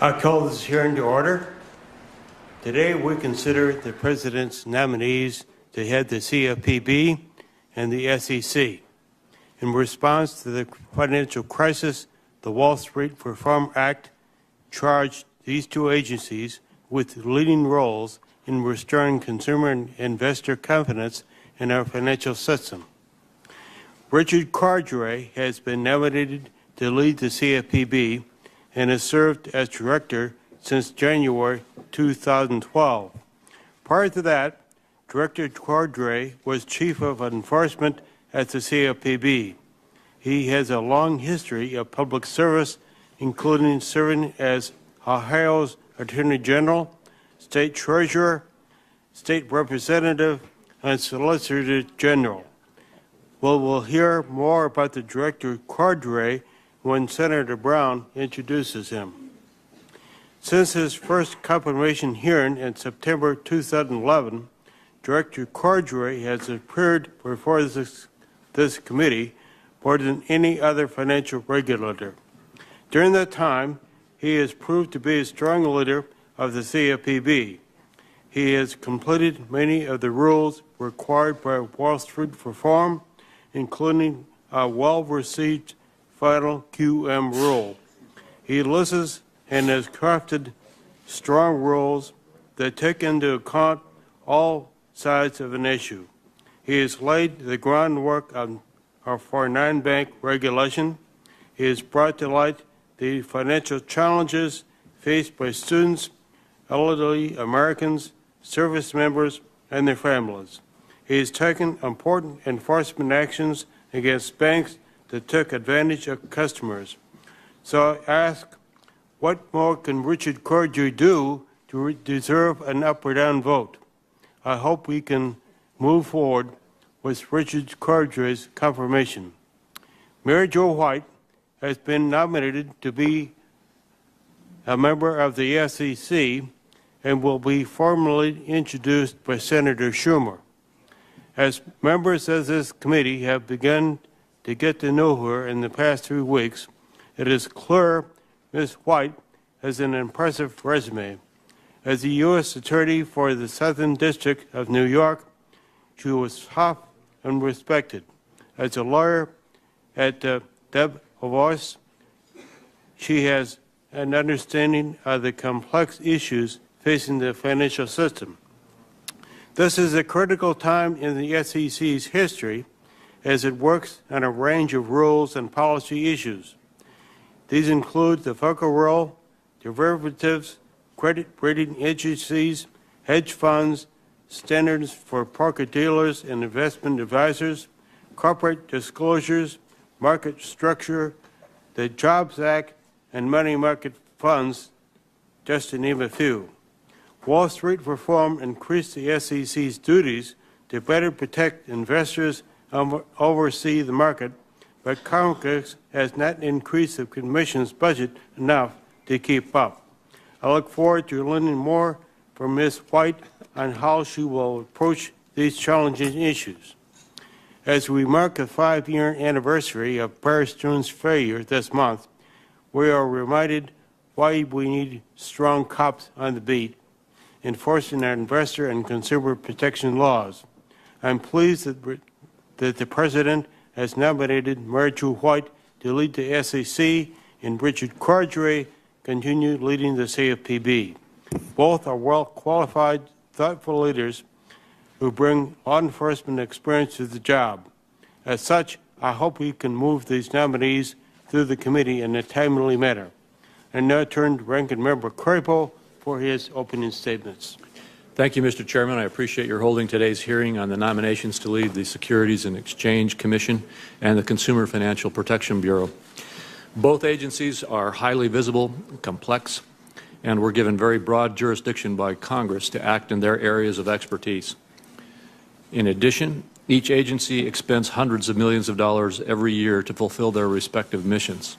I call this hearing to order. Today we consider the President's nominees to head the CFPB and the SEC. In response to the financial crisis, the Wall Street Reform Act charged these two agencies with leading roles in restoring consumer and investor confidence in our financial system. Richard Cordray has been nominated to lead the CFPB and has served as director since January 2012. Prior to that, Director Cordray was Chief of Enforcement at the CFPB. He has a long history of public service, including serving as Ohio's Attorney General, State Treasurer, State Representative, and Solicitor General. We'll hear more about the Director Cordray when Senator Brown introduces him. Since his first confirmation hearing in September 2011, Director Cordray has appeared before this committee more than any other financial regulator. During that time, he has proved to be a strong leader of the CFPB. He has completed many of the rules required by Wall Street reform, including a well-received final QM rule. He listens and has crafted strong rules that take into account all sides of an issue. He has laid the groundwork for non-bank regulation. He has brought to light the financial challenges faced by students, elderly Americans, service members, and their families. He has taken important enforcement actions against banks that took advantage of customers. So I ask, what more can Richard Cordray do to deserve an up or down vote? I hope we can move forward with Richard Cordray's confirmation. Mary Jo White has been nominated to be a member of the SEC and will be formally introduced by Senator Schumer. As members of this committee have begun to get to know her in the past 3 weeks, it is clear Ms. White has an impressive resume. As a U.S. Attorney for the Southern District of New York, she was tough and respected. As a lawyer at Vesves, she has an understanding of the complex issues facing the financial system. This is a critical time in the SEC's history as it works on a range of rules and policy issues. These include the FOCA rule, derivatives, credit rating agencies, hedge funds, standards for broker-dealers and investment advisors, corporate disclosures, market structure, the Jobs Act, and money market funds, just to name a few. Wall Street reform increased the SEC's duties to better protect investors and oversee the market, but Congress has not increased the Commission's budget enough to keep up. I look forward to learning more from Ms. White on how she will approach these challenging issues. As we mark the 5-year anniversary of Bear Stearns' failure this month, we are reminded why we need strong cops on the beat, enforcing our investor and consumer protection laws. I'm pleased that the President has nominated Mary Jo White to lead the SEC and Richard Cordray continue leading the CFPB. Both are well-qualified, thoughtful leaders who bring law enforcement experience to the job. As such, I hope we can move these nominees through the committee in a timely manner. And now turn to Ranking Member Crapo for his opening statements. Thank you, Mr. Chairman. I appreciate your holding today's hearing on the nominations to lead the Securities and Exchange Commission and the Consumer Financial Protection Bureau. Both agencies are highly visible, complex, and were given very broad jurisdiction by Congress to act in their areas of expertise. In addition, each agency expends hundreds of millions of dollars every year to fulfill their respective missions.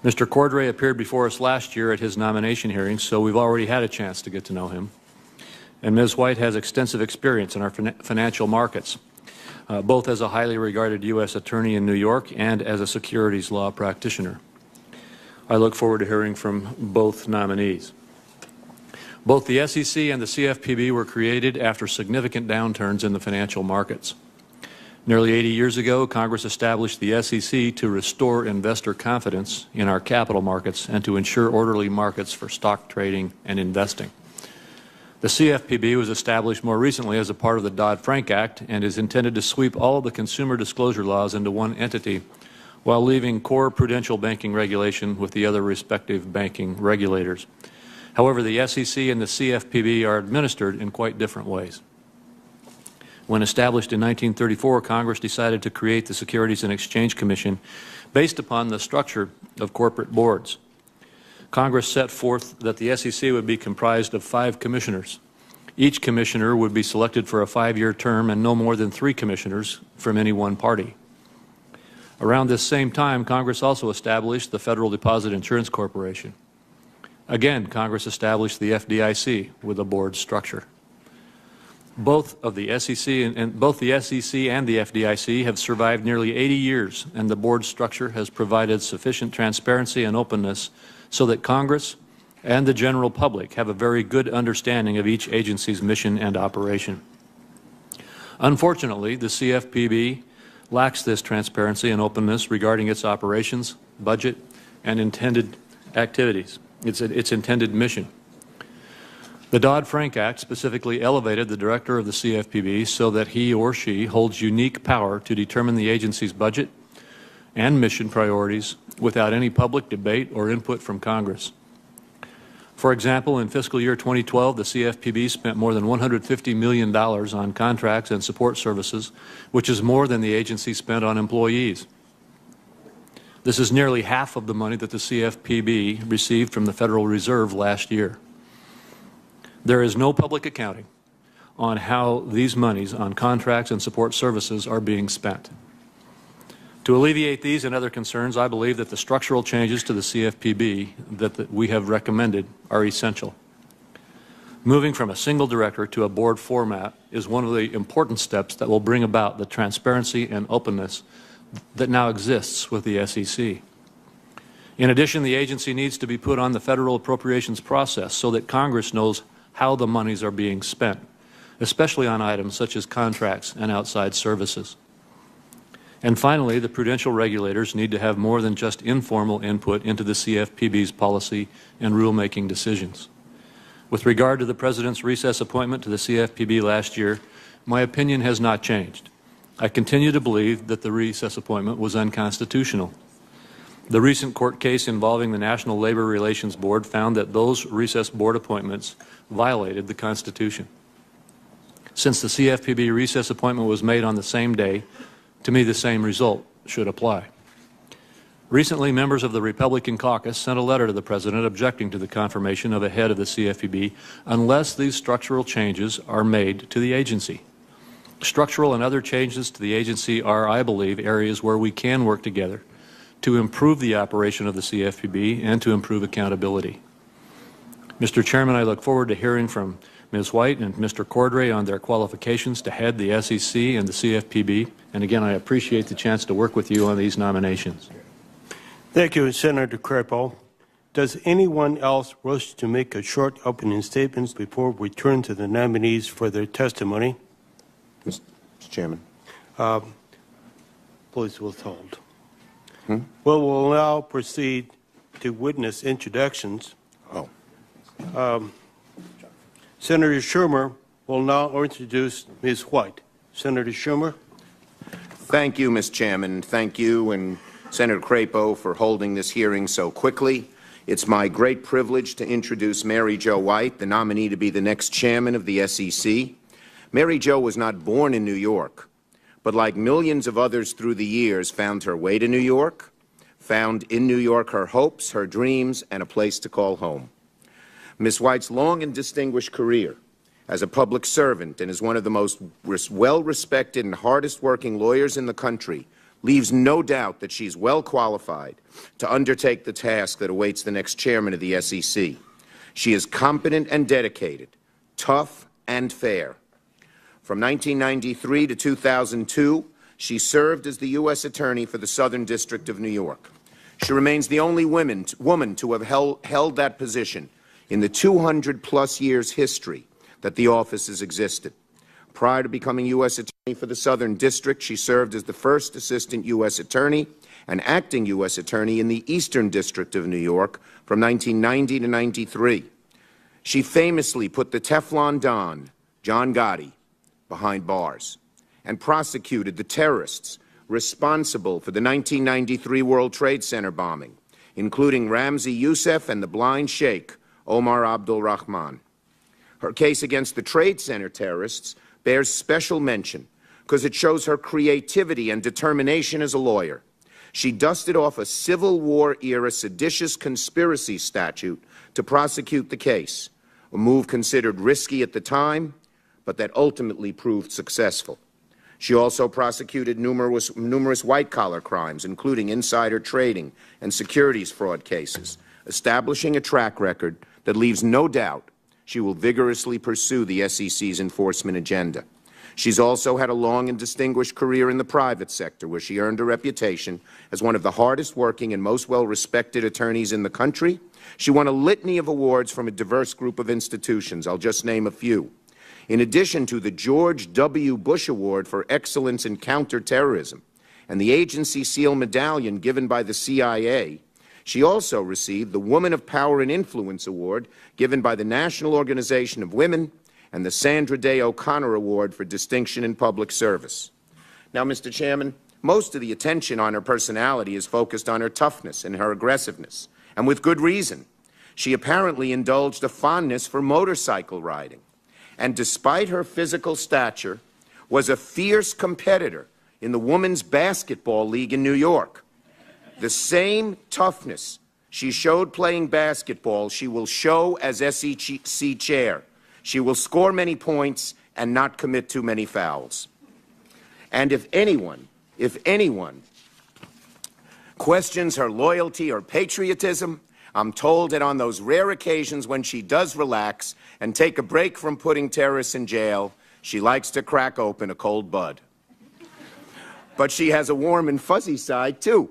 Mr. Cordray appeared before us last year at his nomination hearing, so we've already had a chance to get to know him. And Ms. White has extensive experience in our financial markets, both as a highly regarded U.S. attorney in New York and as a securities law practitioner. I look forward to hearing from both nominees. Both the SEC and the CFPB were created after significant downturns in the financial markets. Nearly 80 years ago, Congress established the SEC to restore investor confidence in our capital markets and to ensure orderly markets for stock trading and investing. The CFPB was established more recently as a part of the Dodd-Frank Act and is intended to sweep all of the consumer disclosure laws into one entity while leaving core prudential banking regulation with the other respective banking regulators. However, the SEC and the CFPB are administered in quite different ways. When established in 1934, Congress decided to create the Securities and Exchange Commission based upon the structure of corporate boards. Congress set forth that the SEC would be comprised of 5 commissioners. Each commissioner would be selected for a 5-year term and no more than 3 commissioners from any one party. Around this same time, Congress also established the Federal Deposit Insurance Corporation. Again, Congress established the FDIC with a board structure. Both the SEC and the FDIC have survived nearly 80 years, and the board structure has provided sufficient transparency and openness so that Congress and the general public have a very good understanding of each agency's mission and operation. Unfortunately, the CFPB lacks this transparency and openness regarding its operations, budget, and intended activities, its intended mission. The Dodd-Frank Act specifically elevated the director of the CFPB so that he or she holds unique power to determine the agency's budget and mission priorities without any public debate or input from Congress. For example, in fiscal year 2012, the CFPB spent more than $150 million on contracts and support services, which is more than the agency spent on employees. This is nearly half of the money that the CFPB received from the Federal Reserve last year. There is no public accounting on how these monies on contracts and support services are being spent. To alleviate these and other concerns, I believe that the structural changes to the CFPB that we have recommended are essential. Moving from a single director to a board format is one of the important steps that will bring about the transparency and openness that now exists with the SEC. In addition, the agency needs to be put on the federal appropriations process so that Congress knows how the monies are being spent, especially on items such as contracts and outside services. And finally, the prudential regulators need to have more than just informal input into the CFPB's policy and rulemaking decisions. With regard to the President's recess appointment to the CFPB last year, my opinion has not changed. I continue to believe that the recess appointment was unconstitutional. The recent court case involving the National Labor Relations Board found that those recess board appointments violated the Constitution. Since the CFPB recess appointment was made on the same day, to me the same result should apply. Recently, members of the Republican caucus sent a letter to the President objecting to the confirmation of a head of the CFPB unless these structural changes are made to the agency. Structural and other changes to the agency are, I believe, areas where we can work together to improve the operation of the CFPB and to improve accountability. Mr. Chairman, I look forward to hearing from Ms. White and Mr. Cordray on their qualifications to head the SEC and the CFPB. And again, I appreciate the chance to work with you on these nominations. Thank you, Senator Crapo. Does anyone else wish to make a short opening statement before we turn to the nominees for their testimony? Mr. Chairman. Please withhold. Well, we'll now proceed to witness introductions. Senator Schumer will now introduce Ms. White. Senator Schumer. Thank you, Mr. Chairman. Thank you and Senator Crapo for holding this hearing so quickly. It's my great privilege to introduce Mary Jo White, the nominee to be the next chairman of the SEC. Mary Jo was not born in New York, but like millions of others through the years, found her way to New York, found in New York her hopes, her dreams, and a place to call home. Ms. White's long and distinguished career as a public servant and as one of the most well-respected and hardest-working lawyers in the country leaves no doubt that she's well qualified to undertake the task that awaits the next chairman of the SEC. She is competent and dedicated, tough and fair. From 1993 to 2002, she served as the U.S. Attorney for the Southern District of New York. She remains the only woman to have held that position in the 200-plus years history that the office has existed. Prior to becoming U.S. Attorney for the Southern District, she served as the first Assistant U.S. Attorney and Acting U.S. Attorney in the Eastern District of New York from 1990 to 93. She famously put the Teflon Don, John Gotti, behind bars and prosecuted the terrorists responsible for the 1993 World Trade Center bombing, including Ramzi Youssef and the blind sheikh, Omar Abdul Rahman. Her case against the Trade Center terrorists bears special mention because it shows her creativity and determination as a lawyer. She dusted off a Civil War-era seditious conspiracy statute to prosecute the case, a move considered risky at the time, but that ultimately proved successful. She also prosecuted numerous white-collar crimes, including insider trading and securities fraud cases, establishing a track record that leaves no doubt she will vigorously pursue the SEC's enforcement agenda. She's also had a long and distinguished career in the private sector, where she earned a reputation as one of the hardest-working and most well-respected attorneys in the country. She won a litany of awards from a diverse group of institutions. I'll just name a few. In addition to the George W. Bush Award for Excellence in Counterterrorism and the Agency SEAL Medallion given by the CIA, she also received the Woman of Power and Influence Award given by the National Organization of Women and the Sandra Day O'Connor Award for Distinction in Public Service. Now, Mr. Chairman, most of the attention on her personality is focused on her toughness and her aggressiveness, and with good reason. She apparently indulged a fondness for motorcycle riding, and despite her physical stature, was a fierce competitor in the Women's Basketball League in New York. The same toughness she showed playing basketball, she will show as SEC chair. She will score many points and not commit too many fouls. And if anyone questions her loyalty or patriotism, I'm told that on those rare occasions when she does relax and take a break from putting terrorists in jail, she likes to crack open a cold bud. But she has a warm and fuzzy side, too.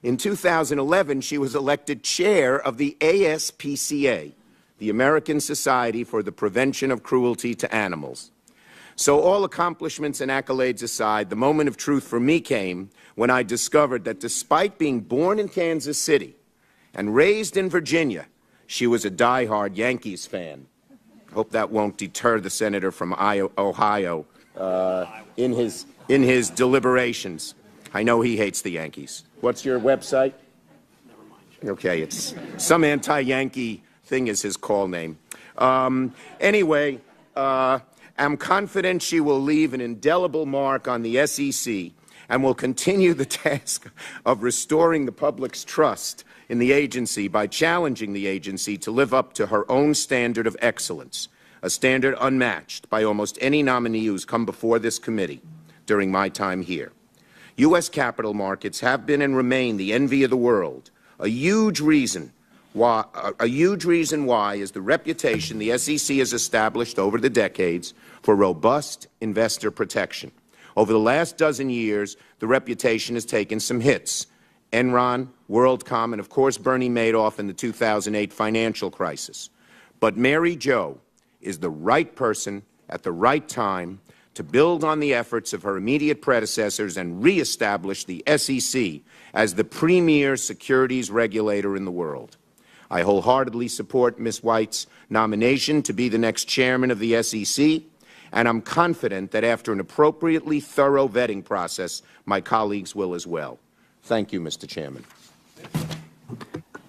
In 2011, she was elected chair of the ASPCA, the American Society for the Prevention of Cruelty to Animals. So all accomplishments and accolades aside, the moment of truth for me came when I discovered that despite being born in Kansas City and raised in Virginia, she was a diehard Yankees fan. Hope that won't deter the senator from Ohio in his deliberations. I know he hates the Yankees. What's your website? Never mind. Okay, it's some anti-Yankee thing is his call name. Anyway, I'm confident she will leave an indelible mark on the SEC and will continue the task of restoring the public's trust in the agency by challenging the agency to live up to her own standard of excellence, a standard unmatched by almost any nominee who's come before this committee during my time here. U.S. capital markets have been and remain the envy of the world. A huge reason why is the reputation the SEC has established over the decades for robust investor protection. Over the last dozen years, the reputation has taken some hits. Enron, WorldCom, and of course Bernie Madoff in the 2008 financial crisis. But Mary Jo is the right person at the right time to build on the efforts of her immediate predecessors and reestablish the SEC as the premier securities regulator in the world. I wholeheartedly support Ms. White's nomination to be the next chairman of the SEC, and I'm confident that after an appropriately thorough vetting process, my colleagues will as well. Thank you, Mr. Chairman.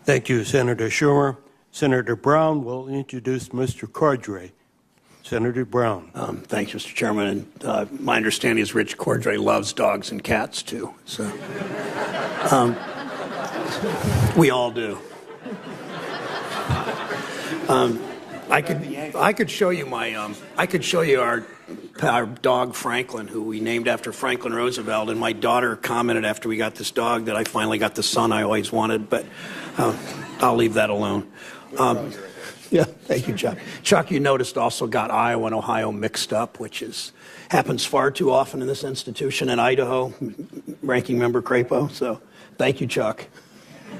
Thank you, Senator Schumer. Senator Brown will introduce Mr. Cordray. Senator Brown. Thanks, Mr. Chairman. And, my understanding is Rich Cordray loves dogs and cats, too. So, we all do. I could show you our dog Franklin, who we named after Franklin Roosevelt, and my daughter commented after we got this dog that I finally got the son I always wanted, but I'll leave that alone. Yeah, thank you, Chuck. Chuck, you noticed, also got Iowa and Ohio mixed up, which happens far too often in this institution in Idaho, Ranking Member Crapo. So thank you, Chuck.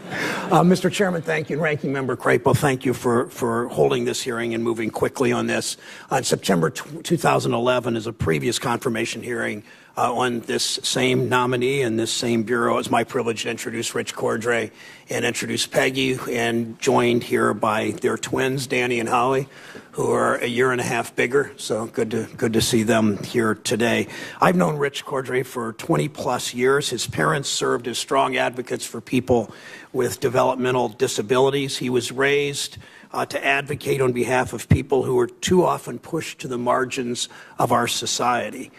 Mr. Chairman, thank you. And Ranking Member Crapo, thank you for holding this hearing and moving quickly on this. On September 2011 is a previous confirmation hearing on this same nominee and this same bureau. It's my privilege to introduce Rich Cordray and introduce Peggy, and joined here by their twins, Danny and Holly, who are a year and a half bigger. So good to see them here today. I've known Rich Cordray for 20 plus years. His parents served as strong advocates for people with developmental disabilities. He was raised to advocate on behalf of people who are too often pushed to the margins of our society.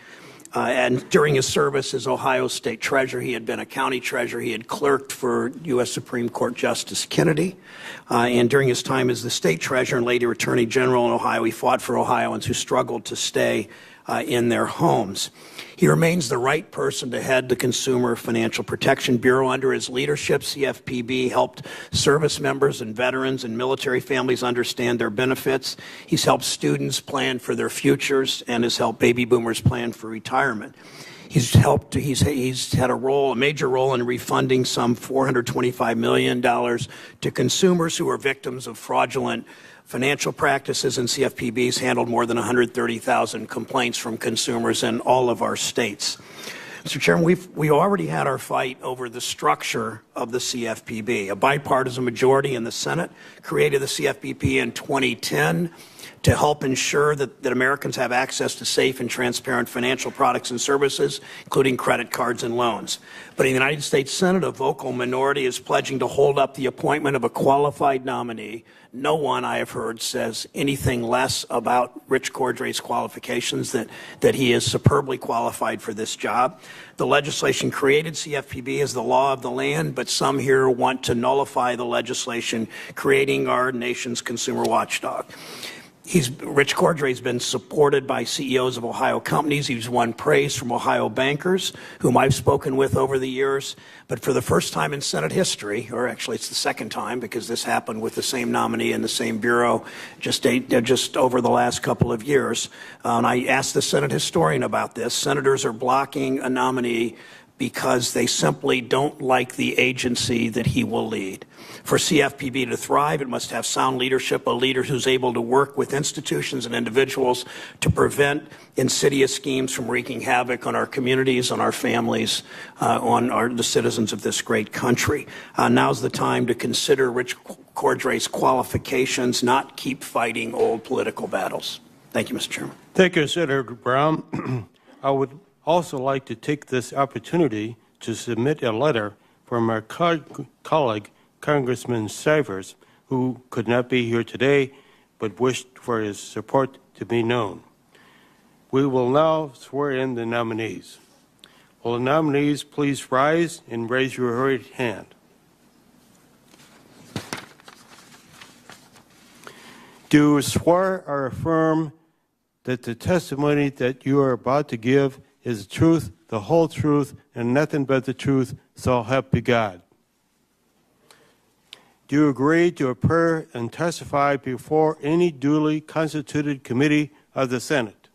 And during his service as Ohio State Treasurer, he had been a county treasurer. He had clerked for U.S. Supreme Court Justice Kennedy. And during his time as the state treasurer and later attorney general in Ohio, he fought for Ohioans who struggled to stay in their homes. He remains the right person to head the Consumer Financial Protection Bureau. Under his leadership, CFPB helped service members and veterans and military families understand their benefits. He's helped students plan for their futures and has helped baby boomers plan for retirement. He's had a major role in refunding some $425 million to consumers who are victims of fraudulent financial practices, and CFPB's handled more than 130,000 complaints from consumers in all of our states. Mr. Chairman, we already had our fight over the structure of the CFPB. A bipartisan majority in the Senate created the CFPB in 2010 to help ensure that Americans have access to safe and transparent financial products and services, including credit cards and loans. But in the United States Senate, a vocal minority is pledging to hold up the appointment of a qualified nominee. No one I have heard says anything less about Rich Cordray's qualifications, that he is superbly qualified for this job. The legislation created CFPB as the law of the land, but some here want to nullify the legislation, creating our nation's consumer watchdog. Rich Cordray's been supported by CEOs of Ohio companies. He's won praise from Ohio bankers, whom I've spoken with over the years. But for the first time in Senate history, or actually it's the second time because this happened with the same nominee in the same bureau just over the last couple of years, and I asked the Senate historian about this. Senators are blocking a nominee because they simply don't like the agency that he will lead. For CFPB to thrive, it must have sound leadership, a leader who's able to work with institutions and individuals to prevent insidious schemes from wreaking havoc on our communities, on our families, on the citizens of this great country. Now's the time to consider Rich Cordray's qualifications, not keep fighting old political battles. Thank you, Mr. Chairman. Thank you, Senator Brown. I would also like to take this opportunity to submit a letter from our colleague, Congressman Sivers, who could not be here today but wished for his support to be known. We will now swear in the nominees. Will the nominees please rise and raise your right hand? Do you swear or affirm that the testimony that you are about to give is the truth, the whole truth, and nothing but the truth, so help you God? Do you agree to appear and testify before any duly constituted committee of the Senate?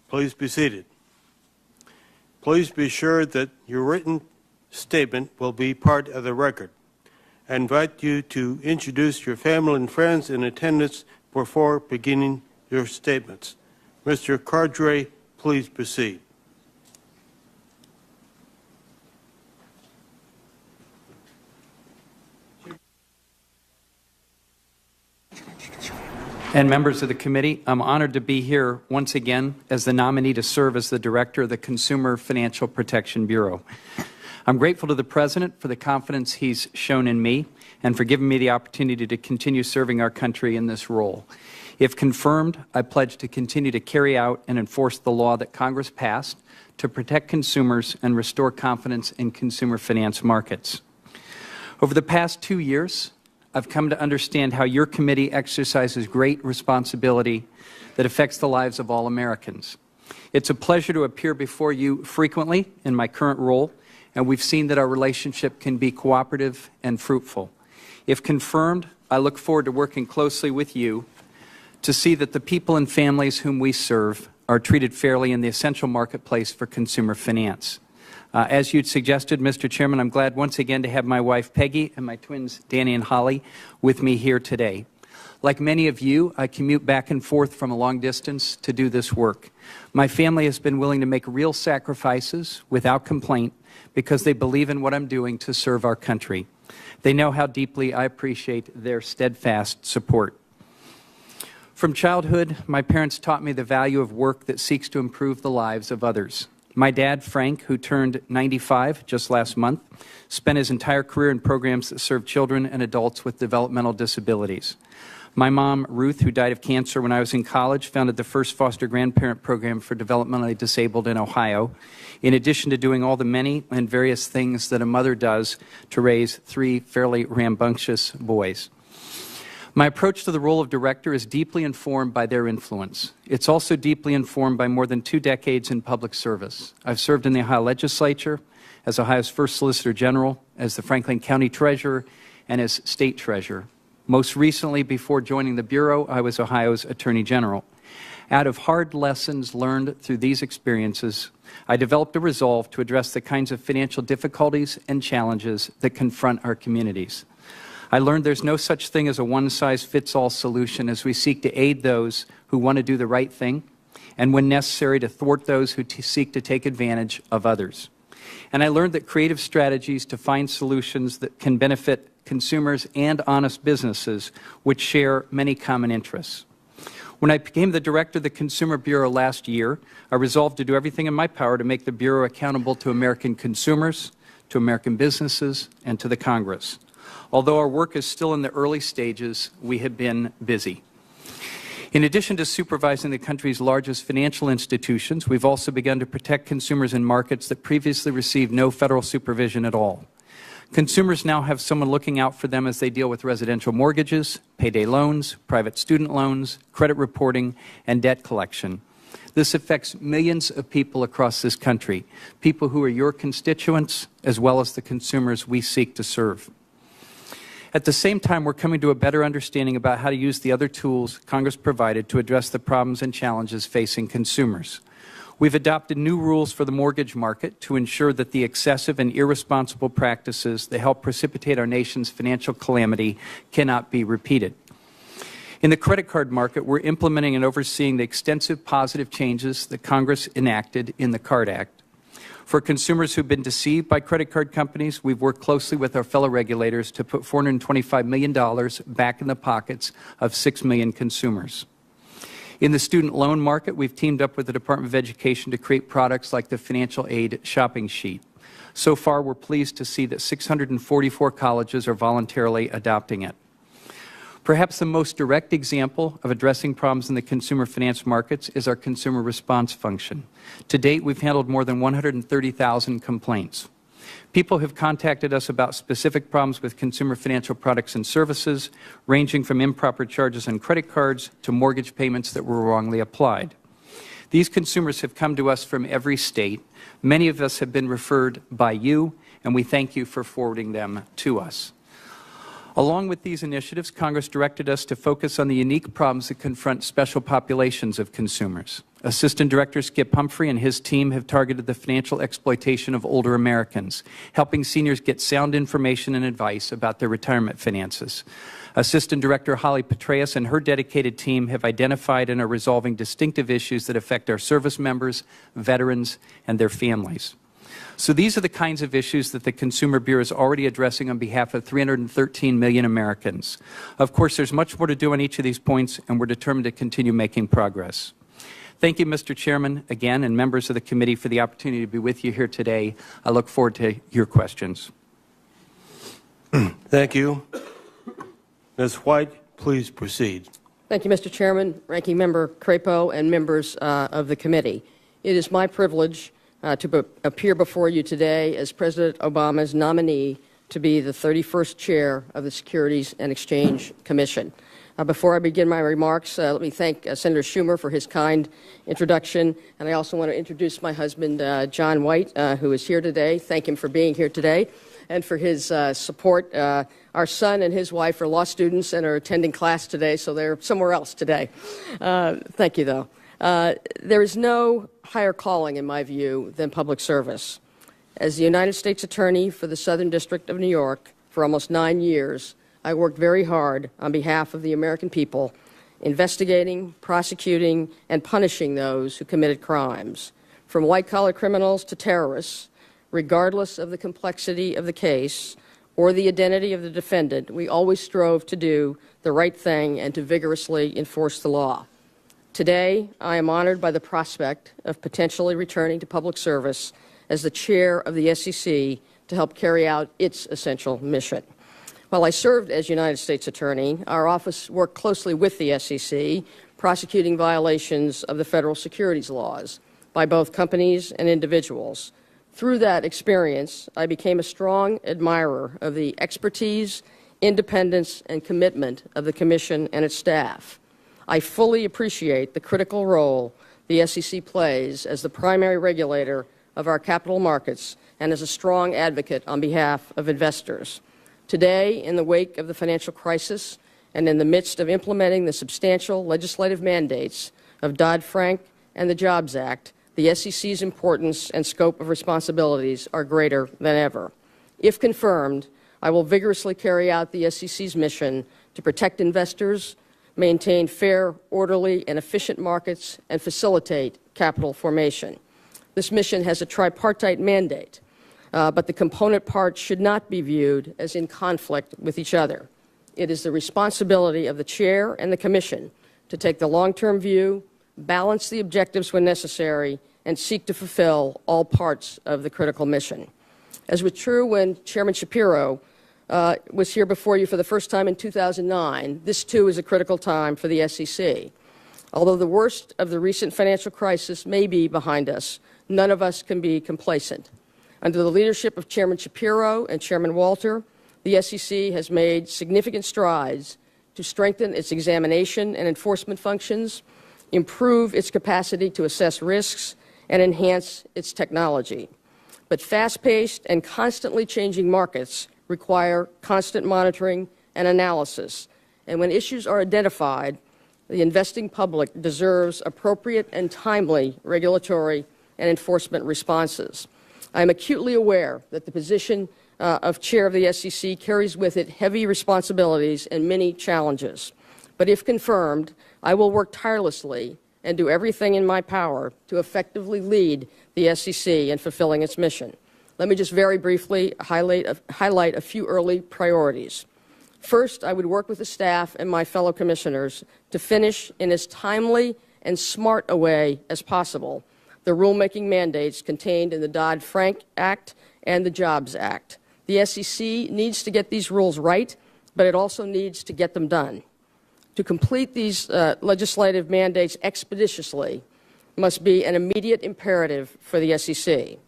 Please be seated. Please be sure that your written statement will be part of the record. I invite you to introduce your family and friends in attendance before beginning your statements. Mr. Cordray, please proceed. And members of the committee, I'm honored to be here once again as the nominee to serve as the director of the Consumer Financial Protection Bureau. I'm grateful to the President for the confidence he's shown in me and for giving me the opportunity to continue serving our country in this role. If confirmed, I pledge to continue to carry out and enforce the law that Congress passed to protect consumers and restore confidence in consumer finance markets. Over the past 2 years, I've come to understand how your committee exercises great responsibility that affects the lives of all Americans. It's a pleasure to appear before you frequently in my current role, and we've seen that our relationship can be cooperative and fruitful. If confirmed, I look forward to working closely with you to see that the people and families whom we serve are treated fairly in the essential marketplace for consumer finance. As you'd suggested, Mr. Chairman, I'm glad once again to have my wife Peggy and my twins Danny and Holly with me here today. Like many of you, I commute back and forth from a long distance to do this work. My family has been willing to make real sacrifices without complaint because they believe in what I'm doing to serve our country. They know how deeply I appreciate their steadfast support. From childhood, my parents taught me the value of work that seeks to improve the lives of others. My dad, Frank, who turned 95 just last month, spent his entire career in programs that serve children and adults with developmental disabilities. My mom, Ruth, who died of cancer when I was in college, founded the first foster grandparent program for developmentally disabled in Ohio, in addition to doing all the many and various things that a mother does to raise 3 fairly rambunctious boys. My approach to the role of director is deeply informed by their influence. It's also deeply informed by more than 2 decades in public service. I've served in the Ohio legislature, as Ohio's first Solicitor General, as the Franklin County Treasurer, and as State Treasurer. Most recently, before joining the Bureau, I was Ohio's Attorney General. Out of hard lessons learned through these experiences, I developed a resolve to address the kinds of financial difficulties and challenges that confront our communities. I learned there's no such thing as a one-size-fits-all solution as we seek to aid those who want to do the right thing and, when necessary, to thwart those who seek to take advantage of others. And I learned that creative strategies to find solutions that can benefit consumers and honest businesses would share many common interests. When I became the director of the Consumer Bureau last year, I resolved to do everything in my power to make the Bureau accountable to American consumers, to American businesses, and to the Congress. Although our work is still in the early stages, we have been busy. In addition to supervising the country's largest financial institutions, we've also begun to protect consumers in markets that previously received no federal supervision at all. Consumers now have someone looking out for them as they deal with residential mortgages, payday loans, private student loans, credit reporting, and debt collection. This affects millions of people across this country, people who are your constituents, as well as the consumers we seek to serve. At the same time, we're coming to a better understanding about how to use the other tools Congress provided to address the problems and challenges facing consumers. We've adopted new rules for the mortgage market to ensure that the excessive and irresponsible practices that help precipitate our nation's financial calamity cannot be repeated. In the credit card market, we're implementing and overseeing the extensive positive changes that Congress enacted in the CARD Act. For consumers who've been deceived by credit card companies, we've worked closely with our fellow regulators to put $425 million back in the pockets of 6 million consumers. In the student loan market, we've teamed up with the Department of Education to create products like the Financial Aid Shopping Sheet. So far, we're pleased to see that 644 colleges are voluntarily adopting it. Perhaps the most direct example of addressing problems in the consumer finance markets is our consumer response function. To date, we've handled more than 130,000 complaints. People have contacted us about specific problems with consumer financial products and services, ranging from improper charges on credit cards to mortgage payments that were wrongly applied. These consumers have come to us from every state. Many of us have been referred by you, and we thank you for forwarding them to us. Along with these initiatives, Congress directed us to focus on the unique problems that confront special populations of consumers. Assistant Director Skip Humphrey and his team have targeted the financial exploitation of older Americans, helping seniors get sound information and advice about their retirement finances. Assistant Director Holly Petraeus and her dedicated team have identified and are resolving distinctive issues that affect our service members, veterans, and their families. So these are the kinds of issues that the Consumer Bureau is already addressing on behalf of 313 million Americans. Of course, there's much more to do on each of these points, and we're determined to continue making progress. Thank you, Mr. Chairman, again, and members of the committee for the opportunity to be with you here today. I look forward to your questions. Thank you. Ms. White, please proceed. Thank you, Mr. Chairman, Ranking Member Crapo, and members of the committee. It is my privilege to appear before you today as President Obama's nominee to be the 31st chair of the Securities and Exchange Commission. Before I begin my remarks, let me thank Senator Schumer for his kind introduction, and I also want to introduce my husband, John White, who is here today. Thank him for being here today and for his support. Our son and his wife are law students and are attending class today, so they're somewhere else today. Thank you, though. There is no higher calling, in my view, than public service. As the United States Attorney for the Southern District of New York for almost 9 years, I worked very hard on behalf of the American people, investigating, prosecuting, and punishing those who committed crimes, from white-collar criminals to terrorists. Regardless of the complexity of the case or the identity of the defendant, we always strove to do the right thing and to vigorously enforce the law. Today, I am honored by the prospect of potentially returning to public service as the chair of the SEC to help carry out its essential mission. While I served as United States Attorney, our office worked closely with the SEC, prosecuting violations of the federal securities laws by both companies and individuals. Through that experience, I became a strong admirer of the expertise, independence, and commitment of the Commission and its staff. I fully appreciate the critical role the SEC plays as the primary regulator of our capital markets and as a strong advocate on behalf of investors. Today, in the wake of the financial crisis and in the midst of implementing the substantial legislative mandates of Dodd-Frank and the Jobs Act, the SEC's importance and scope of responsibilities are greater than ever. If confirmed, I will vigorously carry out the SEC's mission to protect investors, maintain fair, orderly, and efficient markets, and facilitate capital formation. This mission has a tripartite mandate, but the component parts should not be viewed as in conflict with each other. It is the responsibility of the Chair and the Commission to take the long-term view, balance the objectives when necessary, and seek to fulfill all parts of the critical mission. As was true when Chairman Shapiro was here before you for the first time in 2009, this too is a critical time for the SEC. Although the worst of the recent financial crisis may be behind us, none of us can be complacent. Under the leadership of Chairman Shapiro and Chairman Walter, the SEC has made significant strides to strengthen its examination and enforcement functions, improve its capacity to assess risks, and enhance its technology. But fast-paced and constantly changing markets require constant monitoring and analysis. And when issues are identified, the investing public deserves appropriate and timely regulatory and enforcement responses. I am acutely aware that the position of chair of the SEC carries with it heavy responsibilities and many challenges. But if confirmed, I will work tirelessly and do everything in my power to effectively lead the SEC in fulfilling its mission. Let me just very briefly highlight a few early priorities. First, I would work with the staff and my fellow commissioners to finish in as timely and smart a way as possible the rulemaking mandates contained in the Dodd-Frank Act and the Jobs Act. The SEC needs to get these rules right, but it also needs to get them done. To complete these legislative mandates expeditiously must be an immediate imperative for the SEC.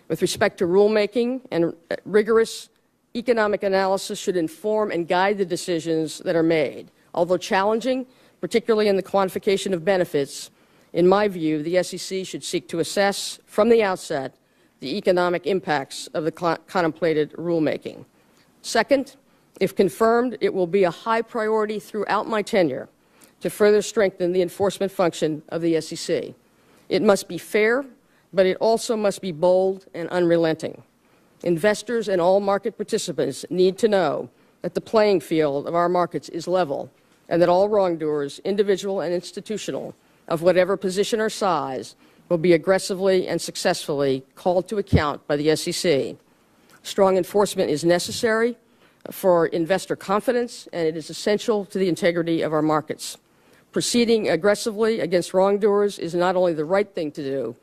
With respect to rulemaking, and rigorous economic analysis should inform and guide the decisions that are made. Although challenging, particularly in the quantification of benefits, in my view, the SEC should seek to assess from the outset the economic impacts of the contemplated rulemaking. Second, if confirmed, it will be a high priority throughout my tenure to further strengthen the enforcement function of the SEC. It must be fair, but it also must be bold and unrelenting. Investors and all market participants need to know that the playing field of our markets is level and that all wrongdoers, individual and institutional, of whatever position or size, will be aggressively and successfully called to account by the SEC. Strong enforcement is necessary for investor confidence, and it is essential to the integrity of our markets. Proceeding aggressively against wrongdoers is not only the right thing to do,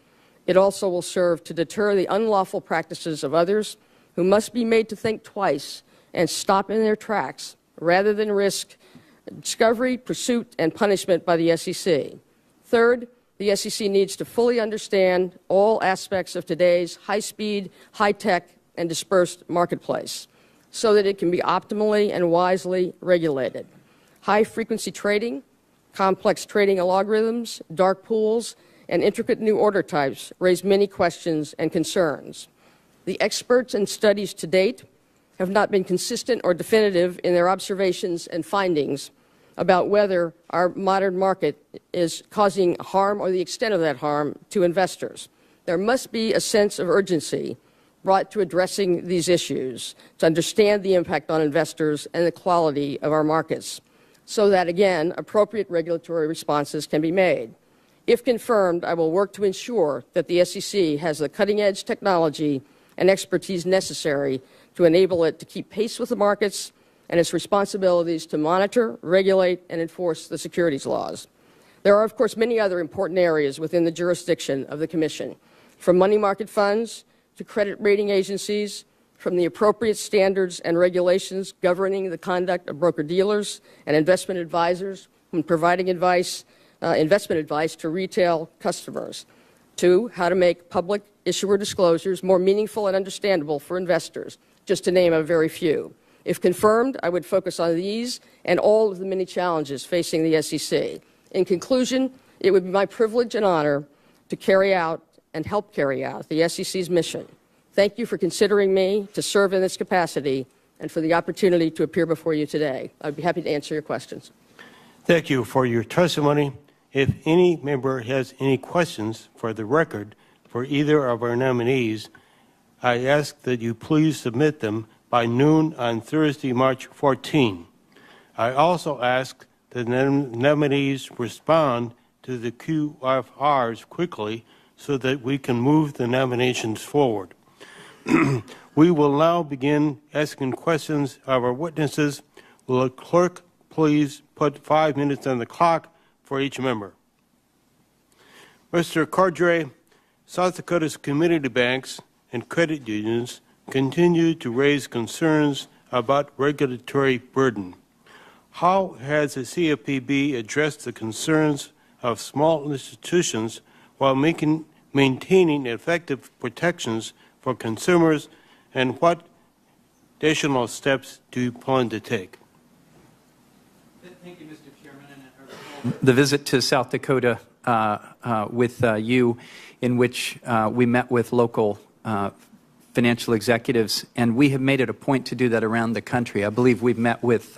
it also will serve to deter the unlawful practices of others who must be made to think twice and stop in their tracks rather than risk discovery, pursuit, and punishment by the SEC. Third, the SEC needs to fully understand all aspects of today's high-speed, high-tech, and dispersed marketplace so that it can be optimally and wisely regulated. High-frequency trading, complex trading algorithms, dark pools, and intricate new order types raise many questions and concerns. The experts and studies to date have not been consistent or definitive in their observations and findings about whether our modern market is causing harm or the extent of that harm to investors. There must be a sense of urgency brought to addressing these issues to understand the impact on investors and the quality of our markets, so that, again, appropriate regulatory responses can be made. If confirmed, I will work to ensure that the SEC has the cutting-edge technology and expertise necessary to enable it to keep pace with the markets and its responsibilities to monitor, regulate, and enforce the securities laws. There are, of course, many other important areas within the jurisdiction of the Commission, from money market funds to credit rating agencies, from the appropriate standards and regulations governing the conduct of broker-dealers and investment advisors when providing investment advice to retail customers, to how to make public issuer disclosures more meaningful and understandable for investors, just to name a very few. If confirmed, I would focus on these and all of the many challenges facing the SEC. In conclusion, it would be my privilege and honor to carry out and help carry out the SEC's mission. Thank you for considering me to serve in this capacity and for the opportunity to appear before you today. I'd be happy to answer your questions. Thank you for your testimony. If any member has any questions for the record for either of our nominees, I ask that you please submit them by noon on Thursday, March 14. I also ask that the nominees respond to the QFRs quickly so that we can move the nominations forward. We will now begin asking questions of our witnesses. Will the clerk please put 5 minutes on the clock for each member? Mr. Cordray, South Dakota's community banks and credit unions continue to raise concerns about regulatory burden. How has the CFPB addressed the concerns of small institutions while maintaining effective protections for consumers, and what additional steps do you plan to take? Thank you, Mr. Chairman. The visit to South Dakota with you, in which we met with local financial executives, and we have made it a point to do that around the country. I believe we've met with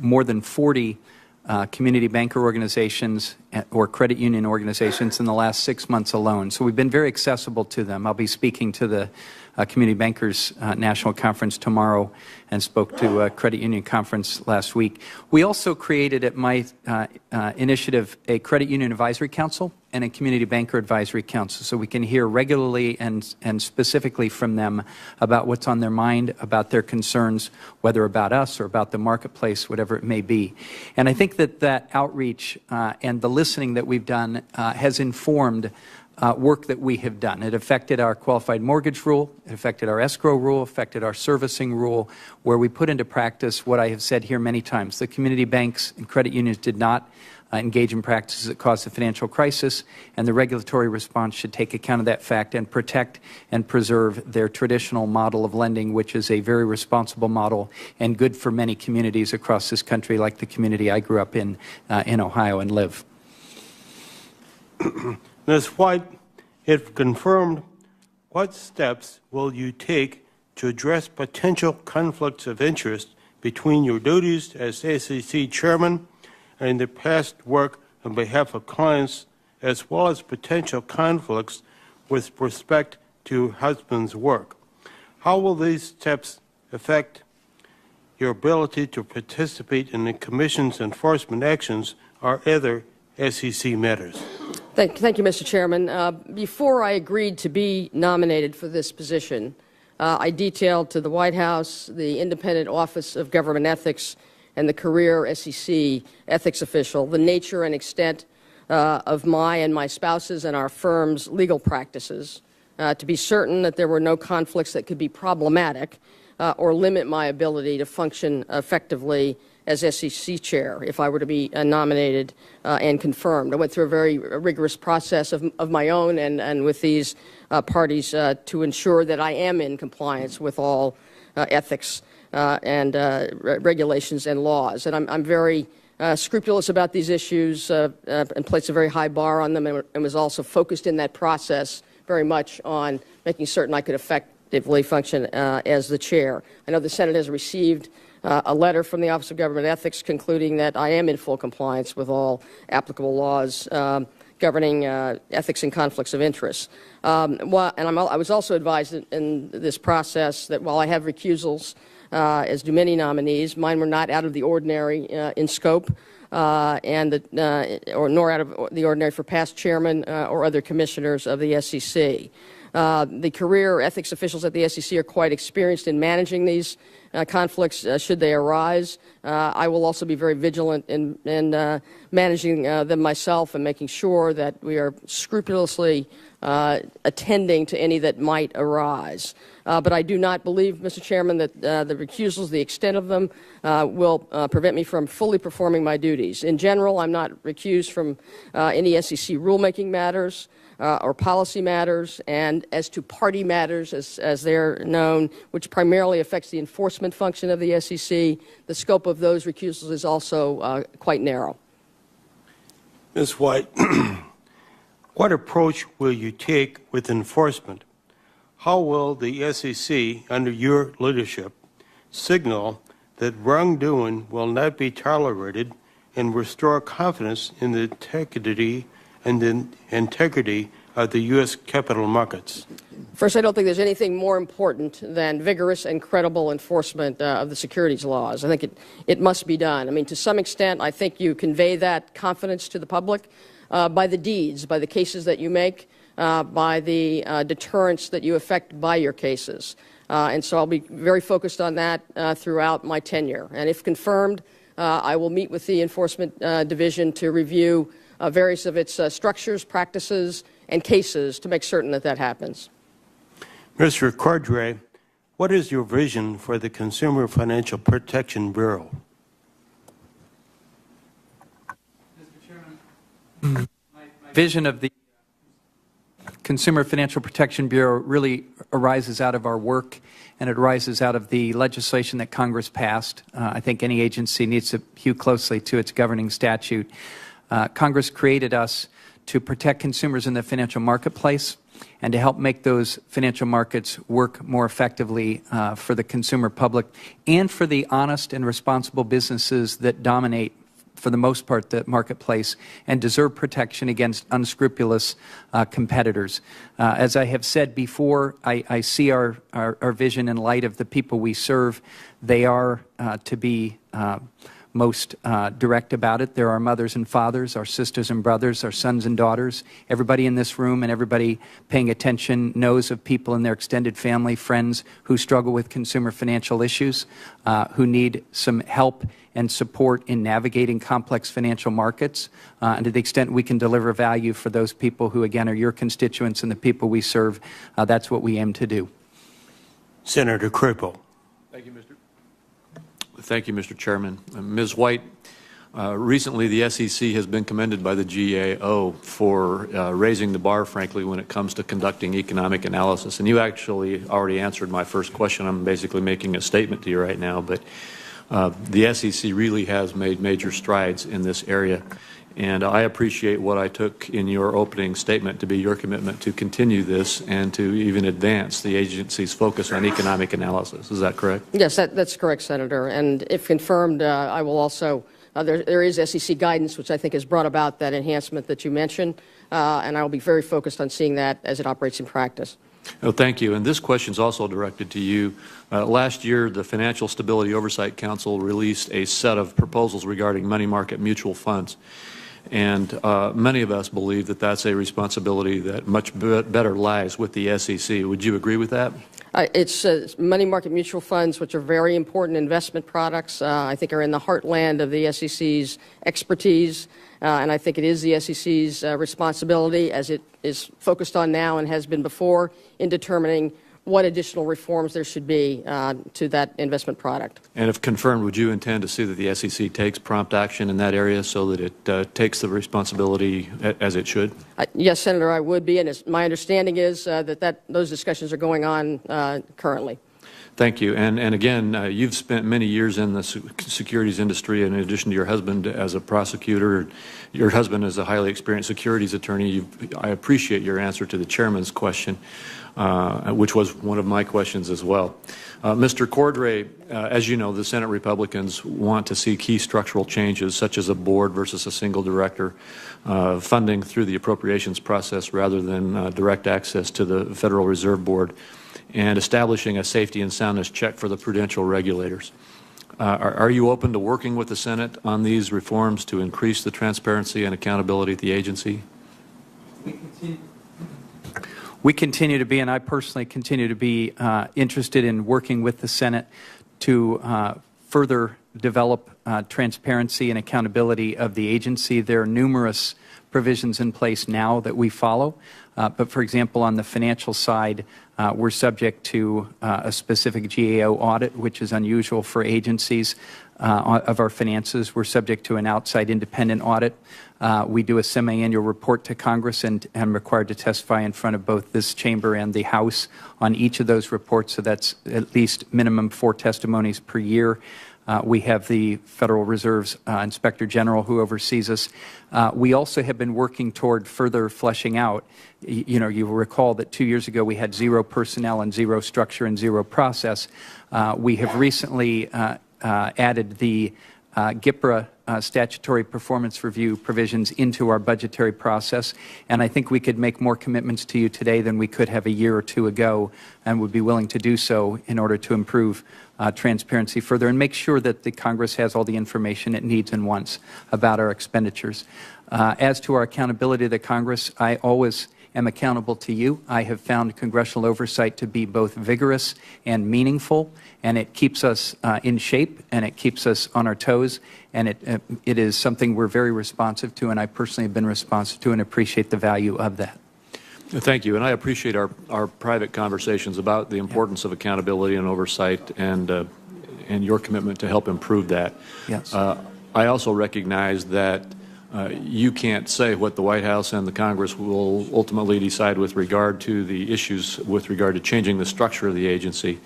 more than 40 community banker organizations or credit union organizations in the last 6 months alone. So we've been very accessible to them. I'll be speaking to the Community Bankers National Conference tomorrow and spoke to a credit union conference last week. We also created at my initiative a credit union advisory council and a community banker advisory council, so we can hear regularly and specifically from them about what's on their mind, about their concerns, whether about us or about the marketplace, whatever it may be. And I think that outreach and the listening that we've done has informed work that we have done. It affected our qualified mortgage rule, it affected our escrow rule, affected our servicing rule, where we put into practice what I have said here many times. The community banks and credit unions did not engage in practices that caused the financial crisis, and the regulatory response should take account of that fact and protect and preserve their traditional model of lending, which is a very responsible model and good for many communities across this country, like the community I grew up in Ohio and live. Ms. White, if confirmed, what steps will you take to address potential conflicts of interest between your duties as SEC Chairman and the past work on behalf of clients, as well as potential conflicts with respect to your husband's work? How will these steps affect your ability to participate in the Commission's enforcement actions or other SEC matters? Thank you, Mr. Chairman. Before I agreed to be nominated for this position, I detailed to the White House, the Independent Office of Government Ethics, and the career SEC ethics official the nature and extent of my and my spouse's and our firm's legal practices to be certain that there were no conflicts that could be problematic or limit my ability to function effectively as SEC chair if I were to be nominated and confirmed. I went through a very rigorous process of my own and with these parties to ensure that I am in compliance with all ethics and regulations and laws. And I'm very scrupulous about these issues and placed a very high bar on them, and was also focused in that process very much on making certain I could effectively function as the chair. I know the Senate has received a letter from the Office of Government Ethics concluding that I am in full compliance with all applicable laws governing ethics and conflicts of interest. I was also advised in this process that while I have recusals, as do many nominees, mine were not out of the ordinary in scope, nor out of the ordinary for past chairman or other commissioners of the SEC. The career ethics officials at the SEC are quite experienced in managing these conflicts should they arise. I will also be very vigilant in managing them myself and making sure that we are scrupulously attending to any that might arise. But I do not believe, Mr. Chairman, that the recusals, the extent of them, will prevent me from fully performing my duties. In general, I'm not recused from any SEC rulemaking matters or policy matters, and as to party matters, as they're known, which primarily affects the enforcement function of the SEC, the scope of those recusals is also quite narrow. Ms. White, what approach will you take with enforcement? How will the SEC, under your leadership, signal that wrongdoing will not be tolerated and restore confidence in the integrity of the U.S. capital markets? First, I don't think there's anything more important than vigorous and credible enforcement of the securities laws. I think it must be done. I mean, to some extent, I think you convey that confidence to the public by the deeds, by the cases that you make, by the deterrence that you effect by your cases. And so I'll be very focused on that throughout my tenure. And if confirmed, I will meet with the Enforcement Division to review various of its structures, practices, and cases to make certain that that happens. Mr. Cordray, what is your vision for the Consumer Financial Protection Bureau? Mr. Chairman, my vision of the Consumer Financial Protection Bureau really arises out of our work, and it arises out of the legislation that Congress passed. I think any agency needs to hew closely to its governing statute. Congress created us to protect consumers in the financial marketplace and to help make those financial markets work more effectively for the consumer public and for the honest and responsible businesses that dominate, for the most part, the marketplace and deserve protection against unscrupulous competitors. As I have said before, I see our vision in light of the people we serve. They are to be most direct about it. There are mothers and fathers, our sisters and brothers, our sons and daughters. Everybody in this room and everybody paying attention knows of people in their extended family, friends who struggle with consumer financial issues, who need some help and support in navigating complex financial markets. And to the extent we can deliver value for those people who, again, are your constituents and the people we serve, that's what we aim to do. Senator Crapo. Thank you, Mr. Chairman. Ms. White, recently the SEC has been commended by the GAO for raising the bar, frankly, when it comes to conducting economic analysis. And you actually already answered my first question. I'm basically making a statement to you right now, but the SEC really has made major strides in this area. And I appreciate what I took in your opening statement to be your commitment to continue this and to even advance the agency's focus on economic analysis. Is that correct? Yes, that's correct, Senator. And if confirmed, I will also, there is SEC guidance, which I think has brought about that enhancement that you mentioned, and I will be very focused on seeing that as it operates in practice. Oh, thank you. And this question is also directed to you. Last year, the Financial Stability Oversight Council released a set of proposals regarding money market mutual funds. And many of us believe that that's a responsibility that much better lies with the SEC. Would you agree with that? It's money market mutual funds, which are very important investment products, I think are in the heartland of the SEC's expertise, and I think it is the SEC's responsibility, as it is focused on now and has been before, in determining what additional reforms there should be to that investment product. And if confirmed, would you intend to see that the SEC takes prompt action in that area so that it takes the responsibility as it should? Yes, Senator, I would be, and my understanding is that those discussions are going on currently. Thank you. And again, you've spent many years in the securities industry, and in addition to your husband as a prosecutor, your husband is a highly experienced securities attorney. I appreciate your answer to the chairman's question. which was one of my questions as well. Mr. Cordray, as you know, the Senate Republicans want to see key structural changes, such as a board versus a single director, funding through the appropriations process rather than direct access to the Federal Reserve Board, and establishing a safety and soundness check for the prudential regulators. Are you open to working with the Senate on these reforms to increase the transparency and accountability at the agency? We continue to be, and I personally continue to be interested in working with the Senate to further develop transparency and accountability of the agency. There are numerous provisions in place now that we follow. But for example, on the financial side, we're subject to a specific GAO audit, which is unusual for agencies of our finances. We're subject to an outside independent audit. We do a semi-annual report to Congress, and I'm required to testify in front of both this chamber and the House on each of those reports, so that's at least minimum 4 testimonies per year. We have the Federal Reserve's Inspector General who oversees us. We also have been working toward further fleshing out. You know, you will recall that 2 years ago we had 0 personnel and 0 structure and 0 process. We have recently added the GIPRA statutory performance review provisions into our budgetary process, and I think we could make more commitments to you today than we could have a year or 2 ago, and would be willing to do so in order to improve transparency further and make sure that the Congress has all the information it needs and wants about our expenditures. As to our accountability to the Congress, I always am accountable to you. I have found congressional oversight to be both vigorous and meaningful, and it keeps us in shape, and it keeps us on our toes, and it is something we're very responsive to, and I personally have been responsive to and appreciate the value of that. Thank you, and I appreciate our private conversations about the importance of accountability and oversight, and your commitment to help improve that. Yes. I also recognize that you can't say what the White House and the Congress will ultimately decide with regard to the issues with regard to changing the structure of the agency,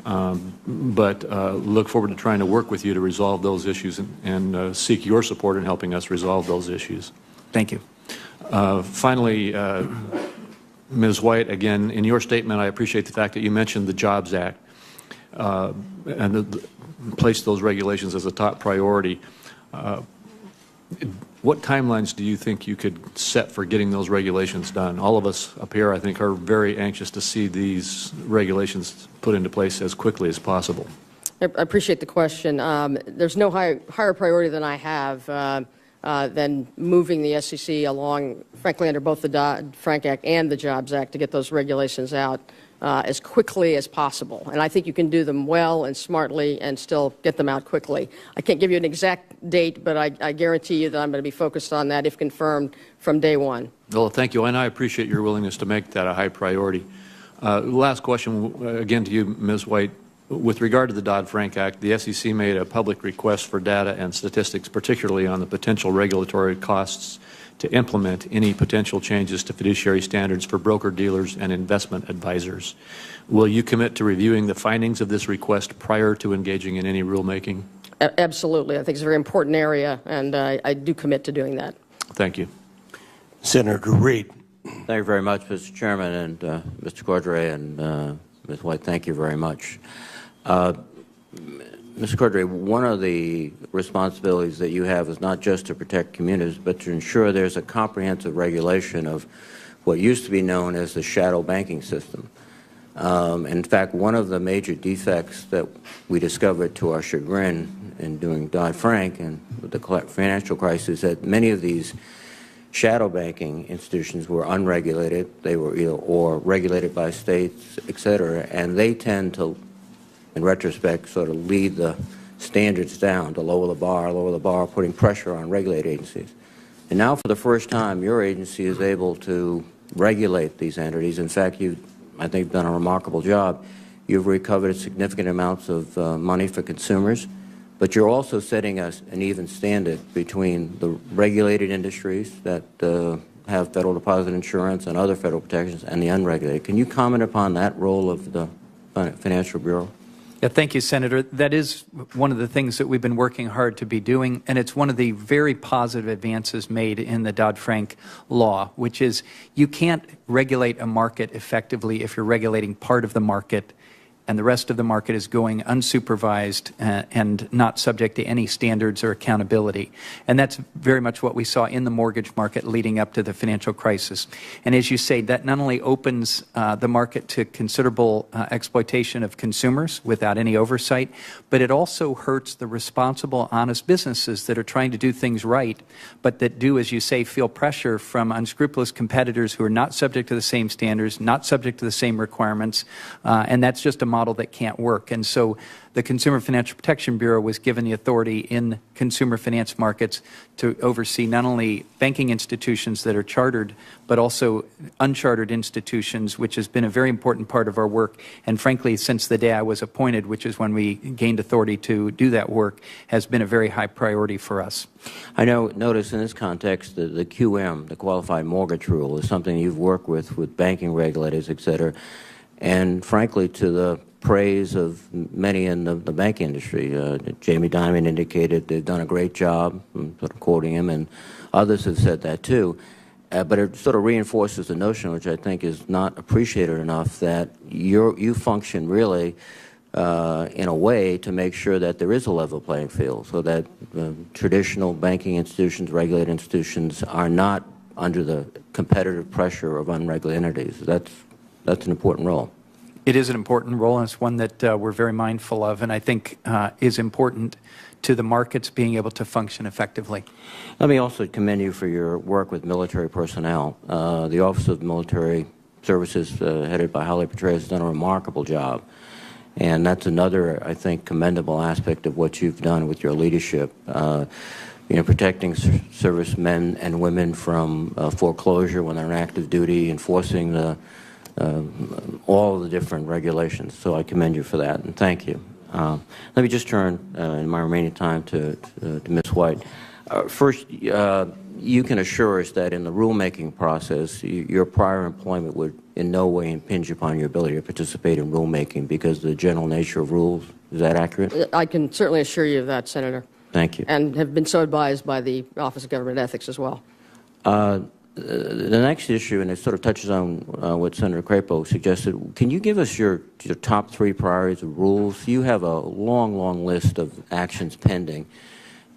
but look forward to trying to work with you to resolve those issues and seek your support in helping us resolve those issues. Thank you. Finally, Ms. White, again, in your statement, I appreciate the fact that you mentioned the Jobs Act and placed those regulations as a top priority. What timelines do you think you could set for getting those regulations done? All of us up here, I think, are very anxious to see these regulations put into place as quickly as possible. I appreciate the question. There's no higher priority than I have than moving the SEC along, frankly, under both the Dodd-Frank Act and the Jobs Act to get those regulations out as quickly as possible. And I think you can do them well and smartly and still get them out quickly. I can't give you an exact date, but I guarantee you that I'm going to be focused on that if confirmed from day one. Well, thank you, and I appreciate your willingness to make that a high priority. Last question, again to you, Ms. White. With regard to the Dodd-Frank Act, the SEC made a public request for data and statistics, particularly on the potential regulatory costs to implement any potential changes to fiduciary standards for broker-dealers and investment advisors. Will you commit to reviewing the findings of this request prior to engaging in any rulemaking? Absolutely. I think it's a very important area, and I do commit to doing that. Thank you. Senator Reid. Thank you very much, Mr. Chairman, and Mr. Cordray and Ms. White, thank you very much. Mr. Cordray, one of the responsibilities that you have is not just to protect communities, but to ensure there's a comprehensive regulation of what used to be known as the shadow banking system. In fact, one of the major defects that we discovered to our chagrin in doing Dodd-Frank and with the financial crisis, that many of these shadow banking institutions were unregulated. They were either or regulated by states, et cetera, and they tend to, in retrospect, sort of lead the standards down to lower the bar, putting pressure on regulated agencies. And now, for the first time, your agency is able to regulate these entities. In fact, you've, I think, done a remarkable job. You've recovered significant amounts of money for consumers, but you're also setting us an even standard between the regulated industries that have federal deposit insurance and other federal protections and the unregulated. Can you comment upon that role of the Financial Bureau? Yeah, thank you, Senator. That is one of the things that we've been working hard to be doing, and it's one of the very positive advances made in the Dodd-Frank law, which is you can't regulate a market effectively if you're regulating part of the market and the rest of the market is going unsupervised and not subject to any standards or accountability. And that's very much what we saw in the mortgage market leading up to the financial crisis. And as you say, that not only opens the market to considerable exploitation of consumers without any oversight, but it also hurts the responsible, honest businesses that are trying to do things right, but that do, as you say, feel pressure from unscrupulous competitors who are not subject to the same standards, not subject to the same requirements, and that's just a model that can't work. And so the Consumer Financial Protection Bureau was given the authority in consumer finance markets to oversee not only banking institutions that are chartered, but also unchartered institutions, which has been a very important part of our work. And frankly, since the day I was appointed, which is when we gained authority to do that work, has been a very high priority for us. I notice in this context the QM, the Qualified Mortgage Rule, is something you've worked with banking regulators, et cetera. And frankly, to the praise of many in the banking industry. Jamie Dimon indicated they've done a great job, I'm sort of quoting him, and others have said that too. But it sort of reinforces the notion, which I think is not appreciated enough, that you function really in a way to make sure that there is a level playing field, so that traditional banking institutions, regulated institutions, are not under the competitive pressure of unregulated entities. That's an important role. It is an important role, and it's one that we're very mindful of, and I think is important to the markets being able to function effectively. Let me also commend you for your work with military personnel. The Office of Military Services, headed by Holly Petraeus, has done a remarkable job, and that's another, I think, commendable aspect of what you've done with your leadership. Protecting servicemen and women from foreclosure when they're on active duty, enforcing all of the different regulations. So I commend you for that, and thank you. Let me just turn, in my remaining time, to Ms. White. First, you can assure us that in the rulemaking process, your prior employment would in no way impinge upon your ability to participate in rulemaking because of the general nature of rules. Is that accurate? I can certainly assure you of that, Senator. Thank you. And have been so advised by the Office of Government Ethics as well. The next issue, and it sort of touches on what Senator Crapo suggested, can you give us your top 3 priorities of rules? You have a long, long list of actions pending,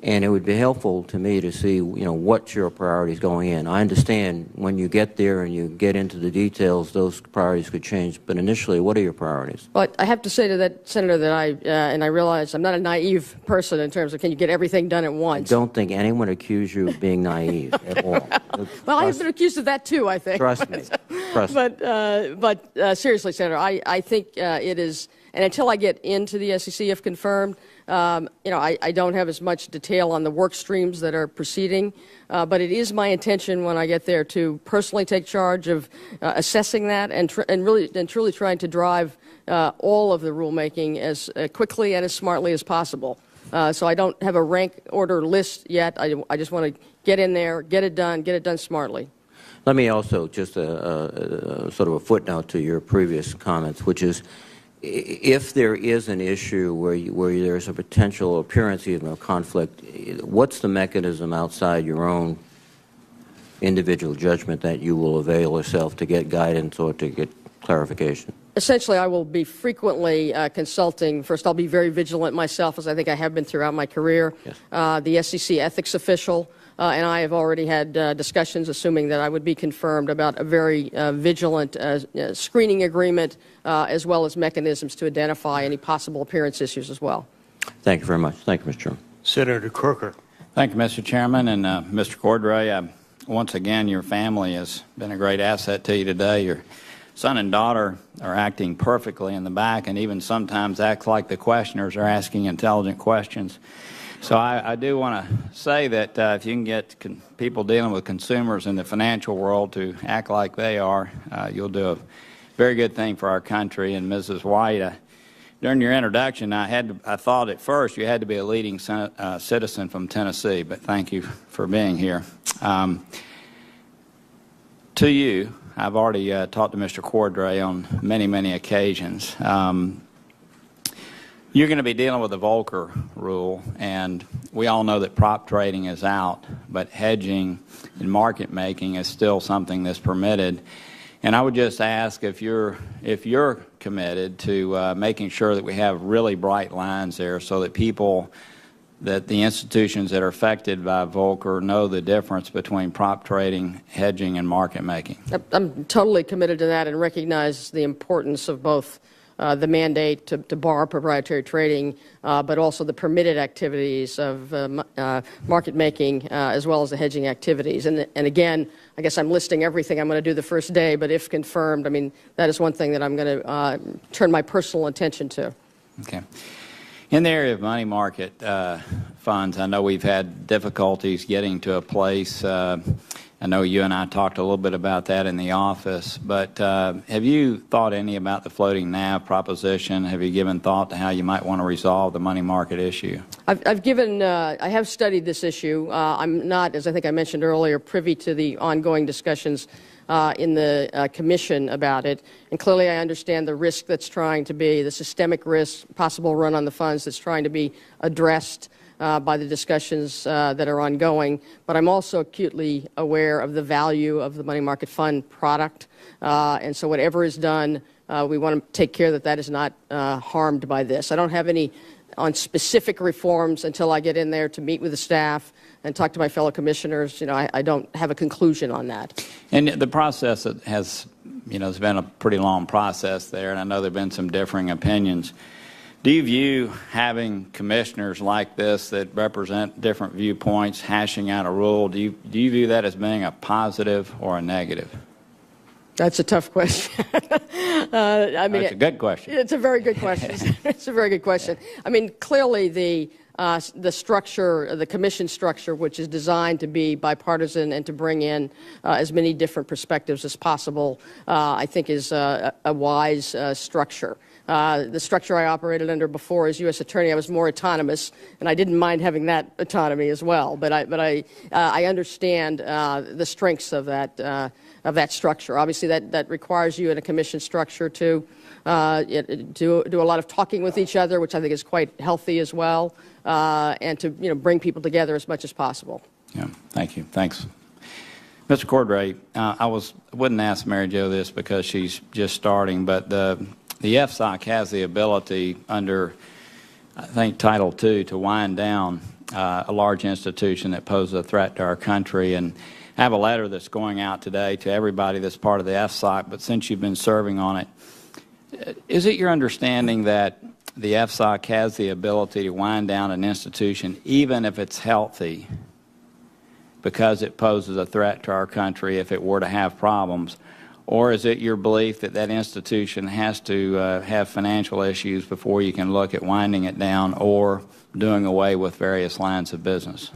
and it would be helpful to me to see, what your priorities going in. I understand when you get there and you get into the details, those priorities could change, but initially, what are your priorities? Well, I have to say to that, Senator, that and I realize I'm not a naive person in terms of can you get everything done at once. I don't think anyone accused you of being naive at all. Well, I've been accused of that too, I think. Trust me. Trust me. But seriously, Senator, I think it is, and until I get into the SEC, if confirmed, I don't have as much detail on the work streams that are proceeding, but it is my intention when I get there to personally take charge of assessing that and truly trying to drive all of the rulemaking as quickly and as smartly as possible. So I don't have a rank order list yet. I just want to get in there, get it done smartly. Let me also just sort of a footnote to your previous comments, which is if there is an issue where there's a potential appearance even of conflict, what's the mechanism outside your own individual judgment that you will avail yourself to get guidance or to get clarification? Essentially, I will be frequently consulting. First, I'll be very vigilant myself, as I think I have been throughout my career. Yes. The SEC ethics official and I have already had discussions, assuming that I would be confirmed, about a very vigilant screening agreement, as well as mechanisms to identify any possible appearance issues as well. Thank you very much. Thank you, Mr. Chairman. Senator Corker. Thank you, Mr. Chairman, and Mr. Cordray. Once again, your family has been a great asset to you today. Your son and daughter are acting perfectly in the back, and even sometimes act like the questioners are asking intelligent questions. So I do want to say that if you can get people dealing with consumers in the financial world to act like they are, you'll do a very good thing for our country. And Mrs. White, during your introduction, I thought at first you had to be a leading citizen from Tennessee, but thank you for being here. To you, I've already talked to Mr. Cordray on many, many occasions. You're going to be dealing with the Volcker rule, and we all know that prop trading is out, but hedging and market making is still something that's permitted. And I would just ask if you're committed to making sure that we have really bright lines there so that that the institutions that are affected by Volcker know the difference between prop trading, hedging, and market making. I'm totally committed to that and recognize the importance of both the mandate to bar proprietary trading, but also the permitted activities of market making as well as the hedging activities. And again, I guess I'm listing everything I'm going to do the first day, but if confirmed, I mean, that is one thing that I'm going to turn my personal attention to. Okay. In the area of money market funds, I know we've had difficulties getting to a place. I know you and I talked a little bit about that in the office, but have you thought any about the floating NAV proposition? Have you given thought to how you might want to resolve the money market issue? I have studied this issue. I'm not, as I think I mentioned earlier, privy to the ongoing discussions in the Commission about it. And clearly I understand the risk that's trying to be, the systemic risk, possible run on the funds that's trying to be addressed by the discussions that are ongoing, but I'm also acutely aware of the value of the money market fund product, and so whatever is done, we want to take care that that is not harmed by this. I don't have any on specific reforms until I get in there to meet with the staff and talk to my fellow commissioners. You know, I don't have a conclusion on that. And the process has, it's been a pretty long process there, and I know there have been some differing opinions. Do you view having commissioners like this that represent different viewpoints, hashing out a rule, do you view that as being a positive or a negative? That's a tough question. I mean, it's a good question. It's a very good question. It's a very good question. I mean, clearly the structure, the commission structure, which is designed to be bipartisan and to bring in as many different perspectives as possible, I think is a wise structure. The structure I operated under before as U.S. Attorney, I was more autonomous, and I didn't mind having that autonomy as well. But I understand the strengths of that structure. Obviously, that requires you in a commission structure to do a lot of talking with each other, which I think is quite healthy as well, and to bring people together as much as possible. Yeah, thank you. Thanks. Mr. Cordray, I wouldn't ask Mary Jo this because she's just starting, but the FSOC has the ability under, I think, Title II to wind down a large institution that poses a threat to our country. And I have a letter that's going out today to everybody that's part of the FSOC, but since you've been serving on it, is it your understanding that the FSOC has the ability to wind down an institution even if it's healthy because it poses a threat to our country if it were to have problems? Or is it your belief that that institution has to have financial issues before you can look at winding it down or doing away with various lines of business?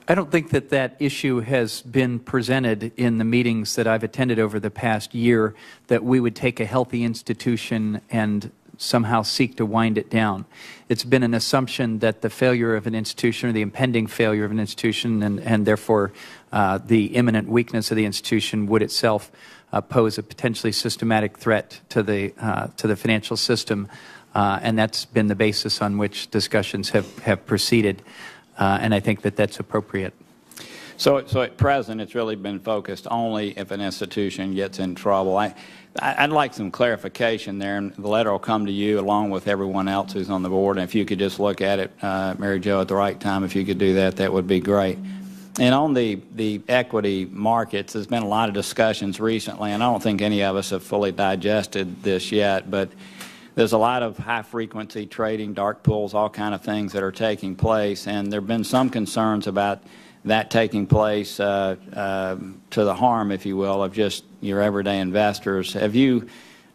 I don't think that issue has been presented in the meetings that I've attended over the past year, that we would take a healthy institution and somehow seek to wind it down. It's been an assumption that the failure of an institution or the impending failure of an institution and therefore the imminent weakness of the institution would itself pose a potentially systematic threat to the financial system, and that's been the basis on which discussions have proceeded, and I think that that's appropriate. So at present, it's really been focused only if an institution gets in trouble. I'd like some clarification there, and the letter will come to you along with everyone else who's on the board. And if you could just look at it, Mary Jo, at the right time, if you could do that, that would be great. And on the equity markets, there's been a lot of discussions recently, and I don't think any of us have fully digested this yet, but there's a lot of high-frequency trading, dark pools, all kind of things that are taking place, and there have been some concerns about that taking place to the harm, if you will, of just your everyday investors.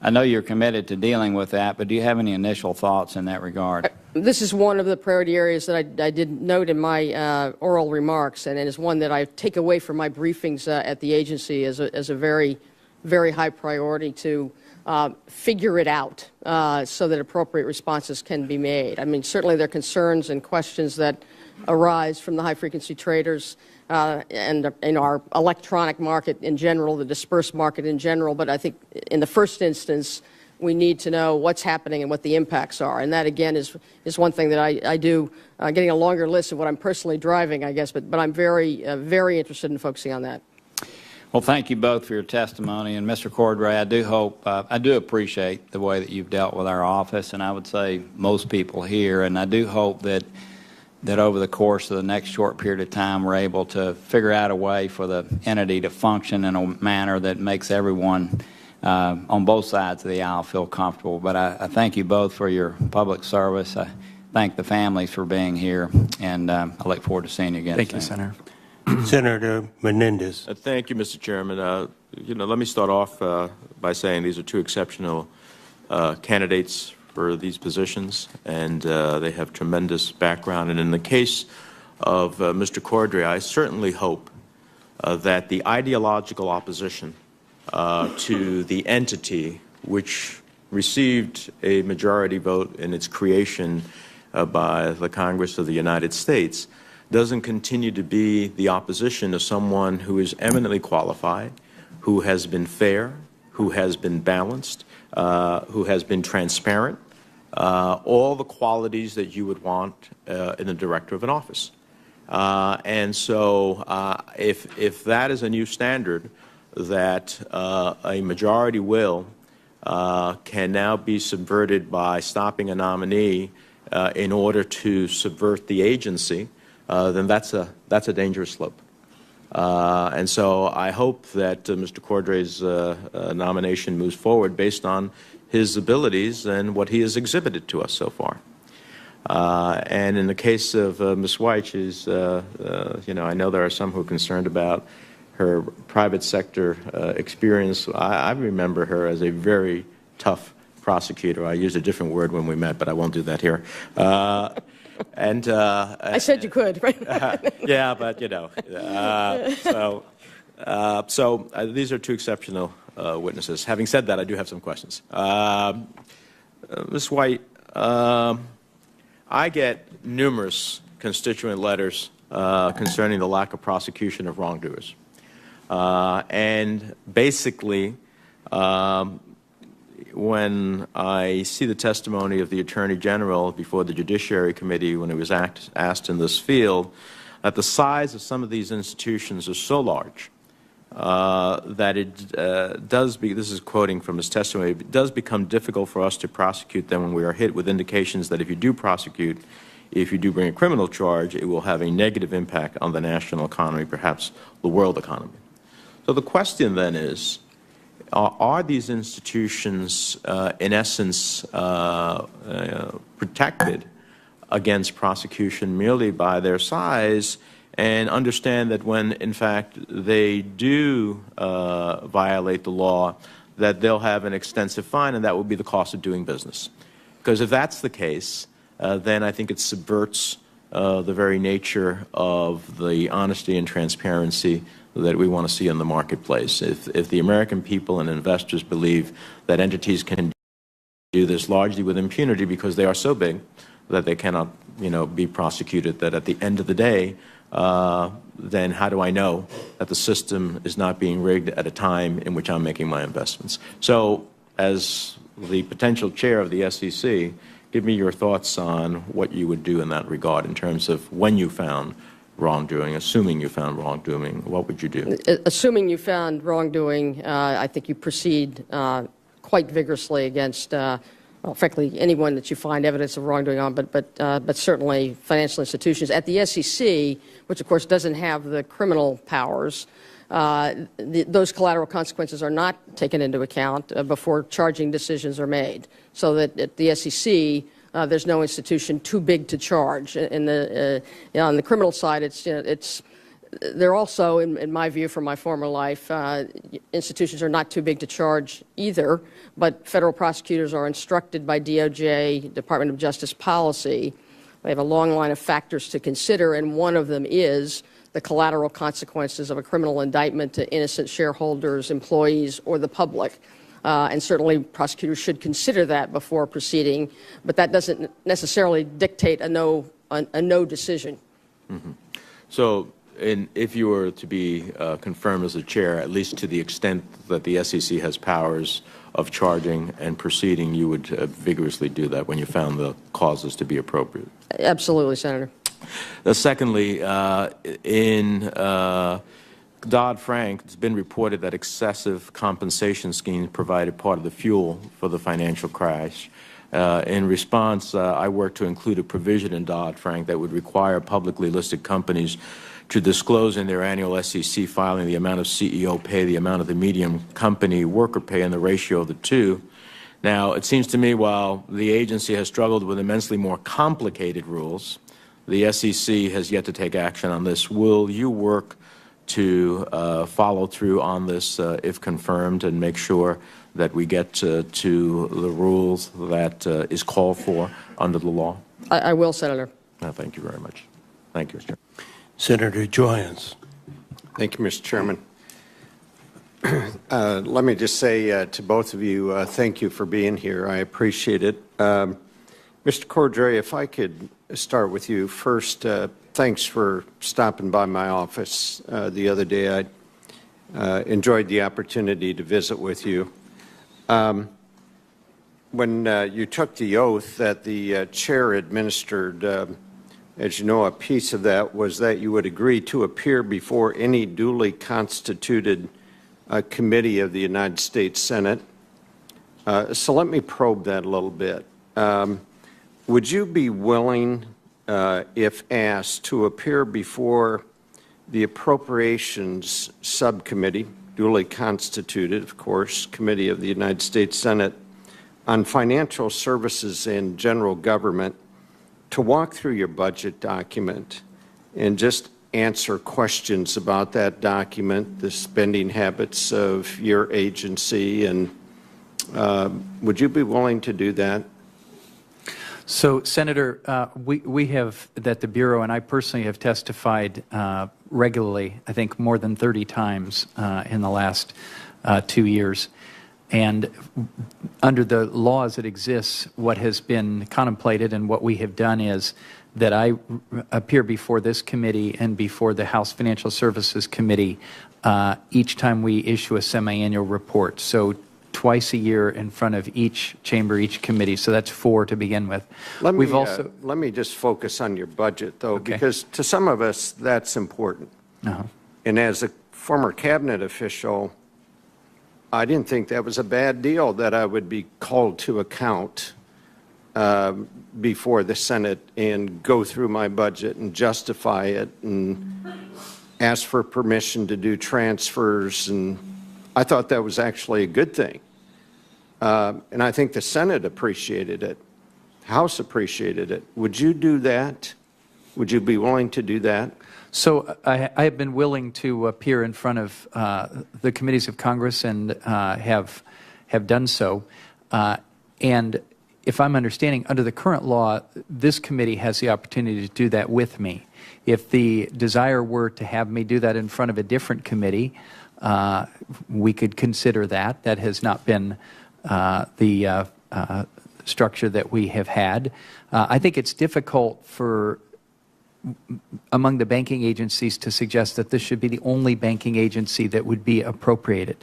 I know you're committed to dealing with that, but do you have any initial thoughts in that regard? This is one of the priority areas that I did note in my oral remarks, and it is one that I take away from my briefings at the agency as a very, very high priority to figure it out so that appropriate responses can be made. I mean, certainly there are concerns and questions that arise from the high-frequency traders and our electronic market in general, the dispersed market in general, but I think in the first instance, we need to know what's happening and what the impacts are. And that, again, is one thing that I do, getting a longer list of what I'm personally driving, I guess, but I'm very, very interested in focusing on that. Well, thank you both for your testimony. And Mr. Cordray, I do appreciate the way that you've dealt with our office, and I would say most people here. And I do hope that over the course of the next short period of time, we're able to figure out a way for the entity to function in a manner that makes everyone on both sides of the aisle feel comfortable. But I thank you both for your public service. I thank the families for being here, and I look forward to seeing you again soon. Thank you, Senator. Senator Menendez. Thank you, Mr. Chairman. Let me start off by saying these are two exceptional candidates for these positions, and they have tremendous background. And in the case of Mr. Cordray, I certainly hope that the ideological opposition to the entity, which received a majority vote in its creation by the Congress of the United States, doesn't continue to be the opposition of someone who is eminently qualified, who has been fair, who has been balanced, who has been transparent, all the qualities that you would want in the director of an office. And so if that is a new standard, that a majority will can now be subverted by stopping a nominee in order to subvert the agency, then that's a dangerous slope. And so I hope that Mr. Cordray's nomination moves forward based on his abilities and what he has exhibited to us so far. And in the case of Ms. White, she's, I know there are some who are concerned about her private sector experience. I remember her as a very tough prosecutor. I used a different word when we met, but I won't do that here. And I said you could, right? Yeah, but so these are two exceptional witnesses. Having said that, I do have some questions. Ms. White, I get numerous constituent letters concerning the lack of prosecution of wrongdoers. And basically, when I see the testimony of the Attorney General before the Judiciary Committee when he was asked in this field, that the size of some of these institutions is so large that it does be, this is quoting from his testimony, it does become difficult for us to prosecute them when we are hit with indications that if you do prosecute, if you do bring a criminal charge, it will have a negative impact on the national economy, perhaps the world economy. So the question then is, are these institutions, in essence, protected against prosecution merely by their size, and understand that when, in fact, they do violate the law, that they'll have an extensive fine, and that will be the cost of doing business? Because if that's the case, then I think it subverts the very nature of the honesty and transparency that we want to see in the marketplace. If the American people and investors believe that entities can do this largely with impunity because they are so big that they cannot, be prosecuted, that at the end of the day, then how do I know that the system is not being rigged at a time in which I'm making my investments? So, as the potential chair of the SEC, give me your thoughts on what you would do in that regard in terms of when you found wrongdoing, assuming you found wrongdoing, what would you do? Assuming you found wrongdoing, I think you proceed quite vigorously against, well, frankly, anyone that you find evidence of wrongdoing on, but certainly financial institutions. At the SEC, which of course doesn't have the criminal powers, those collateral consequences are not taken into account before charging decisions are made. So that at the SEC, there's no institution too big to charge. On the criminal side, they're also, in my view from my former life, institutions are not too big to charge either, but federal prosecutors are instructed by DOJ, Department of Justice policy. They have a long line of factors to consider, and one of them is the collateral consequences of a criminal indictment to innocent shareholders, employees, or the public. And certainly prosecutors should consider that before proceeding, but that doesn't necessarily dictate a no decision. Mm-hmm. So if you were to be confirmed as the chair, at least to the extent that the SEC has powers of charging and proceeding, you would vigorously do that when you found the causes to be appropriate. Absolutely, Senator. Secondly, in Dodd-Frank, it's been reported that excessive compensation schemes provided part of the fuel for the financial crash. In response, I worked to include a provision in Dodd-Frank that would require publicly listed companies to disclose in their annual SEC filing the amount of CEO pay, the amount of the median company worker pay, and the ratio of the two. Now, it seems to me while the agency has struggled with immensely more complicated rules, the SEC has yet to take action on this. Will you work to follow through on this if confirmed and make sure that we get to the rules that is called for under the law? I will, Senator. Thank you very much. Thank you, Mr. Chairman. Senator Joyens. Thank you, Mr. Chairman. Let me just say to both of you, thank you for being here. I appreciate it. Mr. Cordray, if I could start with you first, thanks for stopping by my office the other day. I enjoyed the opportunity to visit with you. When you took the oath that the chair administered, as you know, a piece of that was that you would agree to appear before any duly constituted committee of the United States Senate. So let me probe that a little bit. Would you be willing, if asked, to appear before the Appropriations Subcommittee, duly constituted, of course, Committee of the United States Senate, on Financial Services and General Government, to walk through your budget document and just answer questions about that document, the spending habits of your agency, and would you be willing to do that? So, Senator, we have, that the Bureau and I personally have testified regularly, I think more than 30 times in the last 2 years. And under the law as it exists, what has been contemplated and what we have done is that I appear before this committee and before the House Financial Services Committee each time we issue a semi-annual report. So twice a year in front of each chamber, each committee. So that's 4 to begin with. Let me just focus on your budget, though, Okay. because to some of us that's important. And as a former cabinet official, I didn't think that was a bad deal that I would be called to account before the Senate and go through my budget and justify it and ask for permission to do transfers. And I thought that was actually a good thing. And I think the Senate appreciated it. House appreciated it. Would you do that? Would you be willing to do that? So I have been willing to appear in front of the committees of Congress and have done so. And if I'm understanding, under the current law, this committee has the opportunity to do that with me. If the desire were to have me do that in front of a different committee, we could consider that. That has not been the structure that we have had. I think it's difficult for among the banking agencies to suggest that this should be the only banking agency that would be appropriated.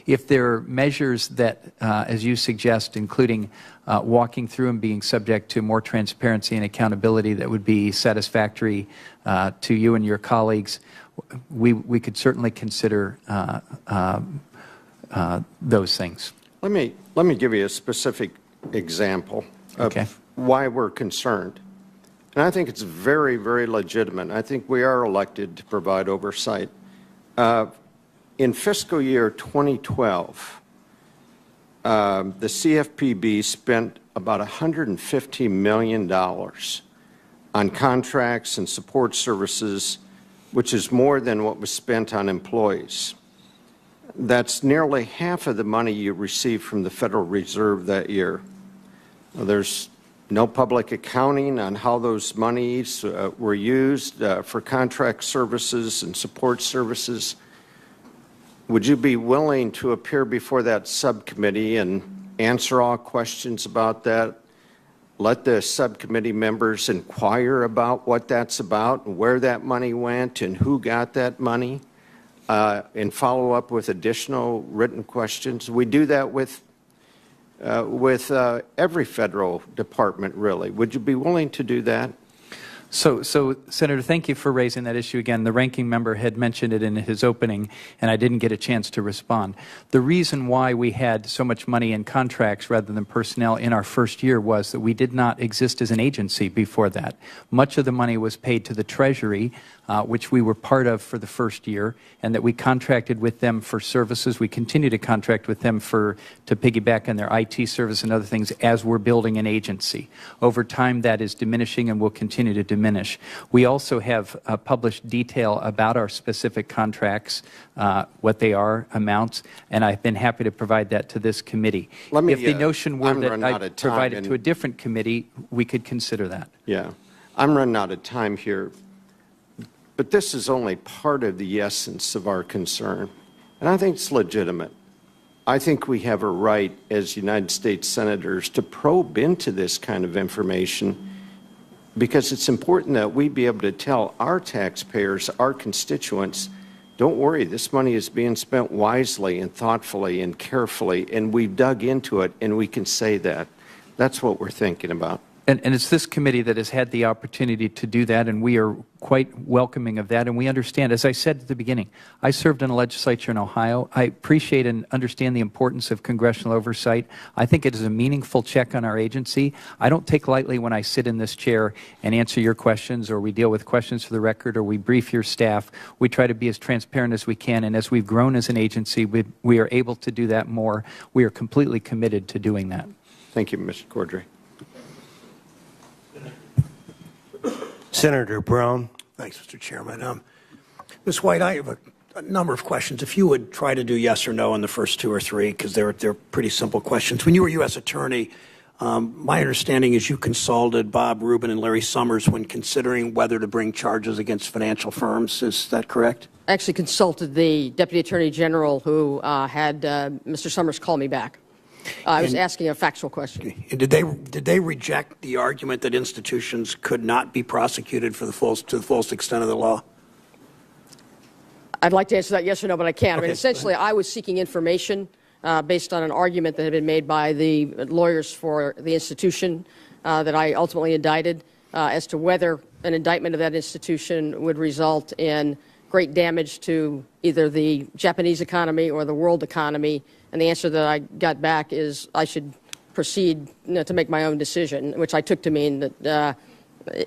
If there are measures that, as you suggest, including walking through and being subject to more transparency and accountability that would be satisfactory to you and your colleagues, we could certainly consider those things. Let me give you a specific example of why we're concerned. And I think it's very, very legitimate. I think we are elected to provide oversight. In fiscal year 2012, the CFPB spent about $150 million on contracts and support services, which is more than what was spent on employees. That's nearly half of the money you received from the Federal Reserve that year. Well, there's no public accounting on how those monies were used for contract services and support services. Would you be willing to appear before that subcommittee and answer all questions about that? let the subcommittee members inquire about what that's about and where that money went and who got that money, and follow up with additional written questions. We do that with every federal department, really. Would you be willing to do that? So, Senator, thank you for raising that issue again. The ranking member had mentioned it in his opening, and I didn't get a chance to respond. The reason why we had so much money in contracts rather than personnel in our first year was that we did not exist as an agency before that. Much of the money was paid to the Treasury, which we were part of for the first year, and that we contracted with them for services. We continue to contract with them to piggyback on their IT service and other things as we're building an agency. Over time, that is diminishing and will continue to diminish. We also have published detail about our specific contracts, what they are, amounts, and I've been happy to provide that to this committee. If the notion were that I provide it to a different committee, we could consider that. Yeah. I'm running out of time here. But this is only part of the essence of our concern, and I think it's legitimate. I think we have a right as United States senators to probe into this kind of information because it's important that we be able to tell our taxpayers, our constituents, don't worry, this money is being spent wisely and thoughtfully and carefully, and we've dug into it, and we can say that. That's what we're thinking about. And it's this committee that has had the opportunity to do that, and we are quite welcoming of that. And we understand, as I said at the beginning, I served in a legislature in Ohio. I appreciate and understand the importance of congressional oversight. I think it is a meaningful check on our agency. I don't take lightly when I sit in this chair and answer your questions, or we deal with questions for the record, or we brief your staff. We try to be as transparent as we can, and as we've grown as an agency, we are able to do that more. We are completely committed to doing that. Thank you, Mr. Cordray. Senator Brown. Thanks, Mr. Chairman. Ms. White, I have a number of questions. If you would try to do yes or no on the first two or three, because they're pretty simple questions. When you were U.S. Attorney, my understanding is you consulted Bob Rubin and Larry Summers when considering whether to bring charges against financial firms. Is that correct? I actually consulted the Deputy Attorney General who had Mr. Summers call me back. I was asking a factual question. And did they reject the argument that institutions could not be prosecuted to the fullest extent of the law? I'd like to answer that yes or no, but I can't. Okay. I mean, essentially, I was seeking information based on an argument that had been made by the lawyers for the institution that I ultimately indicted as to whether an indictment of that institution would result in great damage to either the Japanese economy or the world economy. And the answer that I got back is I should proceed to make my own decision, which I took to mean that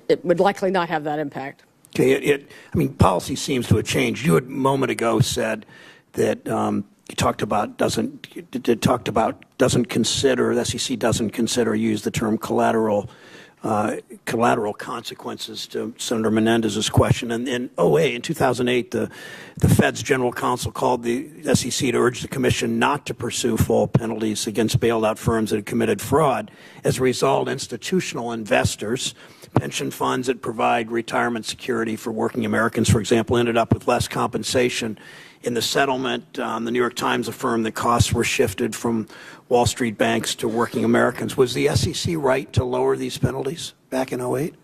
it would likely not have that impact. Okay. I mean, policy seems to have changed. You had a moment ago said that you talked about doesn't consider, the SEC doesn't consider, use the term collateral consequences to Senator Menendez's question. And in 2008, the Fed's general counsel called the SEC to urge the Commission not to pursue full penalties against bailed out firms that had committed fraud. As a result, institutional investors, pension funds that provide retirement security for working Americans, for example, ended up with less compensation. In the settlement, the New York Times affirmed that costs were shifted from Wall Street banks to working Americans. Was the SEC right to lower these penalties back in 2008?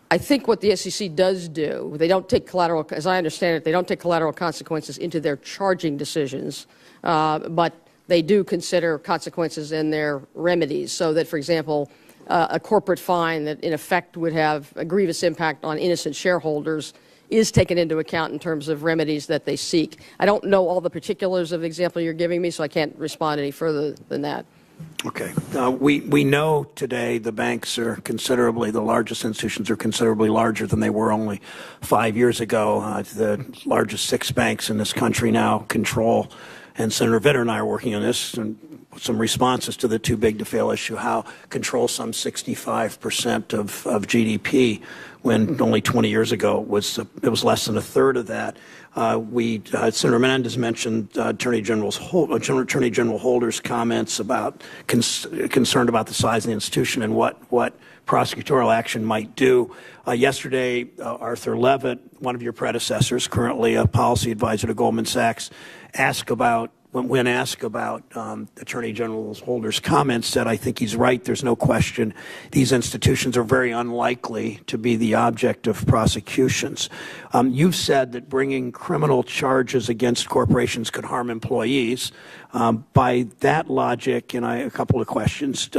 I think what the SEC does do, they don't take collateral, as I understand it, they don't take collateral consequences into their charging decisions, but they do consider consequences in their remedies, so that, for example, a corporate fine that in effect would have a grievous impact on innocent shareholders is taken into account in terms of remedies that they seek. I don't know all the particulars of the example you're giving me, so I can't respond any further than that. Okay. We know today the banks are considerably, the largest institutions are considerably larger than they were only 5 years ago. The largest 6 banks in this country now control, and Senator Vitter and I are working on this, and some responses to the too big to fail issue, how control some 65% of GDP when only 20 years ago it was less than a third of that. Senator Menendez mentioned Attorney General Holder's comments about concerned about the size of the institution and what prosecutorial action might do. Yesterday, Arthur Levitt, one of your predecessors, currently a policy advisor to Goldman Sachs, asked about when asked about Attorney General Holder's comments, said, I think he's right. There's no question these institutions are very unlikely to be the object of prosecutions. You've said that bringing criminal charges against corporations could harm employees. By that logic, and a couple of questions.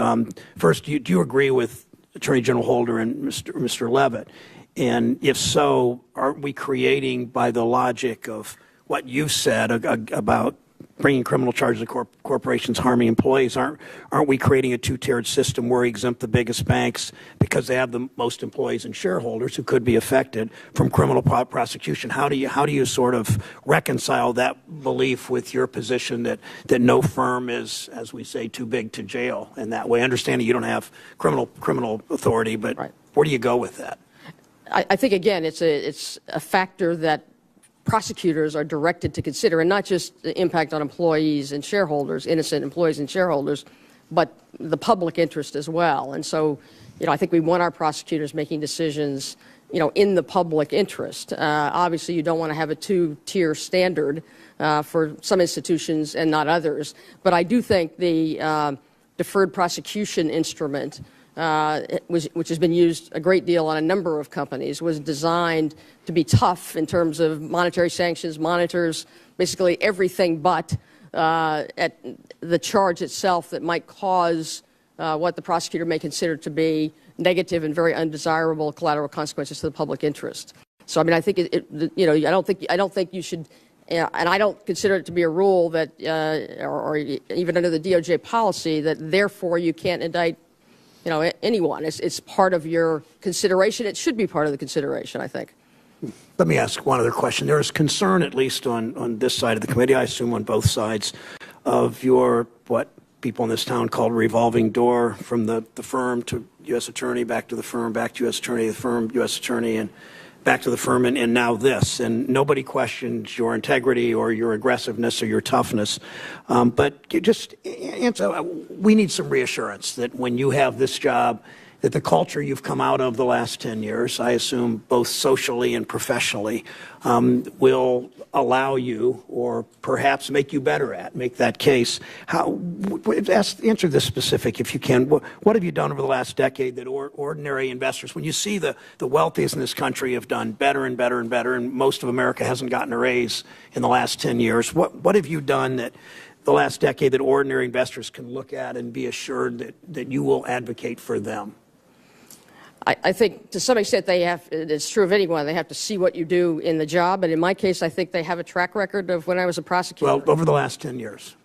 First, do you agree with Attorney General Holder and Mr. Leavitt? And if so, aren't we creating, by the logic of what you've said about bringing criminal charges to corporations harming employees, aren't we creating a two-tiered system where we exempt the biggest banks because they have the most employees and shareholders who could be affected from criminal prosecution? How do you sort of reconcile that belief with your position that no firm is, as we say, too big to jail in that way? Understanding you don't have criminal authority, but right. Where do you go with that? I think, again, it's a factor that prosecutors are directed to consider, and not just the impact on employees and shareholders, innocent employees and shareholders, but the public interest as well. And so, I think we want our prosecutors making decisions, in the public interest. Obviously, you don't want to have a two-tier standard for some institutions and not others. But I do think the deferred prosecution instrument, which has been used a great deal on a number of companies, was designed to be tough in terms of monetary sanctions, monitors, basically everything but at the charge itself that might cause what the prosecutor may consider to be negative and very undesirable collateral consequences to the public interest. So, I think I don't think you should. And I don't consider it to be a rule that, or even under the DOJ policy, that therefore you can't indict anyone. It's part of your consideration. It should be part of the consideration, I think. Let me ask one other question. There is concern, at least on this side of the committee, I assume on both sides, of what people in this town call revolving door, from the firm to U.S. attorney, back to the firm, back to U.S. attorney, the firm, U.S. attorney, and back to the firm, and now this. And nobody questions your integrity or your aggressiveness or your toughness. But you just answer, we need some reassurance that when you have this job, that the culture you've come out of the last 10 years, I assume both socially and professionally, will allow you, or perhaps make you better make that case. Answer this specific if you can. What have you done over the last decade that ordinary investors, when you see the wealthiest in this country have done better and better and better, and most of America hasn't gotten a raise in the last 10 years, what have you done that the last decade that ordinary investors can look at and be assured that you will advocate for them? I think to some extent it's true of anyone, they have to see what you do in the job. And in my case, I think they have a track record of when I was a prosecutor. Well, over the last 10 years.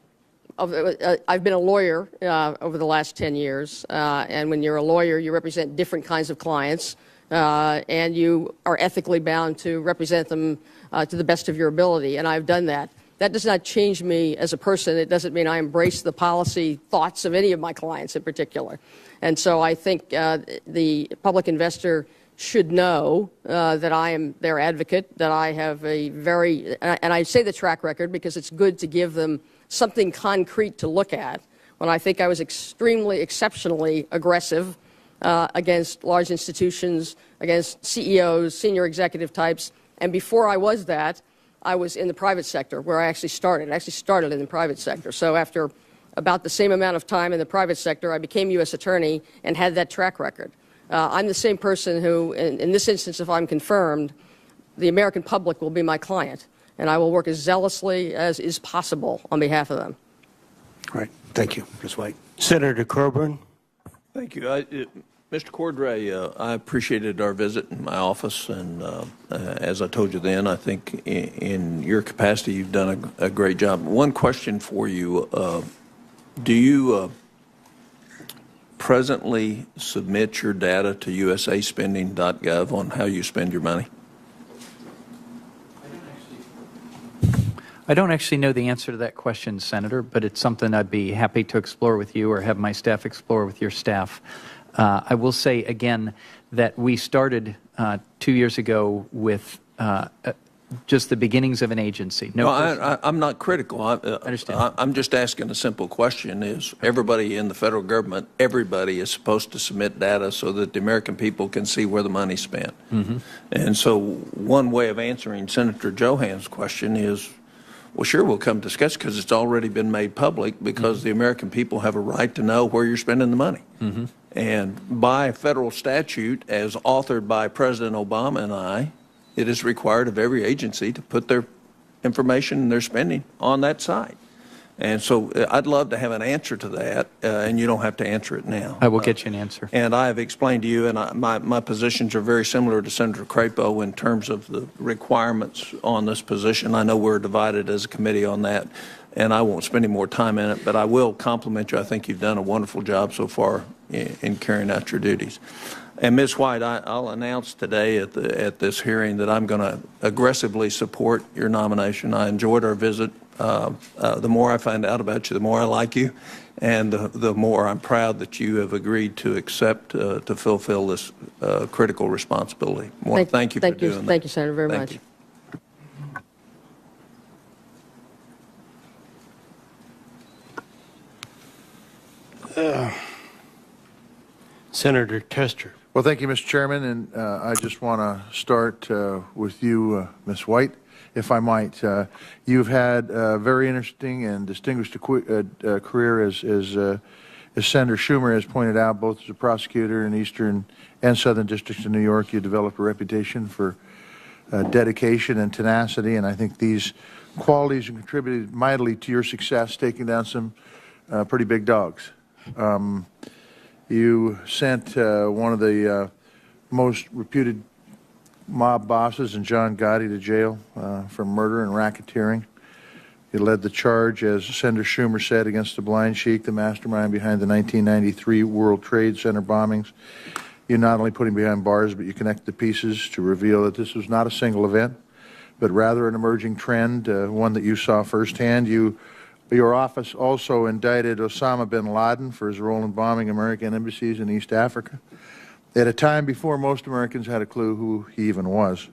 I've been a lawyer over the last 10 years. And when you're a lawyer, you represent different kinds of clients. And you are ethically bound to represent them to the best of your ability. And I've done that. That does not change me as a person. It doesn't mean I embrace the policy thoughts of any of my clients in particular. And so I think the public investor should know that I am their advocate, that I have and I say the track record because it's good to give them something concrete to look at. When I think I was exceptionally aggressive against large institutions, against CEOs, senior executive types, and before I was that, I was in the private sector, where I actually started. I actually started in the private sector. So after about the same amount of time in the private sector, I became U.S. attorney and had that track record. I'm the same person who, in this instance, if I'm confirmed, the American public will be my client, and I will work as zealously as is possible on behalf of them. All right. Thank you, Ms. White. Senator Coburn. Thank you. Mr. Cordray, I appreciated our visit in my office, and as I told you then, I think in your capacity you've done a great job. One question for you. Do you presently submit your data to usaspending.gov on how you spend your money? I don't actually know the answer to that question, Senator, but it's something I'd be happy to explore with you or have my staff explore with your staff. I will say again that we started 2 years ago with just the beginnings of an agency. I'm not critical. I understand. I'm just asking a simple question. Is everybody in the federal government, everybody is supposed to submit data so that the American people can see where the money's spent. Mm-hmm. And so one way of answering Senator Johan's question is, Well, sure, we'll come discuss because it's already been made public because the American people have a right to know where you're spending the money. And by federal statute, as authored by President Obama and I, it is required of every agency to put their information and their spending on that site. And so I'd love to have an answer to that, and you don't have to answer it now. I will get you an answer. And I have explained to you, and my positions are very similar to Senator Crapo in terms of the requirements on this position. I know we're divided as a committee on that, and I won't spend any more time in it, but I will compliment you. I think you've done a wonderful job so far in carrying out your duties. And Ms. White, I'll announce today at this hearing that I'm going to aggressively support your nomination. I enjoyed our visit. The more I find out about you, the more I like you, and the more I'm proud that you have agreed to accept to fulfill this critical responsibility. Thank you for doing that. Thank you, Senator, very much. Senator Tester. Well, thank you, Mr. Chairman, and I just want to start with you, Ms. White, if I might. You've had a very interesting and distinguished career, as Senator Schumer has pointed out, both as a prosecutor in Eastern and Southern Districts of New York. You developed a reputation for dedication and tenacity, and I think these qualities have contributed mightily to your success, taking down some pretty big dogs. You sent one of the most reputed mob bosses, and John Gotti, to jail for murder and racketeering. You led the charge, as Senator Schumer said, against the blind sheik, the mastermind behind the 1993 World Trade Center bombings. You not only put him behind bars, but you connected the pieces to reveal that this was not a single event, but rather an emerging trend, one that you saw firsthand. Your office also indicted Osama bin Laden for his role in bombing American embassies in East Africa at a time before most Americans had a clue who he even was.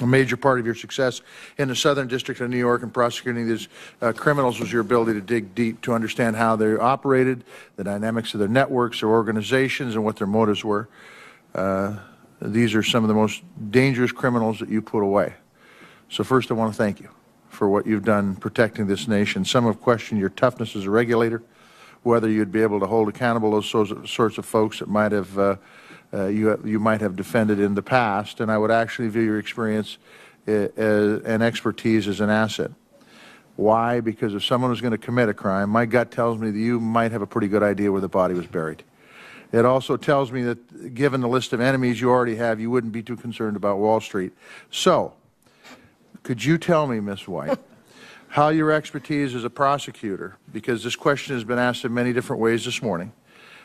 A major part of your success in the Southern District of New York in prosecuting these criminals was your ability to dig deep to understand how they operated, the dynamics of their networks, their organizations, and what their motives were. These are some of the most dangerous criminals that you put away. So first, I want to thank you for what you've done protecting this nation. Some have questioned your toughness as a regulator, whether you'd be able to hold accountable those sorts of folks that might have you might have defended in the past. And I would actually view your experience and expertise as an asset. Why? Because if someone was going to commit a crime, my gut tells me that you might have a pretty good idea where the body was buried. It also tells me that given the list of enemies you already have, you wouldn't be too concerned about Wall Street. So, could you tell me, Ms. White, how your expertise as a prosecutor, because this question has been asked in many different ways this morning,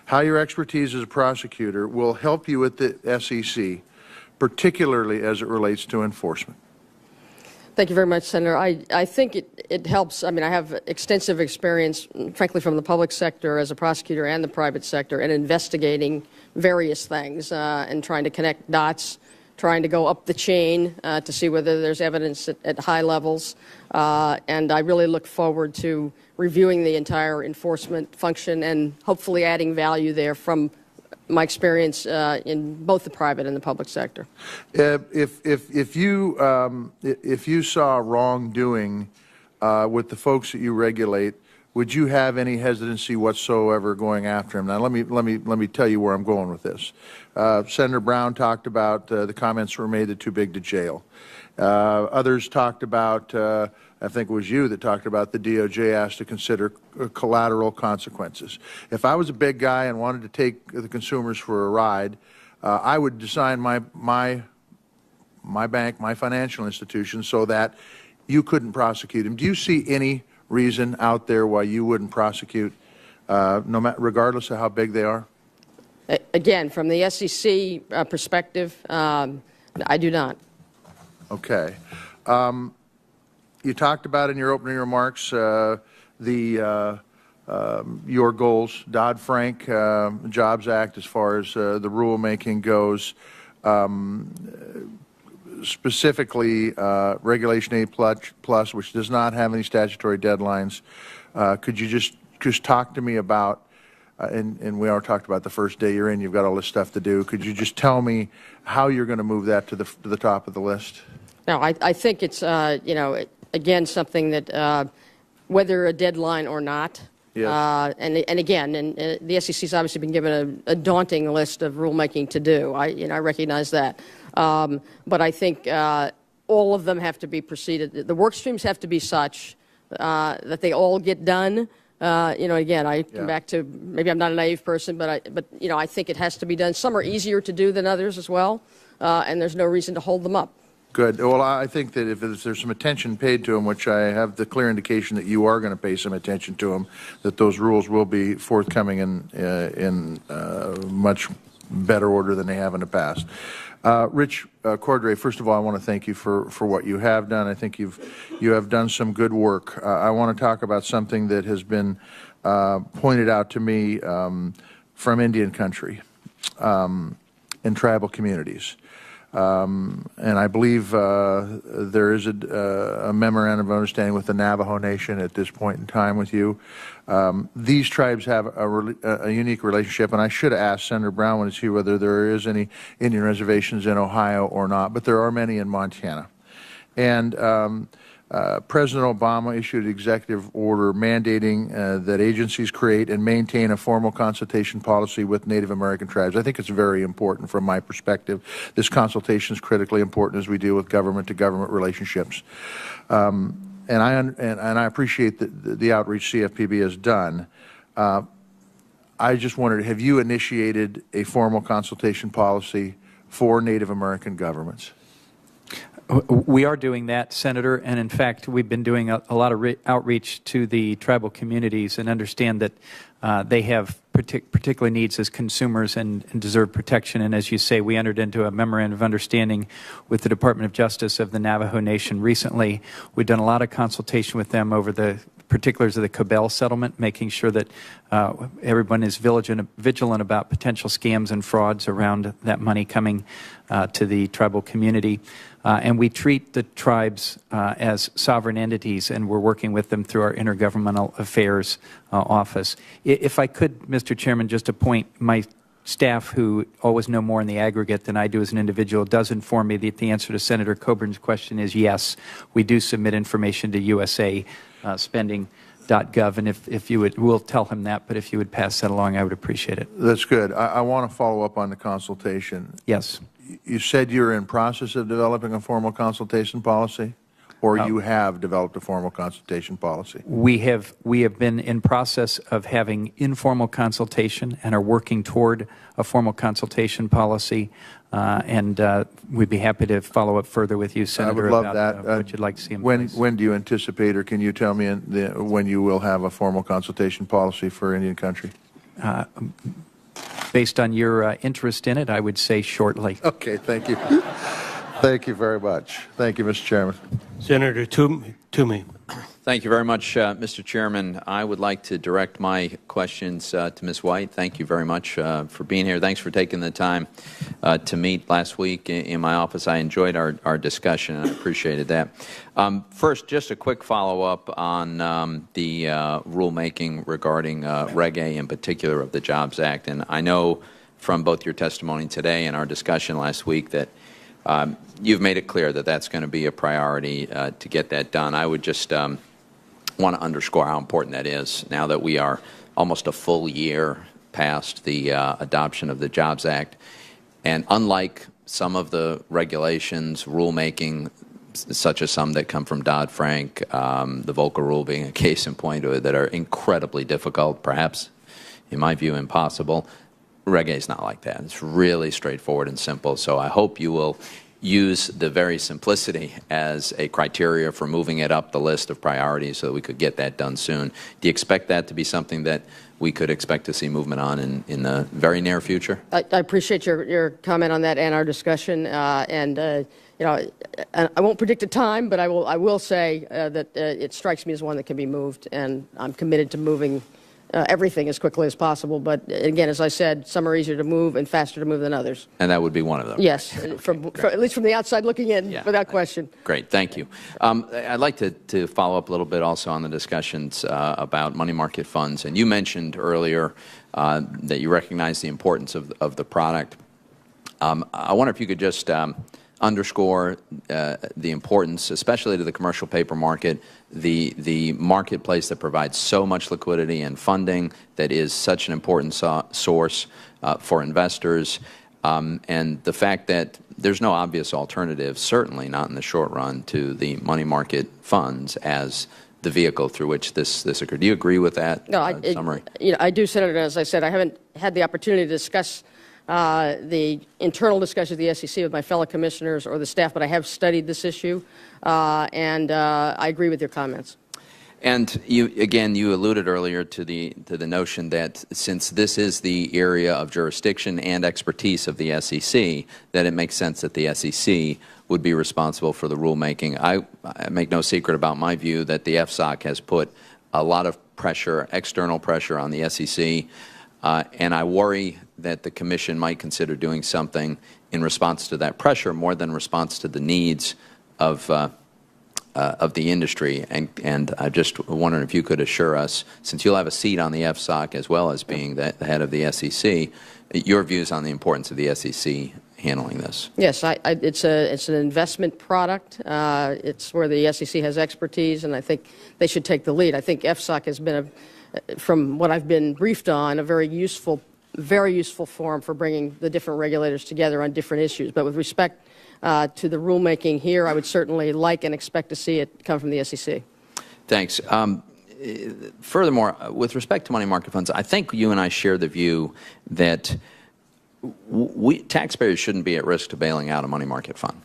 how your expertise as a prosecutor will help you at the SEC, particularly as it relates to enforcement? Thank you very much, Senator. I think it helps. I mean, I have extensive experience, frankly, from the public sector as a prosecutor and the private sector in investigating various things and trying to connect dots, trying to go up the chain to see whether there's evidence at high levels. And I really look forward to reviewing the entire enforcement function and hopefully adding value there from my experience in both the private and the public sector. If you saw wrongdoing with the folks that you regulate, would you have any hesitancy whatsoever going after him? Now, let me tell you where I'm going with this. Senator Brown talked about the comments were made that too big to jail. Others talked about, I think it was you that talked about the DOJ asked to consider collateral consequences. If I was a big guy and wanted to take the consumers for a ride, I would design my bank, my financial institution, so that you couldn't prosecute him. Do you see any reason out there why you wouldn't prosecute, regardless of how big they are? Again, from the SEC perspective, I do not. Okay. You talked about in your opening remarks your goals, Dodd-Frank Jobs Act, as far as the rulemaking goes, specifically Regulation A+, which does not have any statutory deadlines. Could you just talk to me about, and we already talked about the first day you're in, you've got all this stuff to do. Could you just tell me how you're going to move that to the top of the list? No, I think it's, you know, again, something that, whether a deadline or not, Yes. and again, the SEC has obviously been given a daunting list of rulemaking to do. I recognize that, but I think all of them have to be proceeded. The work streams have to be such that they all get done. Again, I come back to, maybe I'm not a naive person, but I think it has to be done. Some are easier to do than others as well, and there's no reason to hold them up. Good. Well, I think that if there's some attention paid to them, which I have the clear indication that you are going to pay some attention to them, that those rules will be forthcoming in much better order than they have in the past. Rich Cordray, first of all, I want to thank you for what you have done. I think you have done some good work. I want to talk about something that has been pointed out to me from Indian country and tribal communities. And I believe there is a memorandum of understanding with the Navajo Nation at this point in time with you. These tribes have a unique relationship, and I should have asked Senator Brown when he's here whether there is any Indian reservations in Ohio or not, but there are many in Montana. And President Obama issued an executive order mandating that agencies create and maintain a formal consultation policy with Native American tribes. I think it's very important from my perspective. This consultation is critically important as we deal with government-to-government relationships. And I appreciate the outreach CFPB has done. I just wondered, have you initiated a formal consultation policy for Native American governments? We are doing that, Senator, and in fact, we've been doing a lot of outreach to the tribal communities and understand that they have particular needs as consumers and deserve protection. And as you say, we entered into a memorandum of understanding with the Department of Justice of the Navajo Nation recently. We've done a lot of consultation with them over the particulars of the Cabell settlement, making sure that everyone is vigilant about potential scams and frauds around that money coming to the tribal community. And we treat the tribes as sovereign entities, and we're working with them through our Intergovernmental Affairs Office. If I could, Mr. Chairman, just appoint my staff, who always know more in the aggregate than I do as an individual, does inform me that the answer to Senator Coburn's question is yes. We do submit information to USA spending.gov, and if you would, we'll tell him that, but if you would pass that along, I would appreciate it. That's good. I want to follow up on the consultation. Yes. You said you're in process of developing a formal consultation policy, or you have developed a formal consultation policy? We have been in process of having informal consultation and are working toward a formal consultation policy, and we'd be happy to follow up further with you, Senator, I would love about that. what you'd like to see in when, place. When do you anticipate, or can you tell me when you will have a formal consultation policy for Indian country? Based on your interest in it, I would say shortly. Okay, thank you. Thank you very much. Thank you, Mr. Chairman. Senator Toomey. Thank you very much, Mr. Chairman. I would like to direct my questions to Ms. White. Thank you very much for being here. Thanks for taking the time to meet last week in my office. I enjoyed our discussion, and I appreciated that. First, just a quick follow-up on the rulemaking regarding Reg A in particular of the Jobs Act. And I know from both your testimony today and our discussion last week that you've made it clear that that's going to be a priority to get that done. I would just want to underscore how important that is now that we are almost a full year past the adoption of the Jobs Act. And unlike some of the regulations, rulemaking, such as some that come from Dodd-Frank, the Volcker rule being a case in point, that are incredibly difficult, perhaps, in my view, impossible, Reg A is not like that. It's really straightforward and simple. So I hope you will use the very simplicity as a criteria for moving it up the list of priorities so that we could get that done soon. Do you expect that to be something that we could expect to see movement on in the very near future? I appreciate your comment on that and our discussion. You know, I won't predict a time, but I will say that it strikes me as one that can be moved, and I'm committed to moving everything as quickly as possible. But again, as I said, some are easier to move and faster to move than others. And that would be one of them. Yes, at least from the outside looking in, yeah, without question. Great, thank you. I'd like to follow up a little bit also on the discussions about money market funds. And you mentioned earlier that you recognize the importance of the product. I wonder if you could just underscore the importance, especially to the commercial paper market, the marketplace that provides so much liquidity and funding, that is such an important source for investors, and the fact that there's no obvious alternative, certainly not in the short run, to the money market funds as the vehicle through which this occurred. Do you agree with that summary? I do, Senator. As I said, I haven't had the opportunity to discuss the internal discussion of the SEC with my fellow commissioners or the staff, but I have studied this issue, and I agree with your comments. And you alluded earlier to the notion that since this is the area of jurisdiction and expertise of the SEC, that it makes sense that the SEC would be responsible for the rulemaking. I make no secret about my view that the FSOC has put a lot of pressure, external pressure, on the SEC, and I worry that the Commission might consider doing something in response to that pressure more than response to the needs of the industry. And I just wondering if you could assure us, since you'll have a seat on the FSOC as well as being the head of the SEC, your views on the importance of the SEC handling this. Yes, it's an investment product. It's where the SEC has expertise, and I think they should take the lead. I think FSOC has been, from what I've been briefed on, a very useful forum for bringing the different regulators together on different issues. But with respect to the rulemaking here, I would certainly like and expect to see it come from the SEC. Thanks. Furthermore, with respect to money market funds, I think you and I share the view that taxpayers shouldn't be at risk to bailing out a money market fund.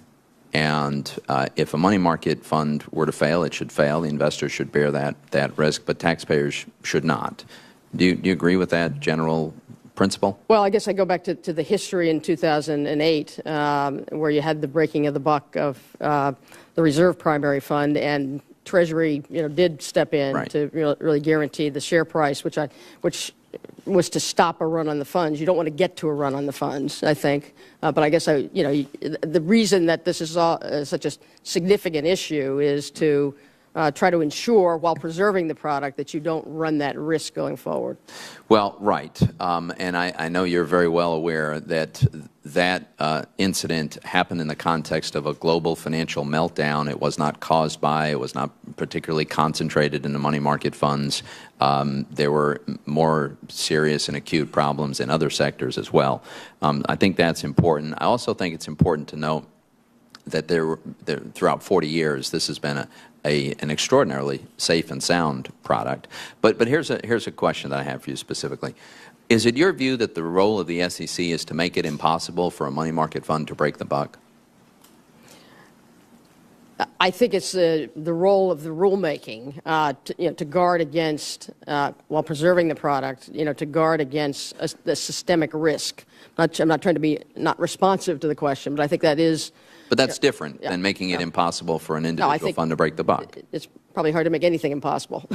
And if a money market fund were to fail, it should fail. The investors should bear that risk, but taxpayers should not. Do you agree with that general principle? Well, I guess I go back to the history in 2008, where you had the breaking of the buck of the reserve primary fund, and Treasury, did step in to really guarantee the share price, which was to stop a run on the funds. You don't want to get to a run on the funds, I think. But I guess the reason that this is such a significant issue is to try to ensure, while preserving the product, that you don't run that risk going forward. Well, right. And I know you're very well aware that incident happened in the context of a global financial meltdown. It was not caused by, it was not particularly concentrated in the money market funds. There were more serious and acute problems in other sectors as well. I think that's important. I also think it's important to note that throughout 40 years, this has been an extraordinarily safe and sound product. But here's a question that I have for you specifically. Is it your view that the role of the SEC is to make it impossible for a money market fund to break the buck? I think it's the role of the rulemaking to guard against, while preserving the product, to guard against the systemic risk. I'm not trying to be not responsive to the question, but I think that is. But that's different than making it impossible for an individual fund to break the buck. It's probably hard to make anything impossible.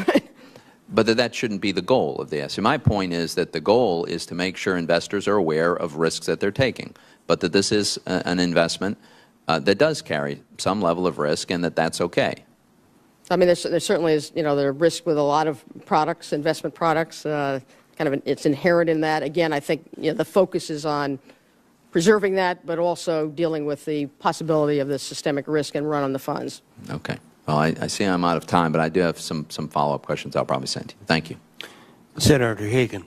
But that shouldn't be the goal of the SEC. My point is that the goal is to make sure investors are aware of risks that they're taking, but that this is an investment that does carry some level of risk, and that's okay. I mean, there certainly is, there are risks with a lot of products, investment products. It's inherent in that. Again, I think the focus is on preserving that, but also dealing with the possibility of the systemic risk and run on the funds. Okay. Well, I see I'm out of time, but I do have some follow-up questions I'll probably send to you. Thank you. Senator Hagan.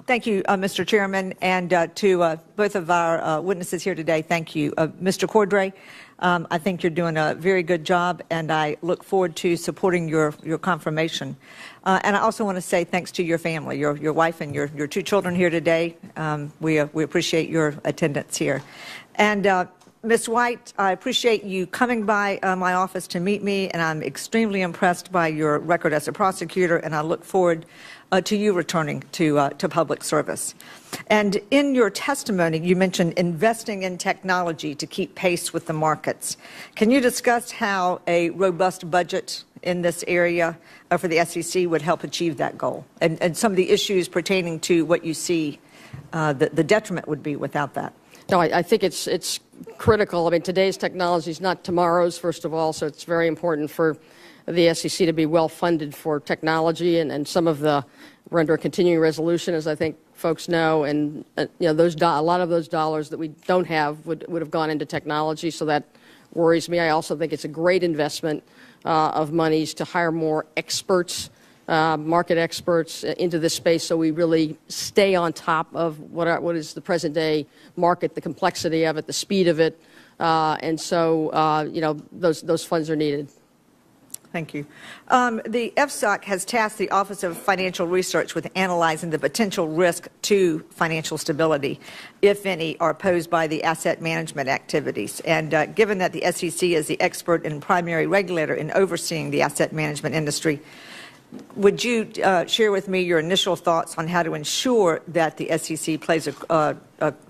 Thank you, Mr. Chairman, and to both of our witnesses here today, thank you. Mr. Cordray, I think you're doing a very good job, and I look forward to supporting your confirmation. And I also want to say thanks to your family, your wife and your two children here today. We appreciate your attendance here. And Ms. White, I appreciate you coming by my office to meet me, and I'm extremely impressed by your record as a prosecutor, and I look forward to you returning to public service. And in your testimony, you mentioned investing in technology to keep pace with the markets. Can you discuss how a robust budget in this area for the SEC would help achieve that goal, and some of the issues pertaining to what you see the detriment would be without that? No, I think it's critical. I mean, today's technology is not tomorrow's, first of all, so it's very important for the SEC to be well funded for technology, and some of we're under a continuing resolution, as I think folks know, and you know, a lot of those dollars that we don't have would have gone into technology, so that worries me. I also think it's a great investment of monies to hire more experts, market experts into this space, so we really stay on top of what is the present day market, the complexity of it, the speed of it, and so you know, those funds are needed. Thank you. The FSOC has tasked the Office of Financial Research with analyzing the potential risk to financial stability, if any, are posed by the asset management activities. And given that the SEC is the expert and primary regulator in overseeing the asset management industry, would you share with me your initial thoughts on how to ensure that the SEC plays a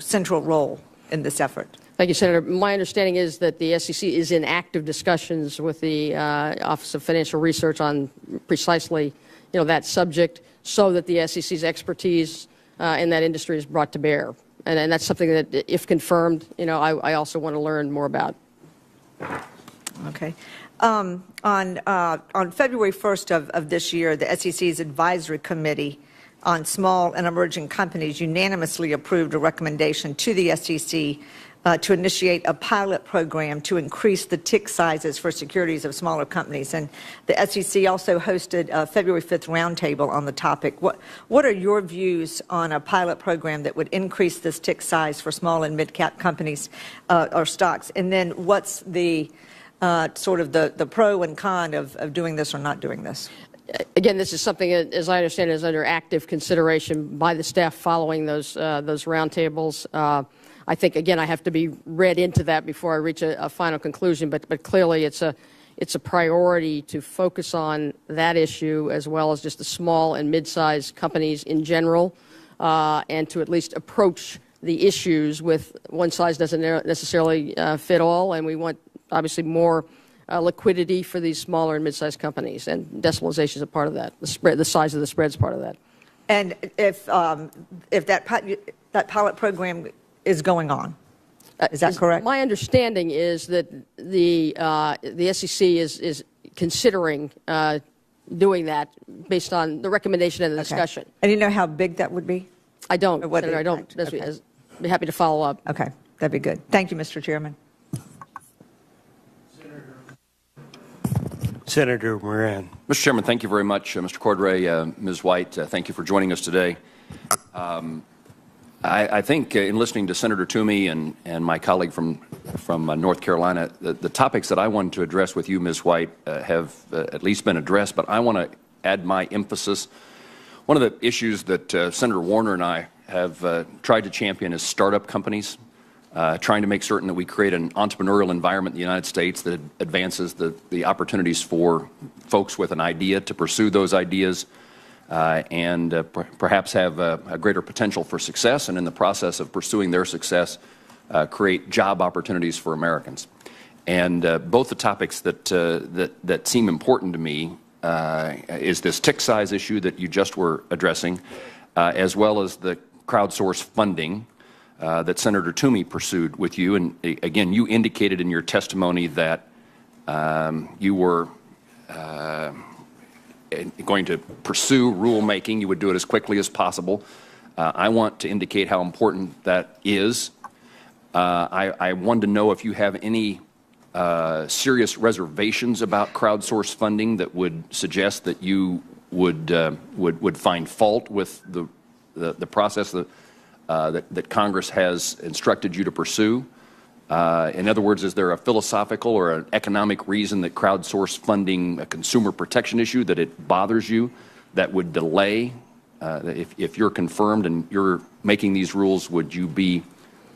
central role in this effort? Thank you, Senator. My understanding is that the SEC is in active discussions with the Office of Financial Research on precisely, you know, that subject, so that the SEC's expertise in that industry is brought to bear. And that's something that, if confirmed, you know, I also want to learn more about. Okay. On February 1st of this year, the SEC's Advisory Committee on Small and Emerging Companies unanimously approved a recommendation to the SEC to initiate a pilot program to increase the tick sizes for securities of smaller companies. And the SEC also hosted a February 5th roundtable on the topic. What are your views on a pilot program that would increase this tick size for small and mid-cap companies or stocks? And then what's the sort of the pro and con of doing this or not doing this? Again, this is something, as I understand it, is under active consideration by the staff following those roundtables. I think, again, I have to be read into that before I reach a final conclusion, but clearly it's a priority to focus on that issue, as well as just the small and mid-sized companies in general, and to at least approach the issues with one size doesn't necessarily fit all, and we want obviously more liquidity for these smaller and mid-sized companies, and decimalization is a part of that. The size of the spread is part of that. And if that pilot program is going on, is that correct? My understanding is that the SEC is considering doing that based on the recommendation and the discussion. And you know how big that would be? I don't, Senator, I don't. Okay. I'd be happy to follow up. Okay, that'd be good. Thank you, Mr. Chairman. Senator Moran. Mr. Chairman, thank you very much. Mr. Cordray, Ms. White, thank you for joining us today. I think in listening to Senator Toomey and my colleague from North Carolina, the topics that I wanted to address with you, Ms. White, have at least been addressed, but I want to add my emphasis. One of the issues that Senator Warner and I have tried to champion is startup companies, trying to make certain that we create an entrepreneurial environment in the United States that advances the opportunities for folks with an idea to pursue those ideas, and perhaps have a greater potential for success, and in the process of pursuing their success, create job opportunities for Americans. And both the topics that seem important to me is this tick size issue that you just were addressing, as well as the crowdsourced funding that Senator Toomey pursued with you. And again, you indicated in your testimony that you were going to pursue rulemaking. You would do it as quickly as possible. I want to indicate how important that is. I wanted to know if you have any serious reservations about crowdsourced funding that would suggest that you would find fault with the process that Congress has instructed you to pursue. In other words, is there a philosophical or an economic reason that crowdsourced funding, a consumer protection issue, that it bothers you, that would delay? If you're confirmed and you're making these rules, would you be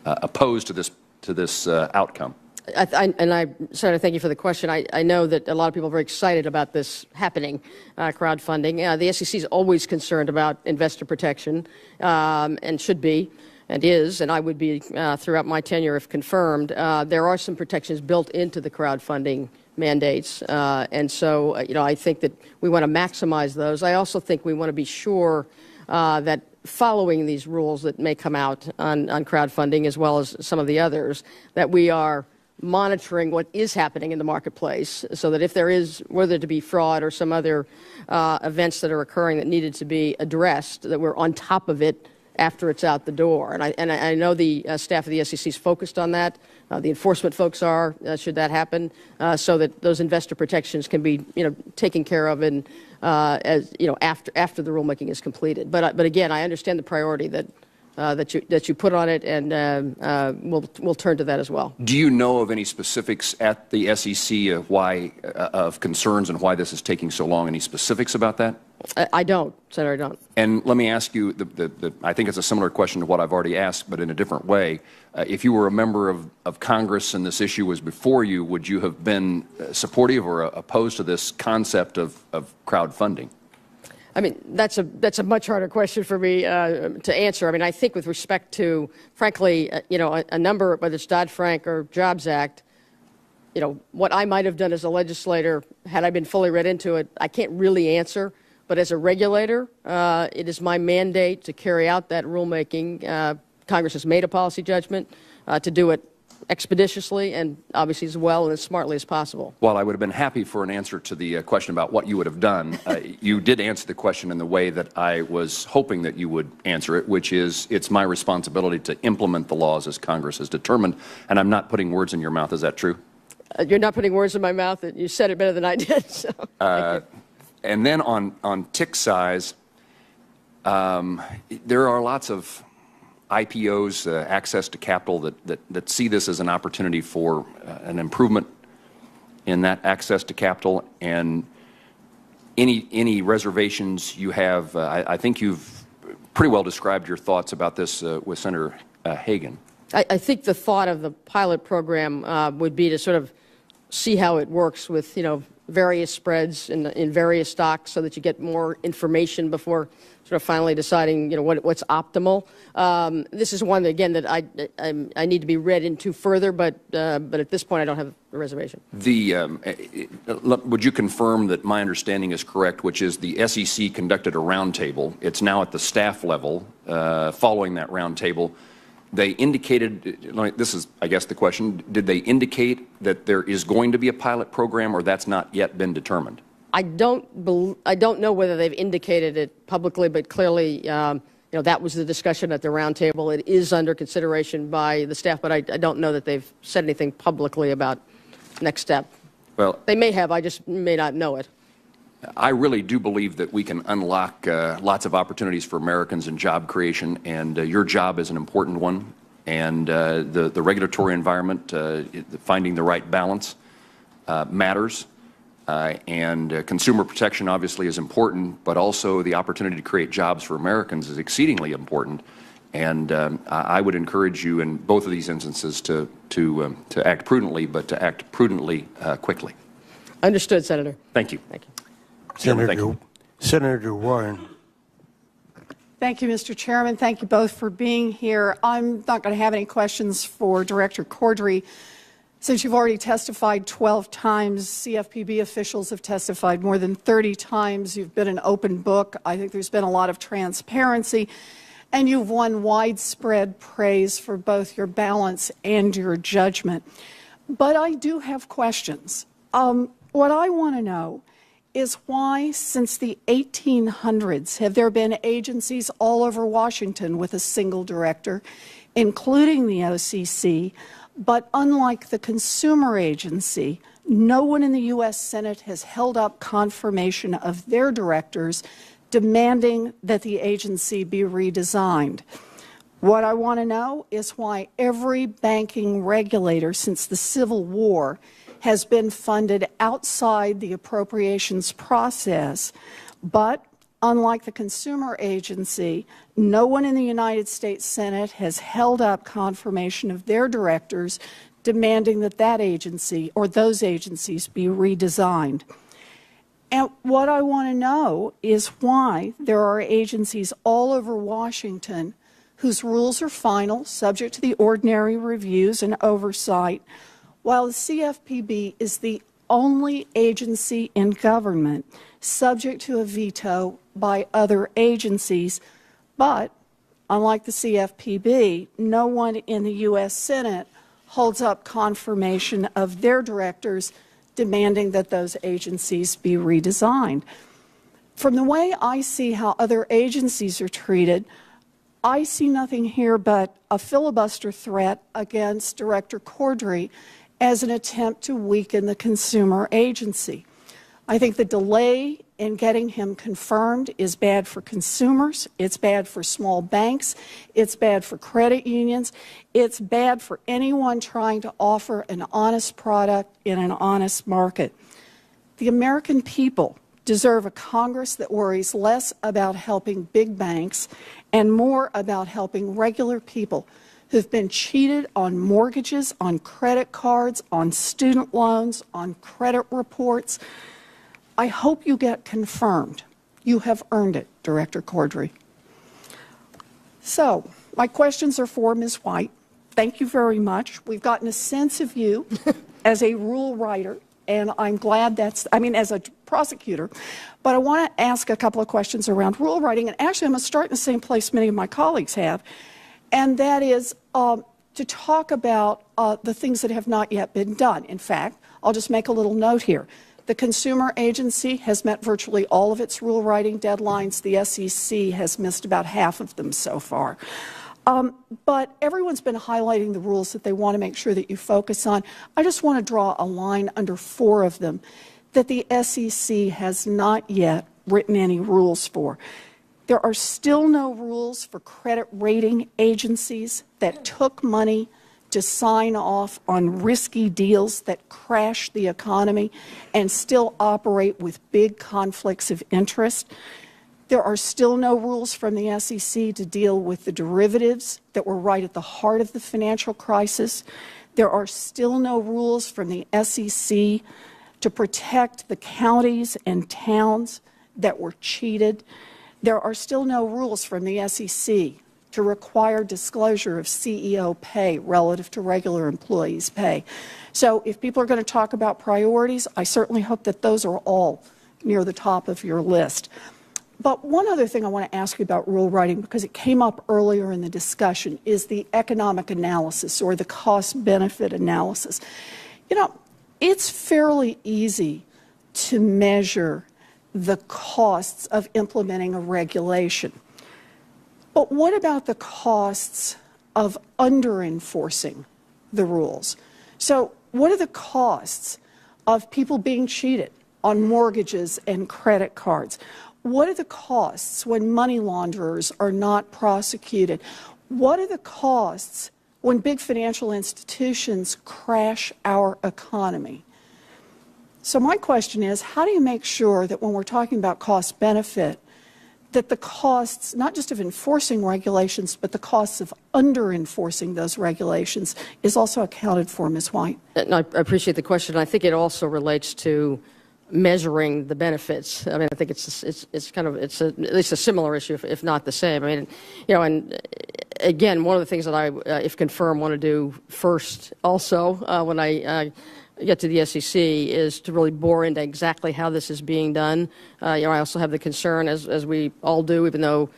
opposed to this outcome? Senator, thank you for the question. I know that a lot of people are very excited about this happening, crowdfunding. The SEC is always concerned about investor protection, and should be, and is, and I would be throughout my tenure if confirmed. There are some protections built into the crowdfunding mandates, and so I think that we want to maximize those. I also think we want to be sure that following these rules that may come out on crowdfunding as well as some of the others, that we are monitoring what is happening in the marketplace so that if there is, whether to be fraud or some other events that are occurring that needed to be addressed, that we're on top of it after it's out the door. And I know the staff of the SEC is focused on that. The enforcement folks are, should that happen, so that those investor protections can be, taken care of and as after the rulemaking is completed. But again, I understand the priority that you put on it, and we'll turn to that as well. Do you know of any specifics at the SEC of why of concerns and why this is taking so long? Any specifics about that? I don't, Senator, I don't. And let me ask you, I think it's a similar question to what I've already asked, but in a different way. If you were a member of Congress and this issue was before you, would you have been supportive or opposed to this concept of crowdfunding? I mean, that's a much harder question for me to answer. I mean, I think with respect to, frankly, a number, whether it's Dodd-Frank or Jobs Act, what I might have done as a legislator had I been fully read into it, I can't really answer. But as a regulator, it is my mandate to carry out that rulemaking. Congress has made a policy judgment to do it expeditiously and obviously as well and as smartly as possible. While I would have been happy for an answer to the question about what you would have done, you did answer the question in the way that I was hoping that you would answer it, which is it's my responsibility to implement the laws as Congress has determined, and I'm not putting words in your mouth. Is that true? You're not putting words in my mouth. You said it better than I did. So, and then on tick size, there are lots of IPOs, access to capital, that see this as an opportunity for an improvement in that access to capital. And any reservations you have, I think you've pretty well described your thoughts about this with Senator Hagan. I think the thought of the pilot program would be to sort of see how it works with, various spreads in various stocks so that you get more information before sort of finally deciding, what's optimal. This is one, again, that I need to be read into further, but at this point I don't have a reservation. Would you confirm that my understanding is correct, which is the SEC conducted a roundtable. It's now at the staff level. Following that roundtable, they indicated, this is, I guess, the question, did they indicate that there is going to be a pilot program, or that's not yet been determined? I don't know whether they've indicated it publicly, but clearly, that was the discussion at the roundtable. It is under consideration by the staff, but I don't know that they've said anything publicly about next step. Well, they may have. I just may not know it. I really do believe that we can unlock lots of opportunities for Americans in job creation, and your job is an important one. And the regulatory environment, finding the right balance matters. And consumer protection obviously is important, but also the opportunity to create jobs for Americans is exceedingly important. And I would encourage you in both of these instances to act prudently, but to act prudently quickly. Understood, Senator. Thank you. Thank you. Senator Warren. Thank you, Mr. Chairman. Thank you both for being here. I'm not going to have any questions for Director Cordray. Since you've already testified 12 times, CFPB officials have testified more than 30 times. You've been an open book. I think there's been a lot of transparency, and you've won widespread praise for both your balance and your judgment. But I do have questions. What I want to know is why, since the 1800s, have there been agencies all over Washington with a single director, including the OCC, but unlike the Consumer Agency, no one in the U.S. Senate has held up confirmation of their directors demanding that the agency be redesigned. What I want to know is why every banking regulator since the Civil War has been funded outside the appropriations process, but unlike the Consumer Agency, no one in the United States Senate has held up confirmation of their directors demanding that that agency or those agencies be redesigned. And what I want to know is why there are agencies all over Washington whose rules are final, subject to the ordinary reviews and oversight, while the CFPB is the only agency in government subject to a veto by other agencies, But unlike the CFPB, no one in the U.S. Senate holds up confirmation of their directors demanding that those agencies be redesigned. From the way I see how other agencies are treated, I see nothing here but a filibuster threat against Director Cordray as an attempt to weaken the consumer agency. I think the delay in getting him confirmed is bad for consumers, it's bad for small banks, it's bad for credit unions, it's bad for anyone trying to offer an honest product in an honest market. The American people deserve a Congress that worries less about helping big banks and more about helping regular people who've been cheated on mortgages, on credit cards, on student loans, on credit reports. I hope you get confirmed. You have earned it, Director Cordray. So, my questions are for Ms. White. Thank you very much. We've gotten a sense of you as a rule writer, and I'm glad as a prosecutor. But I want to ask a couple of questions around rule writing, and actually I'm going to start in the same place many of my colleagues have, and that is to talk about the things that have not yet been done. In fact, I'll just make a little note here. The Consumer Agency has met virtually all of its rule writing deadlines. The SEC has missed about half of them so far. But everyone's been highlighting the rules that they want to make sure that you focus on. I just want to draw a line under 4 of them that the SEC has not yet written any rules for. There are still no rules for credit rating agencies that took money to sign off on risky deals that crash the economy and still operate with big conflicts of interest. There are still no rules from the SEC to deal with the derivatives that were right at the heart of the financial crisis. There are still no rules from the SEC to protect the counties and towns that were cheated. There are still no rules from the SEC to require disclosure of CEO pay relative to regular employees' pay. So if people are going to talk about priorities, I certainly hope that those are all near the top of your list. But one other thing I want to ask you about rule writing, because it came up earlier in the discussion, is the economic analysis or the cost-benefit analysis. You know, it's fairly easy to measure the costs of implementing a regulation. But what about the costs of under-enforcing the rules? So what are the costs of people being cheated on mortgages and credit cards? What are the costs when money launderers are not prosecuted? What are the costs when big financial institutions crash our economy? So my question is, how do you make sure that when we're talking about cost-benefit, that the costs, not just of enforcing regulations, but the costs of under-enforcing those regulations is also accounted for, Ms. White? And I appreciate the question. I think it also relates to measuring the benefits. I mean, I think it's at least a similar issue, if not the same. I mean, you know, and again, one of the things that I, if confirmed, want to do first also when I get to the SEC is to really bore into exactly how this is being done. You know, I also have the concern, as we all do, even though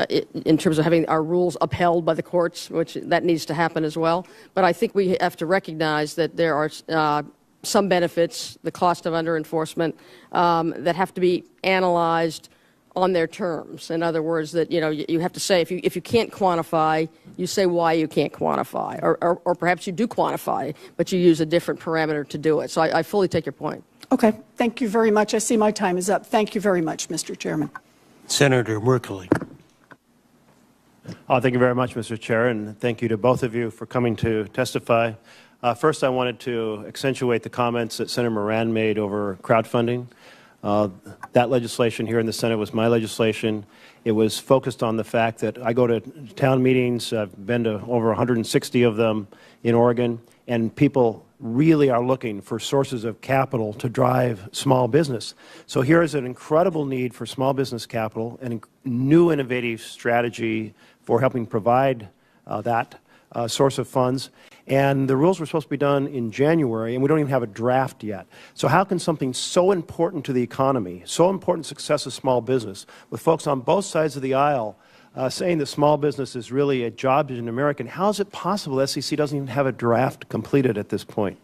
in terms of having our rules upheld by the courts, which that needs to happen as well. But I think we have to recognize that there are some benefits, the cost of under-enforcement, that have to be analyzed on their terms. In other words, that you have to say, if you can't quantify, you say why you can't quantify, or perhaps you do quantify, but you use a different parameter to do it. So I fully take your point. Okay, thank you very much. I see my time is up. Thank you very much, Mr. Chairman. Senator Merkley. Thank you very much, Mr. Chair, and thank you to both of you for coming to testify. First, I wanted to accentuate the comments that Senator Moran made over crowdfunding. That legislation here in the Senate was my legislation. It was focused on the fact that I go to town meetings. I've been to over 160 of them in Oregon, and people really are looking for sources of capital to drive small business. So here is an incredible need for small business capital and a new innovative strategy for helping provide that source of funds. And the rules were supposed to be done in January, and we don't even have a draft yet. So how can something so important to the economy, so important to success of small business, with folks on both sides of the aisle saying that small business is really a job in America. How is it possible the SEC doesn't even have a draft completed at this point?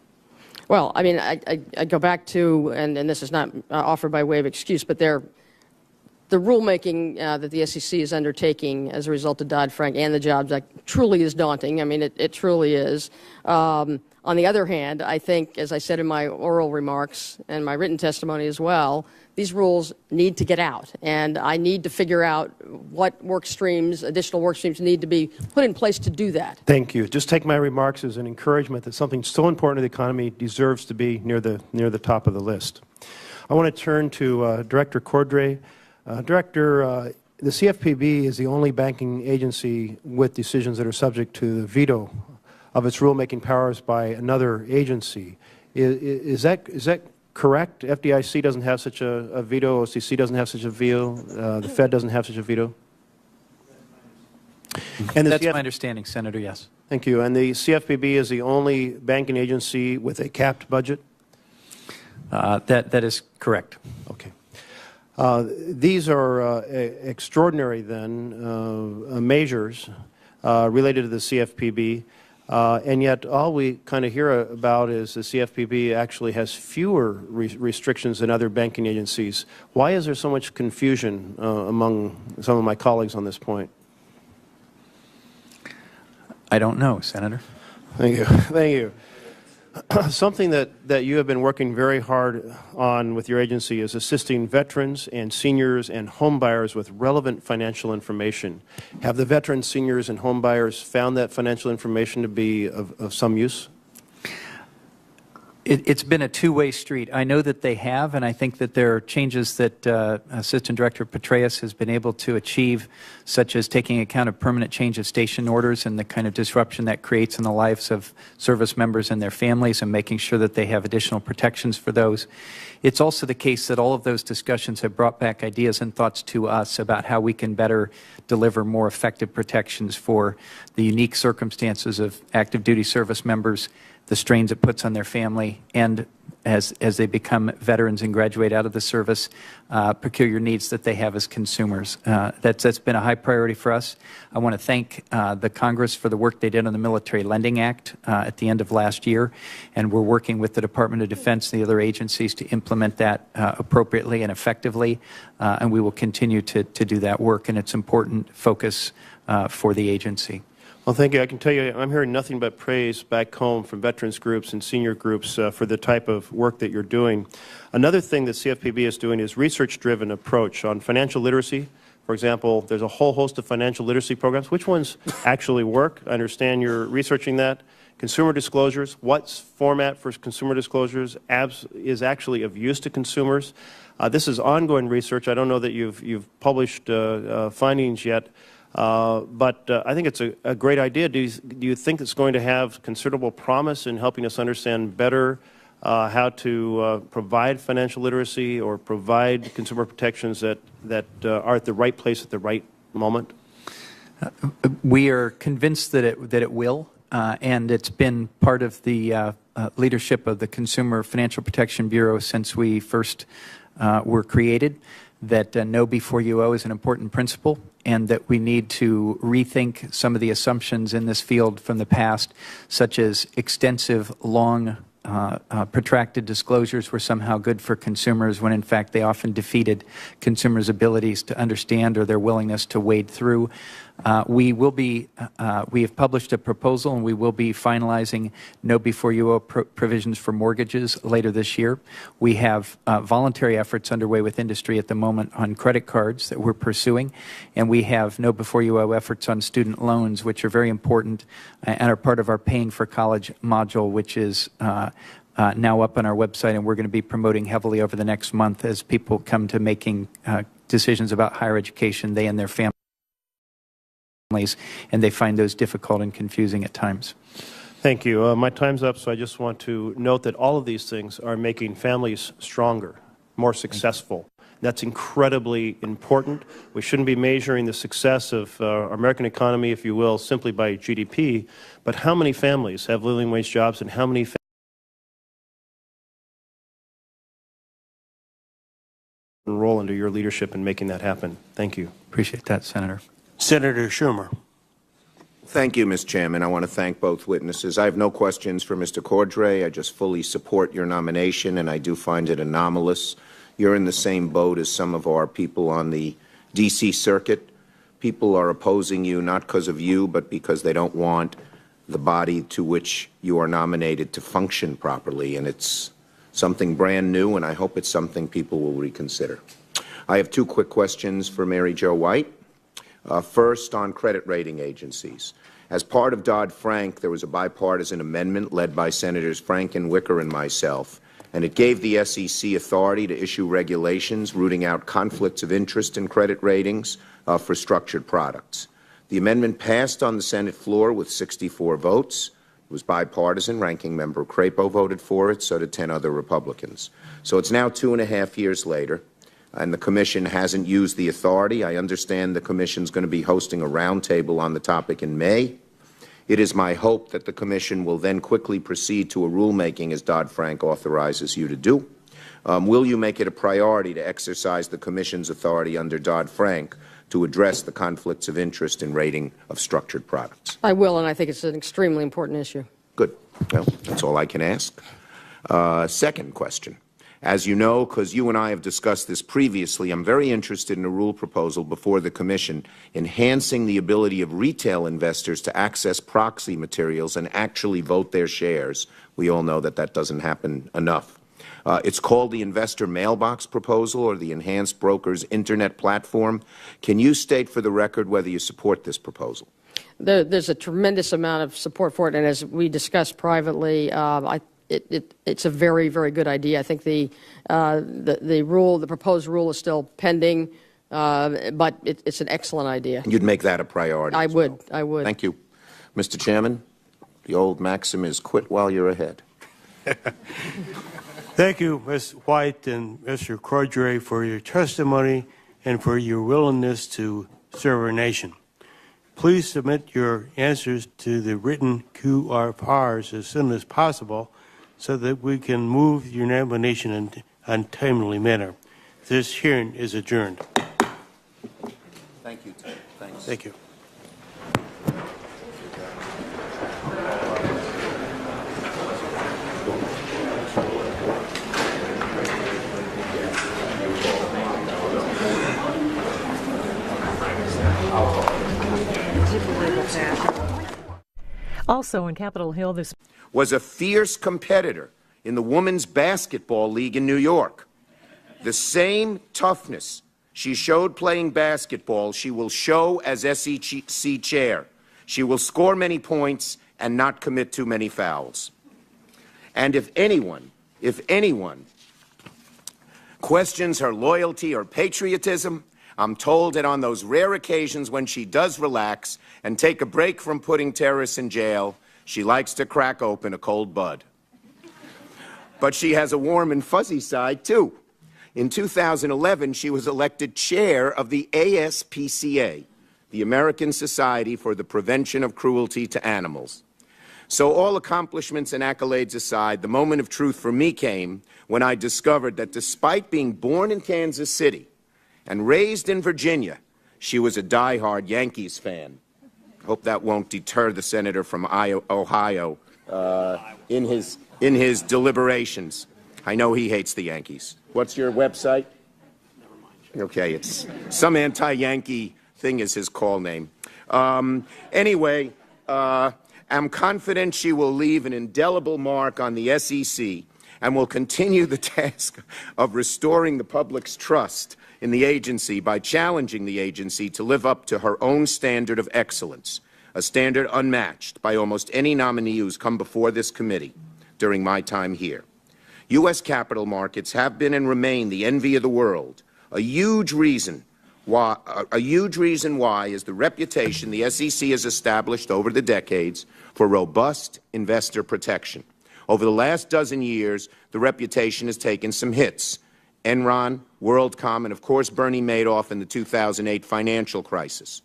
Well, I mean, I go back to, and this is not offered by way of excuse, but the rulemaking that the SEC is undertaking as a result of Dodd-Frank and the Jobs Act truly is daunting. I mean, it truly is. On the other hand, I think, as I said in my oral remarks and my written testimony as well, these rules need to get out, and I need to figure out what additional work streams need to be put in place to do that. Thank you. Just take my remarks as an encouragement that something so important to the economy deserves to be near the top of the list. I want to turn to Director Cordray. Director, the CFPB is the only banking agency with decisions that are subject to the veto of its rulemaking powers by another agency. Is that correct? FDIC doesn't have such a veto, OCC doesn't have such a veto, the Fed doesn't have such a veto? And that's my understanding, Senator, yes. Thank you. And the CFPB is the only banking agency with a capped budget? That is correct. Okay. These are extraordinary, then, measures related to the CFPB, and yet all we kind of hear about is the CFPB actually has fewer restrictions than other banking agencies. Why is there so much confusion among some of my colleagues on this point? I don't know, Senator. Thank you. Thank you. Something that you have been working very hard on with your agency is assisting veterans and seniors and homebuyers with relevant financial information. Have the veterans, seniors, and homebuyers found that financial information to be of some use? It's been a two-way street. I know that they have, and I think that there are changes that Assistant Director Petraeus has been able to achieve, such as taking account of permanent change of station orders and the kind of disruption that creates in the lives of service members and their families, and making sure that they have additional protections for those. It's also the case that all of those discussions have brought back ideas and thoughts to us about how we can better deliver more effective protections for the unique circumstances of active duty service members, the strains it puts on their family, and as they become veterans and graduate out of the service, peculiar needs that they have as consumers. That's been a high priority for us. I want to thank the Congress for the work they did on the Military Lending Act at the end of last year, and we're working with the Department of Defense and the other agencies to implement that appropriately and effectively, and we will continue to do that work, and it's an important focus for the agency. Well, thank you. I can tell you I'm hearing nothing but praise back home from veterans groups and senior groups for the type of work that you're doing. Another thing that CFPB is doing is research-driven approach on financial literacy. For example, there's a whole host of financial literacy programs. Which ones actually work? I understand you're researching that. Consumer disclosures, what format for consumer disclosures is actually of use to consumers? This is ongoing research. I don't know that you've published findings yet. But I think it's a great idea. Do you think it's going to have considerable promise in helping us understand better how to provide financial literacy or provide consumer protections that are at the right place at the right moment? We are convinced that it will, and it's been part of the leadership of the Consumer Financial Protection Bureau since we first were created, that know before you owe is an important principle, and that we need to rethink some of the assumptions in this field from the past, such as extensive, long, protracted disclosures were somehow good for consumers when in fact they often defeated consumers' abilities to understand or their willingness to wade through. We have published a proposal, and we will be finalizing know before you owe provisions for mortgages later this year. We have voluntary efforts underway with industry at the moment on credit cards that we're pursuing, and we have know before you owe efforts on student loans, which are very important and are part of our Paying for College module, which is now up on our website, and we're going to be promoting heavily over the next month as people come to making decisions about higher education, they and their families, and they find those difficult and confusing at times. Thank you. My time's up, so I just want to note that all of these things are making families stronger, more successful. That's incredibly important. We shouldn't be measuring the success of our American economy, if you will, simply by GDP, but how many families have living wage jobs and how many role under your leadership in making that happen. Thank you. Appreciate that, Senator. Senator Schumer. Thank you, Mr. Chairman. I want to thank both witnesses. I have no questions for Mr. Cordray. I just fully support your nomination, and I do find it anomalous. You're in the same boat as some of our people on the D.C. Circuit. People are opposing you not because of you, but because they don't want the body to which you are nominated to function properly, and it's something brand new, and I hope it's something people will reconsider. I have two quick questions for Mary Jo White. First, on credit rating agencies. As part of Dodd-Frank, there was a bipartisan amendment led by Senators Frank and Wicker and myself, and it gave the SEC authority to issue regulations rooting out conflicts of interest in credit ratings for structured products. The amendment passed on the Senate floor with 64 votes. It was bipartisan. Ranking Member Crapo voted for it, so did 10 other Republicans. So it's now 2.5 years later, and the Commission hasn't used the authority. I understand the Commission is going to be hosting a roundtable on the topic in May. It is my hope that the Commission will then quickly proceed to a rulemaking as Dodd-Frank authorizes you to do. Will you make it a priority to exercise the Commission's authority under Dodd-Frank to address the conflicts of interest in rating of structured products? I will, and I think it's an extremely important issue. Good. Well, that's all I can ask. Second question. As you know, because you and I have discussed this previously, I'm very interested in a rule proposal before the Commission enhancing the ability of retail investors to access proxy materials and actually vote their shares. We all know that that doesn't happen enough. It's called the Investor Mailbox Proposal or the Enhanced Brokers Internet Platform. Can you state for the record whether you support this proposal? There's a tremendous amount of support for it, and as we discussed privately, it's a very, very good idea. I think the proposed rule is still pending, but it's an excellent idea. You'd make that a priority. I would. Thank you. Mr. Chairman, the old maxim is quit while you're ahead. Thank you, Ms. White and Mr. Cordray, for your testimony and for your willingness to serve our nation. Please submit your answers to the written QRPRs as soon as possible so that we can move your nomination in a timely manner. This hearing is adjourned. Thank you, Tim. Thanks. Thank you. Also in Capitol Hill this was a fierce competitor in the Women's Basketball League in New York. The same toughness she showed playing basketball, she will show as SEC chair. She will score many points and not commit too many fouls. And if anyone questions her loyalty or patriotism, I'm told that on those rare occasions when she does relax and take a break from putting terrorists in jail, she likes to crack open a cold bud. But she has a warm and fuzzy side, too. In 2011, she was elected chair of the ASPCA, the American Society for the Prevention of Cruelty to Animals. So all accomplishments and accolades aside, the moment of truth for me came when I discovered that despite being born in Kansas City and raised in Virginia, she was a diehard Yankees fan. Hope that won't deter the senator from Ohio in his deliberations. I know he hates the Yankees. What's your website? Never mind. Okay, it's some anti-Yankee thing is his call name. Anyway, I'm confident she will leave an indelible mark on the SEC and will continue the task of restoring the public's trust in the agency by challenging the agency to live up to her own standard of excellence, a standard unmatched by almost any nominee who's come before this committee during my time here. U.S. capital markets have been and remain the envy of the world. A huge reason why is the reputation the SEC has established over the decades for robust investor protection. Over the last dozen years, the reputation has taken some hits. Enron, WorldCom, and of course Bernie Madoff in the 2008 financial crisis.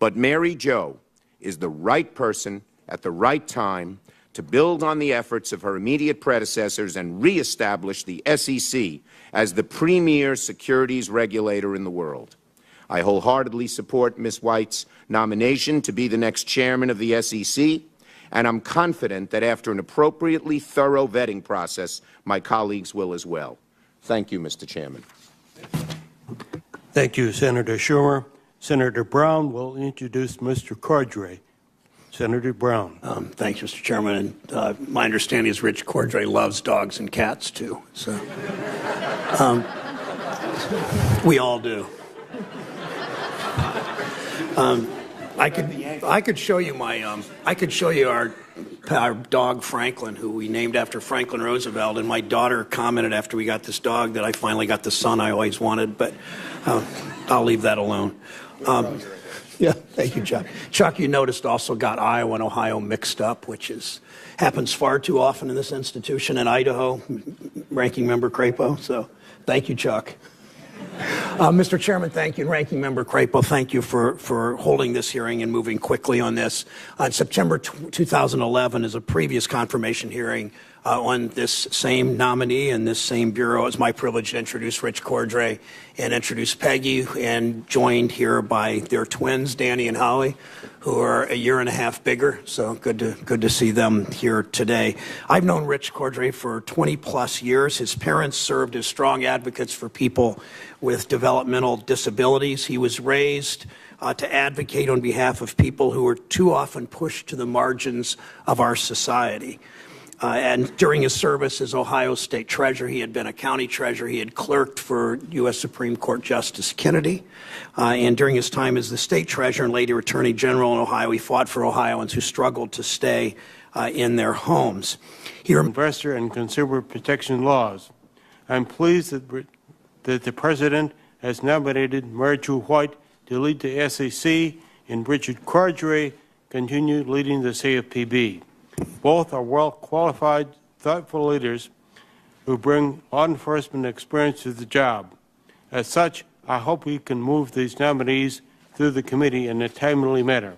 But Mary Jo is the right person at the right time to build on the efforts of her immediate predecessors and reestablish the SEC as the premier securities regulator in the world. I wholeheartedly support Ms. White's nomination to be the next chairman of the SEC, and I'm confident that after an appropriately thorough vetting process, my colleagues will as well. Thank you, Mr. Chairman. Thank you, Senator Schumer. Senator Brown will introduce Mr. Cordray. Senator Brown. Thanks, Mr. Chairman. And, my understanding is Rich Cordray loves dogs and cats, too. So we all do. I could show you our dog Franklin, who we named after Franklin Roosevelt, and my daughter commented after we got this dog that I finally got the son I always wanted, but I'll leave that alone. Yeah, thank you, Chuck. Chuck, you noticed, also got Iowa and Ohio mixed up, which happens far too often in this institution, in Idaho, Ranking Member Crapo. So thank you, Chuck. Mr. Chairman, thank you. And Ranking Member Crapo, thank you for holding this hearing and moving quickly on this. On September 2011 is a previous confirmation hearing on this same nominee and this same bureau. It's my privilege to introduce Rich Cordray and introduce Peggy, and joined here by their twins, Danny and Holly, who are a year and a half bigger. So good to see them here today. I've known Rich Cordray for 20-plus years. His parents served as strong advocates for people with developmental disabilities. He was raised to advocate on behalf of people who are too often pushed to the margins of our society. And during his service as Ohio State Treasurer, he had been a county treasurer. He had clerked for U.S. Supreme Court Justice Kennedy. And during his time as the state treasurer and later attorney general in Ohio, he fought for Ohioans who struggled to stay in their homes. Investor and consumer protection laws. I'm pleased that the President has nominated Mary Jo White to lead the SEC, and Richard Cordray continue leading the CFPB. Both are well-qualified, thoughtful leaders who bring law enforcement experience to the job. As such, I hope we can move these nominees through the committee in a timely manner.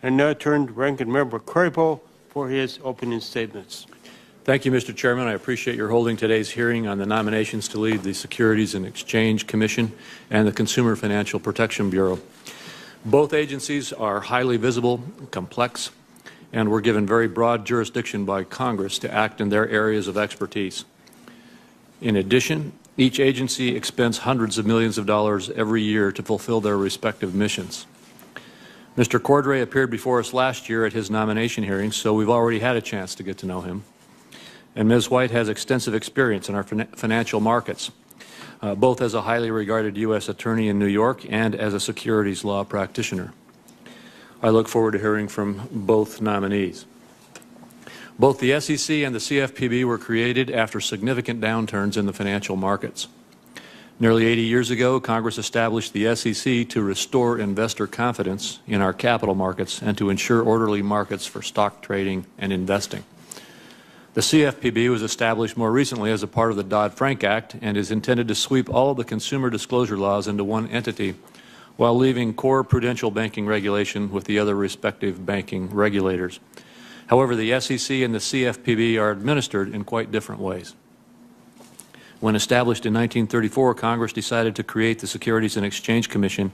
And now turn to Ranking Member Crapo for his opening statements. Thank you, Mr. Chairman. I appreciate your holding today's hearing on the nominations to lead the Securities and Exchange Commission and the Consumer Financial Protection Bureau. Both agencies are highly visible, complex, and were given very broad jurisdiction by Congress to act in their areas of expertise. In addition, each agency expends hundreds of millions of dollars every year to fulfill their respective missions. Mr. Cordray appeared before us last year at his nomination hearing, so we've already had a chance to get to know him. And Ms. White has extensive experience in our financial markets, both as a highly regarded U.S. attorney in New York and as a securities law practitioner. I look forward to hearing from both nominees. Both the SEC and the CFPB were created after significant downturns in the financial markets. Nearly 80 years ago, Congress established the SEC to restore investor confidence in our capital markets and to ensure orderly markets for stock trading and investing. The CFPB was established more recently as a part of the Dodd-Frank Act and is intended to sweep all of the consumer disclosure laws into one entity, while leaving core prudential banking regulation with the other respective banking regulators. However, the SEC and the CFPB are administered in quite different ways. When established in 1934, Congress decided to create the Securities and Exchange Commission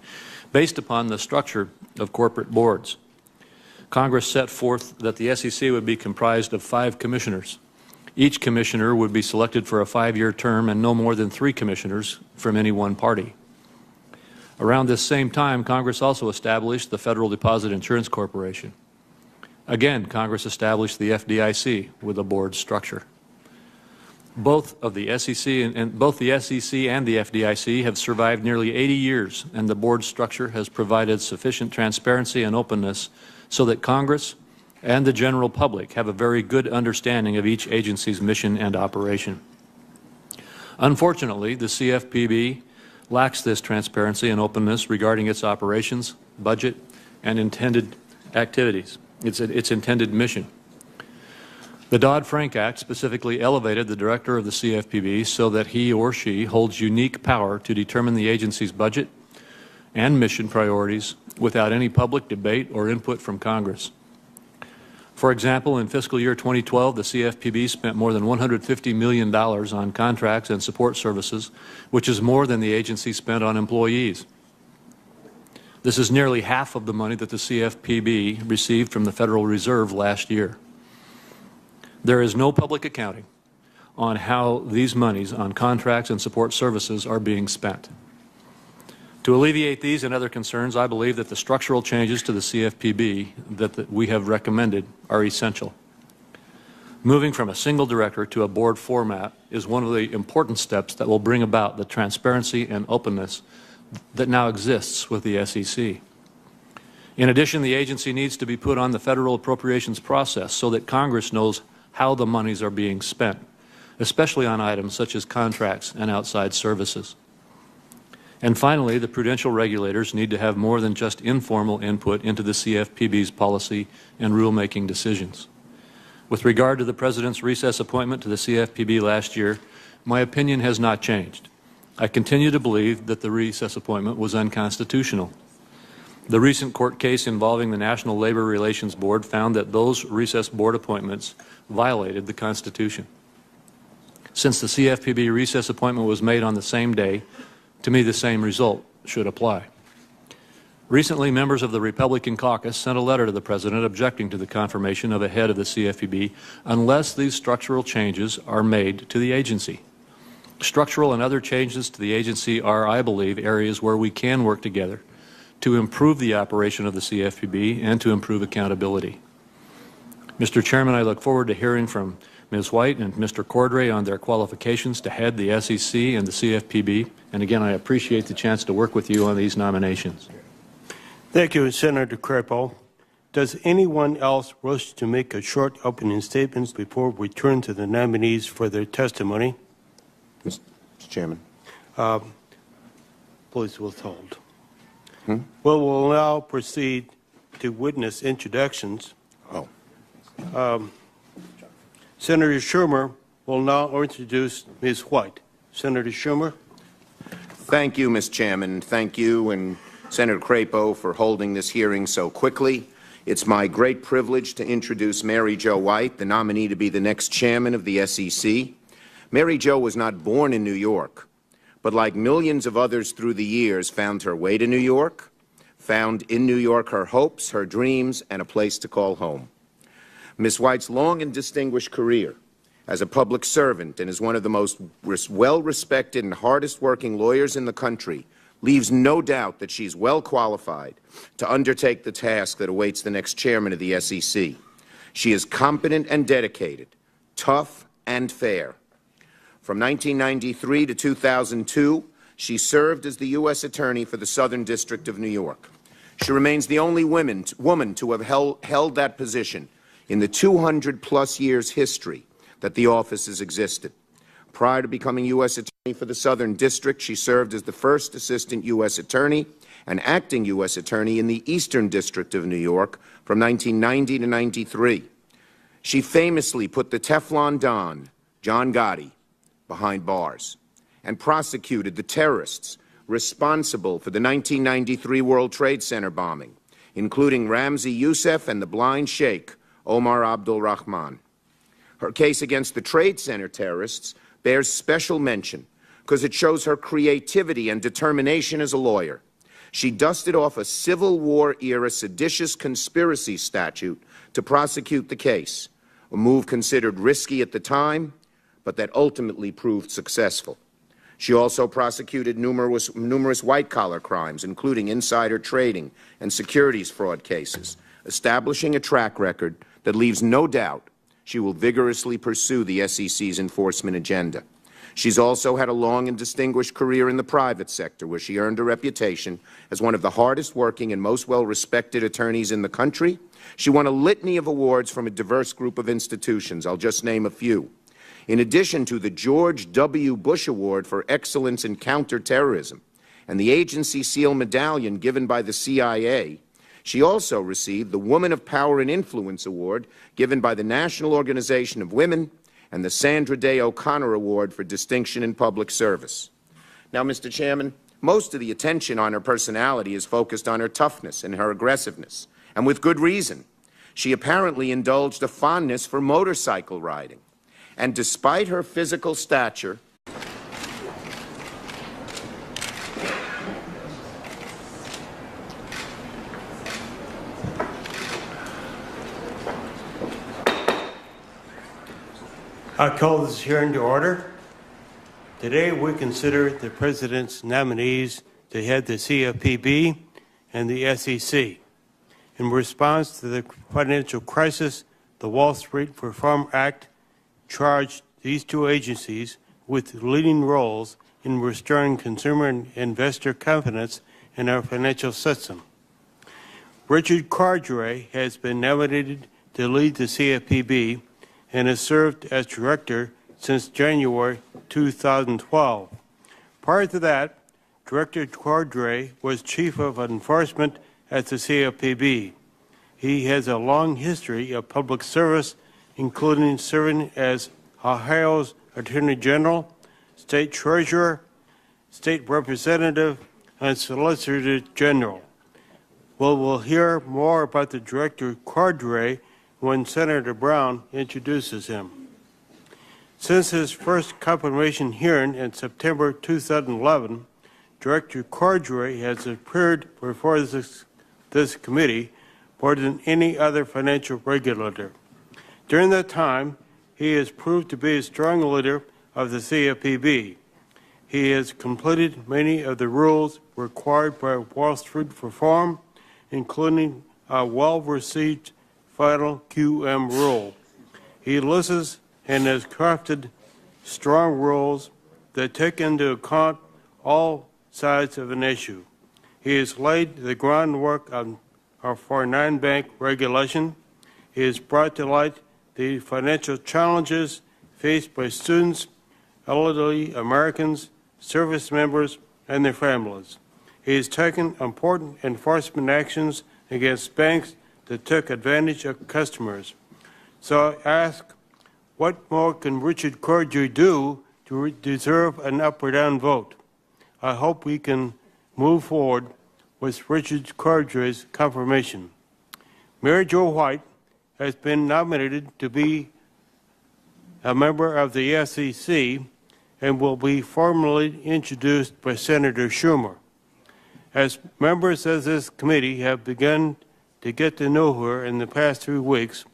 based upon the structure of corporate boards. Congress set forth that the SEC would be comprised of 5 commissioners. Each commissioner would be selected for a 5-year term and no more than 3 commissioners from any one party. Around this same time, Congress also established the Federal Deposit Insurance Corporation. Again, Congress established the FDIC with a board structure. Both the SEC and the FDIC have survived nearly 80 years, and the board structure has provided sufficient transparency and openness so that Congress and the general public have a very good understanding of each agency's mission and operation. Unfortunately, the CFPB lacks this transparency and openness regarding its operations, budget, and intended activities, its intended mission. The Dodd-Frank Act specifically elevated the director of the CFPB so that he or she holds unique power to determine the agency's budget and mission priorities without any public debate or input from Congress. For example, in fiscal year 2012, the CFPB spent more than $150 million on contracts and support services, which is more than the agency spent on employees. This is nearly half of the money that the CFPB received from the Federal Reserve last year. There is no public accounting on how these monies on contracts and support services are being spent. To alleviate these and other concerns, I believe that the structural changes to the CFPB that we have recommended are essential. Moving from a single director to a board format is one of the important steps that will bring about the transparency and openness that now exists with the SEC. In addition, the agency needs to be put on the federal appropriations process so that Congress knows how the monies are being spent, especially on items such as contracts and outside services. And finally, the prudential regulators need to have more than just informal input into the CFPB's policy and rulemaking decisions. With regard to the President's recess appointment to the CFPB last year, my opinion has not changed. I continue to believe that the recess appointment was unconstitutional. The recent court case involving the National Labor Relations Board found that those recess board appointments violated the Constitution. Since the CFPB recess appointment was made on the same day, to me the same result should apply. Recently, members of the Republican caucus sent a letter to the President objecting to the confirmation of a head of the CFPB unless these structural changes are made to the agency. Structural and other changes to the agency are, I believe, areas where we can work together to improve the operation of the CFPB and to improve accountability. Mr. Chairman, I look forward to hearing from Ms. White and Mr. Cordray on their qualifications to head the SEC and the CFPB. And again, I appreciate the chance to work with you on these nominations. Thank you, Senator Crapo. Does anyone else wish to make a short opening statement before we turn to the nominees for their testimony? Mr. Chairman. Please withhold. We'll now proceed to witness introductions. Senator Schumer will now introduce Ms. White. Senator Schumer. Thank you, Mr. Chairman. Thank you and Senator Crapo for holding this hearing so quickly. It's my great privilege to introduce Mary Jo White, the nominee to be the next chairman of the SEC. Mary Jo was not born in New York, but like millions of others through the years, found her way to New York, found in New York her hopes, her dreams, and a place to call home. Ms. White's long and distinguished career as a public servant and as one of the most well-respected and hardest-working lawyers in the country leaves no doubt that she's well qualified to undertake the task that awaits the next chairman of the SEC. She is competent and dedicated, tough and fair. From 1993 to 2002, she served as the U.S. Attorney for the Southern District of New York. She remains the only woman to have held that position in the 200-plus years history that the office has existed. Prior to becoming U.S. Attorney for the Southern District, she served as the first Assistant U.S. Attorney and Acting U.S. Attorney in the Eastern District of New York from 1990 to 93. She famously put the Teflon Don, John Gotti, behind bars and prosecuted the terrorists responsible for the 1993 World Trade Center bombing, including Ramzi Youssef and the blind sheikh, Omar Abdul Rahman. Her case against the Trade Center terrorists bears special mention because it shows her creativity and determination as a lawyer. She dusted off a Civil War-era seditious conspiracy statute to prosecute the case, a move considered risky at the time, but that ultimately proved successful. She also prosecuted numerous white-collar crimes, including insider trading and securities fraud cases, establishing a track record that leaves no doubt she will vigorously pursue the SEC's enforcement agenda. She's also had a long and distinguished career in the private sector, where she earned a reputation as one of the hardest-working and most well-respected attorneys in the country. She won a litany of awards from a diverse group of institutions. I'll just name a few. In addition to the George W. Bush Award for Excellence in Counterterrorism and the Agency SEAL Medallion given by the CIA, she also received the Woman of Power and Influence Award given by the National Organization of Women and the Sandra Day O'Connor Award for Distinction in Public Service. Now, Mr. Chairman, most of the attention on her personality is focused on her toughness and her aggressiveness, and with good reason. She apparently indulged a fondness for motorcycle riding, and despite her physical stature, I call this hearing to order. Today we consider the President's nominees to head the CFPB and the SEC. In response to the financial crisis, the Wall Street Reform Act charged these two agencies with leading roles in restoring consumer and investor confidence in our financial system. Richard Cordray has been nominated to lead the CFPB and has served as director since January 2012. Prior to that, Director Cordray was Chief of Enforcement at the CFPB. He has a long history of public service, including serving as Ohio's Attorney General, State Treasurer, State Representative, and Solicitor General. Well, we'll hear more about the Director Cordray when Senator Brown introduces him. Since his first confirmation hearing in September 2011, Director Cordray has appeared before this committee more than any other financial regulator. During that time, he has proved to be a strong leader of the CFPB. He has completed many of the rules required by Wall Street reform, including a well-received final QM rule. He listens and has crafted strong rules that take into account all sides of an issue. He has laid the groundwork for non-bank regulation. He has brought to light the financial challenges faced by students, elderly Americans, service members, and their families. He has taken important enforcement actions against banks that took advantage of customers. So I ask, what more can Richard Cordray do to deserve an up or down vote? I hope we can move forward with Richard Cordray's confirmation. Mary Jo White has been nominated to be a member of the SEC and will be formally introduced by Senator Schumer. As members of this committee have begun to get to know her in the past 3 weeks,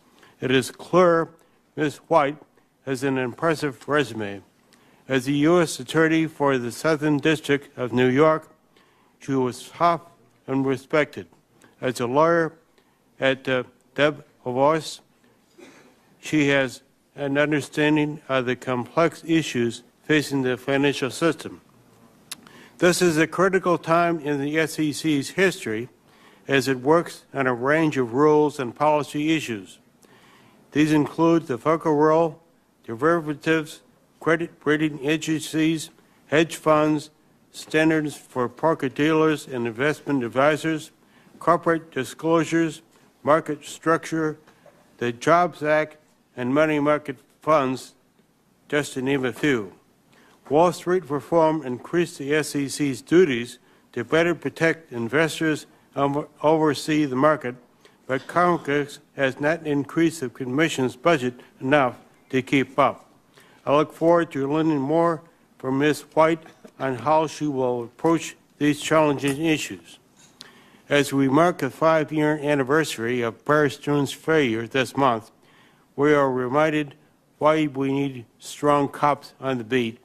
it is clear Ms. White has an impressive resume. As the U.S. Attorney for the Southern District of New York, she was tough and respected. As a lawyer at Vesves, she has an understanding of the complex issues facing the financial system. This is a critical time in the SEC's history as it works on a range of rules and policy issues. These include the FOCA rule, derivatives, credit rating agencies, hedge funds, standards for broker-dealers and investment advisors, corporate disclosures, market structure, the Jobs Act, and money market funds, just to name a few. Wall Street reform increased the SEC's duties to better protect investors and oversee the market, but Congress has not increased the Commission's budget enough to keep up. I look forward to learning more from Ms. White on how she will approach these challenging issues. As we mark the 5-year anniversary of Bear Stearns' failure this month, we are reminded why we need strong cops on the beat.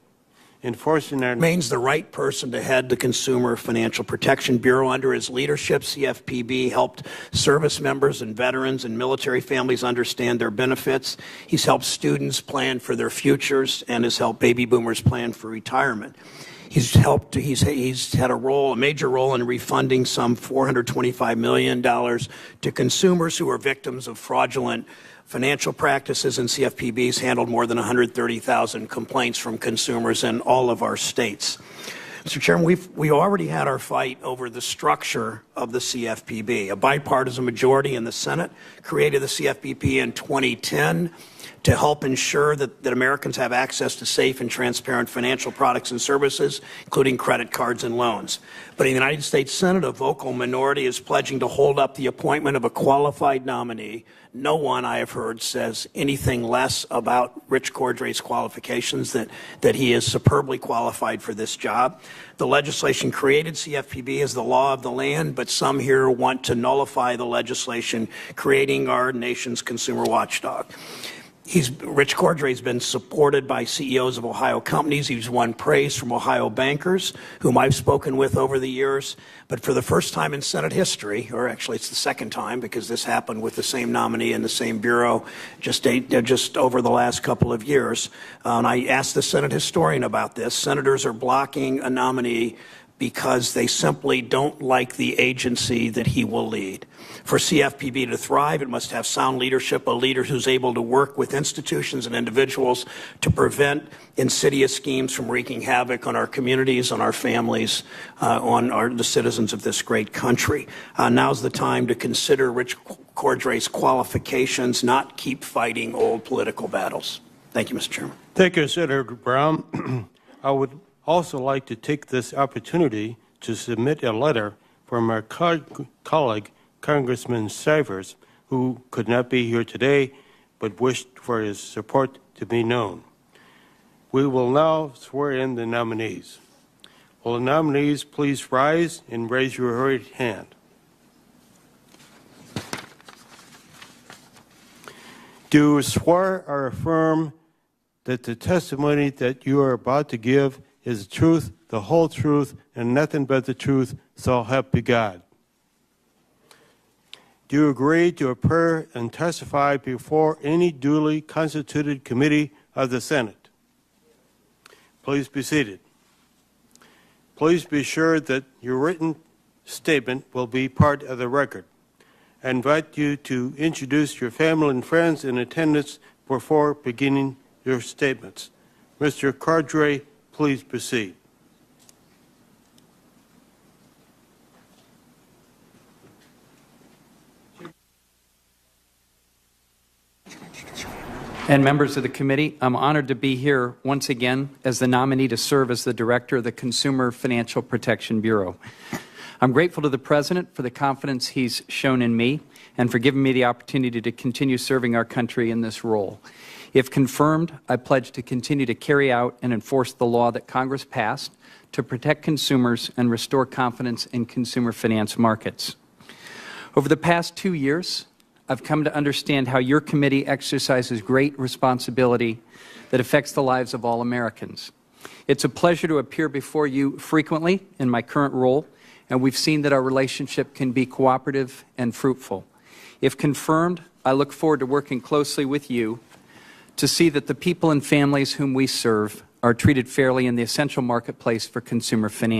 Enforcing our remains the right person to head the Consumer Financial Protection Bureau. Under his leadership, CFPB helped service members and veterans and military families understand their benefits. He's helped students plan for their futures and has helped baby boomers plan for retirement. He's had a major role in refunding some $425 million to consumers who are victims of fraudulent financial practices, and CFPB's handled more than 130,000 complaints from consumers in all of our states. Mr. Chairman, we already had our fight over the structure of the CFPB. A bipartisan majority in the Senate created the CFPB in 2010 to help ensure that Americans have access to safe and transparent financial products and services, including credit cards and loans. But in the United States Senate, a vocal minority is pledging to hold up the appointment of a qualified nominee. No one I have heard says anything less about Rich Cordray's qualifications, that he is superbly qualified for this job. The legislation created CFPB as the law of the land, but some here want to nullify the legislation, creating our nation's consumer watchdog. Rich Cordray's been supported by CEOs of Ohio companies. He's won praise from Ohio bankers, whom I've spoken with over the years. But for the first time in Senate history, or actually it's the second time because this happened with the same nominee in the same bureau just over the last couple of years, and I asked the Senate historian about this. Senators are blocking a nominee because they simply don't like the agency that he will lead. For CFPB to thrive, it must have sound leadership, a leader who's able to work with institutions and individuals to prevent insidious schemes from wreaking havoc on our communities, on our families, the citizens of this great country. Now's the time to consider Rich Cordray's qualifications, not keep fighting old political battles. Thank you, Mr. Chairman. Thank you, Senator Brown. I would also like to take this opportunity to submit a letter from our colleague, Congressman Sivers, who could not be here today but wished for his support to be known. We will now swear in the nominees. Will the nominees please rise and raise your right hand? Do you swear or affirm that the testimony that you are about to give is the truth, the whole truth, and nothing but the truth, so help you God? Do you agree to appear and testify before any duly constituted committee of the Senate? Please be seated. Please be sure that your written statement will be part of the record. I invite you to introduce your family and friends in attendance before beginning your statements. Mr. Cordray, please proceed. And members of the committee, I'm honored to be here once again as the nominee to serve as the director of the Consumer Financial Protection Bureau. I'm grateful to the President for the confidence he's shown in me and for giving me the opportunity to continue serving our country in this role. If confirmed, I pledge to continue to carry out and enforce the law that Congress passed to protect consumers and restore confidence in consumer finance markets. Over the past 2 years, I've come to understand how your committee exercises great responsibility that affects the lives of all Americans. It's a pleasure to appear before you frequently in my current role, and we've seen that our relationship can be cooperative and fruitful. If confirmed, I look forward to working closely with you to see that the people and families whom we serve are treated fairly in the essential marketplace for consumer finance.